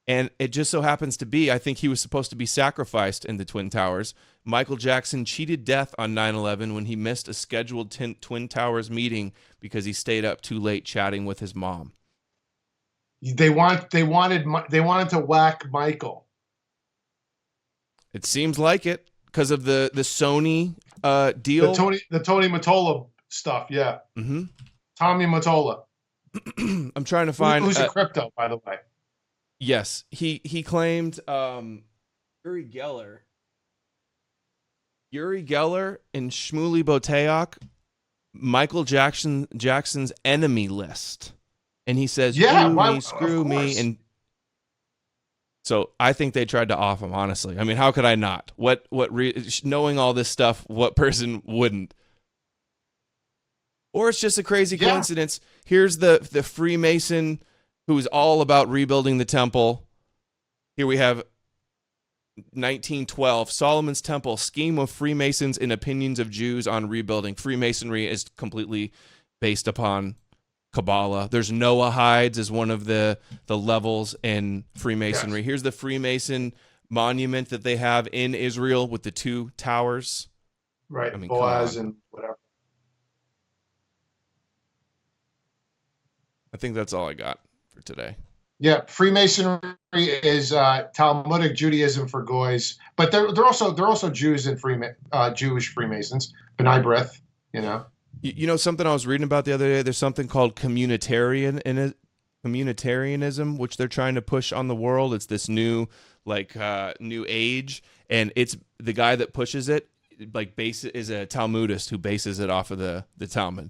Speaker 1: And it just so happens to be, I think he was supposed to be sacrificed in the Twin Towers. Michael Jackson cheated death on 9/11 when he missed a scheduled Twin Towers meeting because he stayed up too late chatting with his mom.
Speaker 2: They wanted to whack Michael.
Speaker 1: It seems like it because of the Sony deal.
Speaker 2: The Tony Mottola stuff, yeah.
Speaker 1: Mm-hmm.
Speaker 2: Tommy Mottola.
Speaker 1: I'm trying to find
Speaker 2: who's a crypto, by the way.
Speaker 1: Yes, he claimed Yuri Geller and Shmuley Boteach, Michael Jackson's enemy list, and he says, screw me, and so I think they tried to off him. Honestly, I mean, how could I not? Knowing all this stuff, what person wouldn't? Or it's just a crazy coincidence. Here's the Freemason who's all about rebuilding the temple. Here we have 1912, Solomon's Temple, scheme of Freemasons and opinions of Jews on rebuilding. Freemasonry is completely based upon Kabbalah. There's Noahides as one of the levels in Freemasonry. Yes. Here's the Freemason monument that they have in Israel with the 2 towers.
Speaker 2: Right, I mean, Boaz and whatever.
Speaker 1: I think that's all I got for today.
Speaker 2: Yeah, Freemasonry is Talmudic Judaism for goys, but they're also Jews and Jewish Freemasons. B'nai B'rith, you know.
Speaker 1: You know something I was reading about the other day? There's something called communitarianism, which they're trying to push on the world. It's this new new age, and it's the guy that pushes it is a Talmudist who bases it off of the Talmud.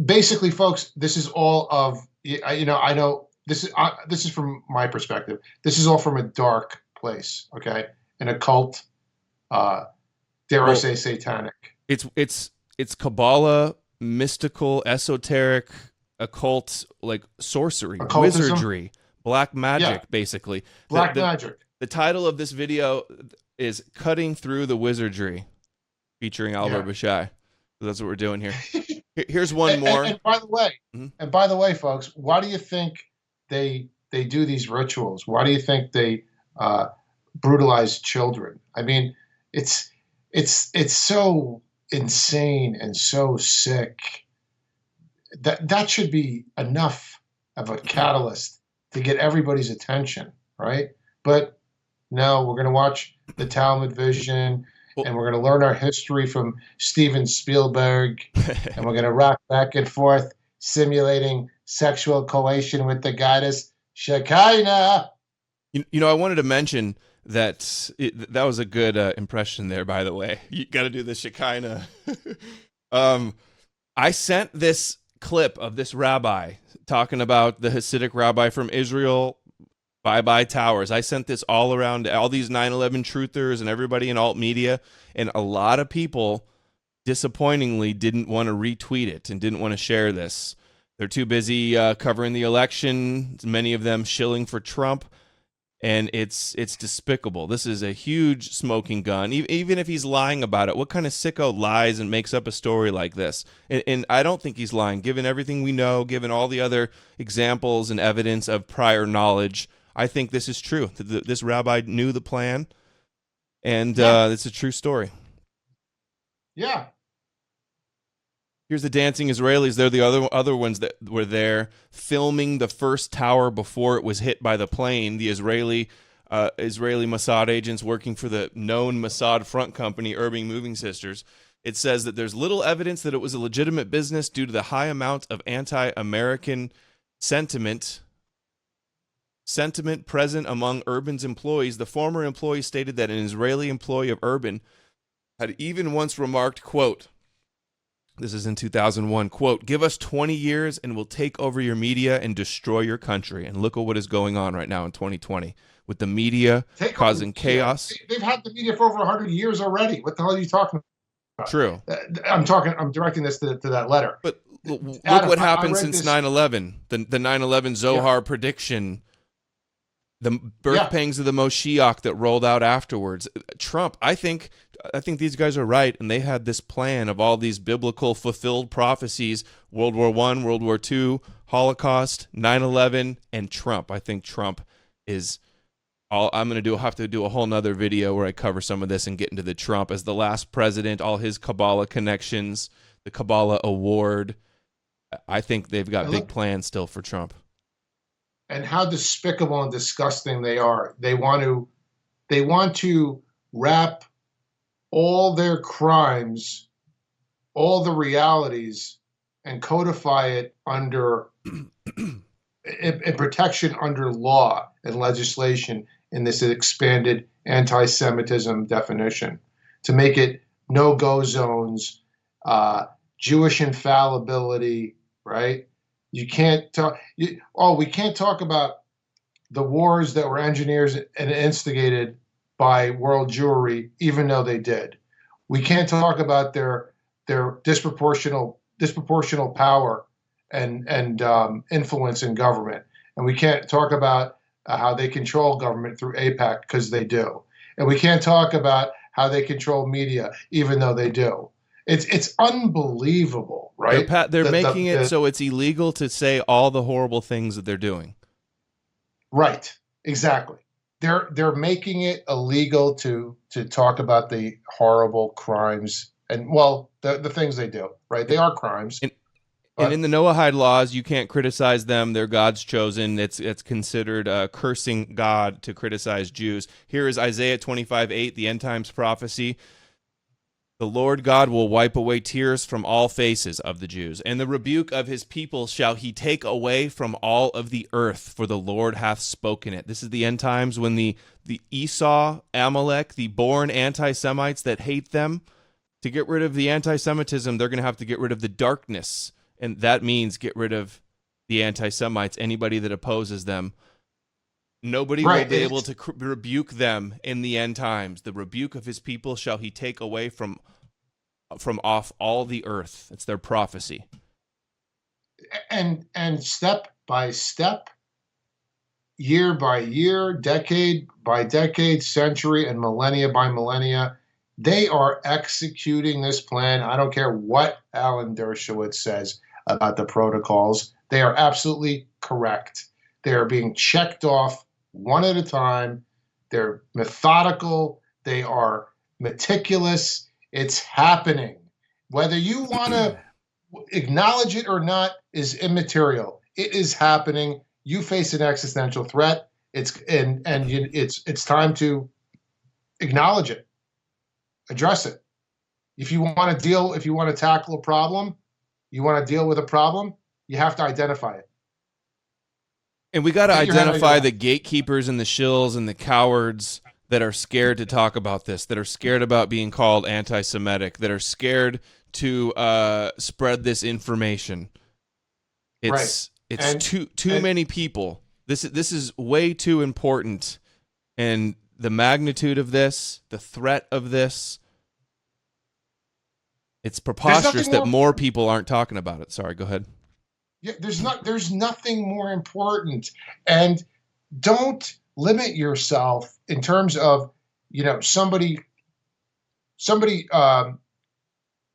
Speaker 2: Basically, folks, this is all of I know this is from my perspective. This is all from a dark place, okay? An occult, dare I say, satanic.
Speaker 1: It's Kabbalah, mystical, esoteric, occult, like sorcery,
Speaker 2: Occultism?
Speaker 1: wizardry, black magic, basically.
Speaker 2: Black magic.
Speaker 1: The title of this video is "Cutting Through the Wizardry," featuring Albert Bishai. So that's what we're doing here. Here's one more.
Speaker 2: And by the way, folks, why do you think they do these rituals? Why do you think they brutalize children? I mean, it's so insane and so sick. That should be enough of a catalyst to get everybody's attention, right? But no, we're going to watch the Talmud Vision, and we're going to learn our history from Steven Spielberg, and we're going to rock back and forth, simulating sexual collation with the goddess Shekinah.
Speaker 1: You know, I wanted to mention that that was a good impression there, by the way. You got to do the Shekinah. I sent this clip of this rabbi talking about the Hasidic rabbi from Israel, Bye Towers. I sent this all around all these 9/11 truthers and everybody in alt media, and a lot of people disappointingly didn't want to retweet it and didn't want to share this. They're too busy covering the election, many of them shilling for Trump, and it's despicable. This is a huge smoking gun. Even if he's lying about it, what kind of sicko lies and makes up a story like this? And I don't think he's lying, given everything we know, given all the other examples and evidence of prior knowledge. I think this is true. This rabbi knew the plan, and it's a true story.
Speaker 2: Yeah.
Speaker 1: Here's the dancing Israelis. They're the other ones that were there filming the first tower before it was hit by the plane. The Israeli Mossad agents working for the known Mossad front company, Urban Moving Sisters. It says that there's little evidence that it was a legitimate business due to the high amount of anti-American sentiment present among Urban's employees. The former employee stated that an Israeli employee of Urban had even once remarked, quote, this is in 2001, quote, "Give us 20 years and we'll take over your media and destroy your country." And look at what is going on right now in 2020 with the media causing chaos.
Speaker 2: They've had the media for over 100 years already. What the hell are you talking about?
Speaker 1: True.
Speaker 2: I'm directing this to that letter.
Speaker 1: But look Adam, what happened since 9/11. The 9/11 Zohar prediction. The birth pangs of the Moshiach that rolled out afterwards. Trump, I think these guys are right, and they had this plan of all these biblical fulfilled prophecies: World War I, World War II, Holocaust, 9/11, and Trump. I think Trump is all. I'm going to have to do a whole nother video where I cover some of this and get into the Trump as the last president, all his Kabbalah connections, the Kabbalah Award. I think they've got big plans still for Trump.
Speaker 2: And how despicable and disgusting they are. They want to wrap all their crimes, all the realities, and codify it under in protection under law and legislation in this expanded anti-Semitism definition, to make it no-go zones, Jewish infallibility, right? You can't talk. We can't talk about the wars that were engineered and instigated by world Jewry, even though they did. We can't talk about their disproportional power and influence in government, and we can't talk about how they control government through AIPAC, because they do, and we can't talk about how they control media, even though they do. It's unbelievable. right?
Speaker 1: They're making it so it's illegal to say all the horrible things that they're doing.
Speaker 2: Right. Exactly. They're making it illegal to talk about the horrible crimes and, well, the things they do, right? They are crimes.
Speaker 1: And in the Noahide laws, you can't criticize them. They're God's chosen. It's considered cursing God to criticize Jews. Here is Isaiah 25:8, the end times prophecy. The Lord God will wipe away tears from all faces of the Jews, and the rebuke of his people shall he take away from all of the earth, for the Lord hath spoken it. This is the end times when the Esau, Amalek, the born anti-Semites that hate them, to get rid of the anti-Semitism, they're going to have to get rid of the darkness, and that means get rid of the anti-Semites, anybody that opposes them. Nobody will be able to rebuke them in the end times. The rebuke of his people shall he take away from off all the earth. It's their prophecy.
Speaker 2: And step by step, year by year, decade by decade, century and millennia by millennia, they are executing this plan. I don't care what Alan Dershowitz says about the protocols. They are absolutely correct. They are being checked off one at a time. They're methodical. They are meticulous. It's happening. Whether you want to acknowledge it or not is immaterial. It is happening. You face an existential threat. It's time to acknowledge it, address it. If you want to tackle a problem, you want to deal with a problem, you have to identify it.
Speaker 1: And we got to identify the gatekeepers and the shills and the cowards that are scared to talk about this, that are scared about being called anti-Semitic, that are scared to spread this information. It's too many people. This is way too important, and the magnitude of this, the threat of this, it's preposterous that more people aren't talking about it. Sorry, go ahead.
Speaker 2: Yeah, there's nothing more important, and don't limit yourself in terms of, somebody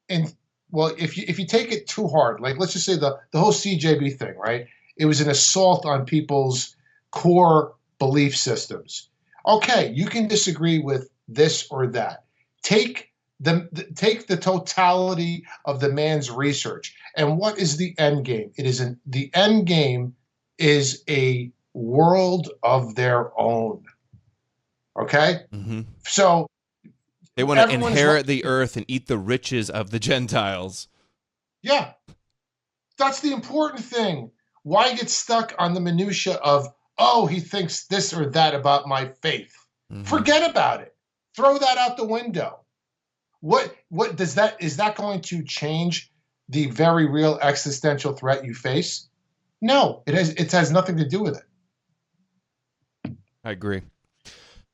Speaker 2: and well, if you take it too hard, like let's just say the whole CJB thing, right? It was an assault on people's core belief systems. Okay, you can disagree with this or that. Take the totality of the man's research. And what is the end game? The end game is a world of their own. Okay?
Speaker 1: Mm-hmm.
Speaker 2: So
Speaker 1: they want to inherit the earth and eat the riches of the Gentiles.
Speaker 2: Yeah. That's the important thing. Why get stuck on the minutia of, oh, he thinks this or that about my faith? Mm-hmm. Forget about it. Throw that out the window. What is that going to change the very real existential threat you face? No, it has nothing to do with it.
Speaker 1: I agree.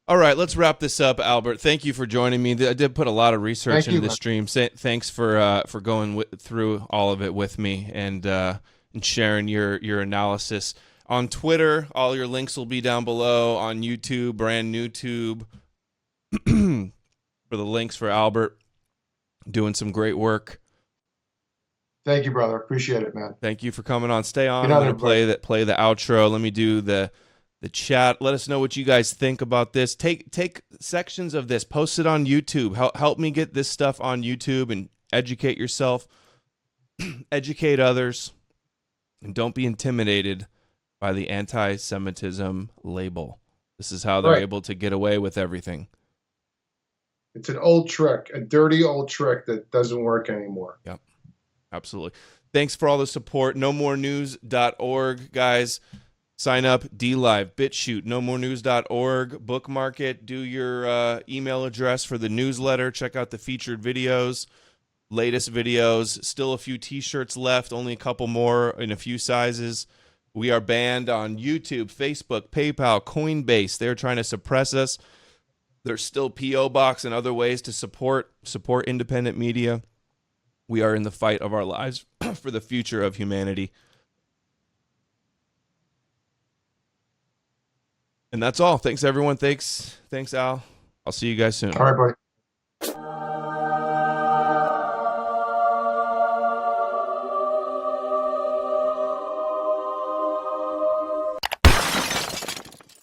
Speaker 1: All right, let's wrap this up, Albert. Thank you for joining me. I did put a lot of research into the stream. Thanks for going through all of it with me and sharing your analysis. On Twitter, all your links will be down below. On YouTube, brand new tube. For the links for Albert, doing some great work.
Speaker 2: Thank you, brother. Appreciate it, man.
Speaker 1: Thank you for coming on. Stay on. I'm going to play the outro. Let me do the chat. Let us know what you guys think about this. Take sections of this, post it on YouTube. Help me get this stuff on YouTube and educate yourself, educate others, and don't be intimidated by the anti-Semitism label. This is how they're able to get away with everything.
Speaker 2: It's an old trick, a dirty old trick that doesn't work anymore.
Speaker 1: Yep, absolutely. Thanks for all the support. knowmorenews.org, guys. Sign up, DLive, BitChute, knowmorenews.org. Bookmark it. Do your email address for the newsletter. Check out the featured videos, latest videos. Still a few T-shirts left, only a couple more in a few sizes. We are banned on YouTube, Facebook, PayPal, Coinbase. They're trying to suppress us. There's still P.O. Box and other ways to support independent media. We are in the fight of our lives for the future of humanity. And that's all. Thanks, everyone. Thanks, Al. I'll see you guys soon.
Speaker 2: All right, buddy.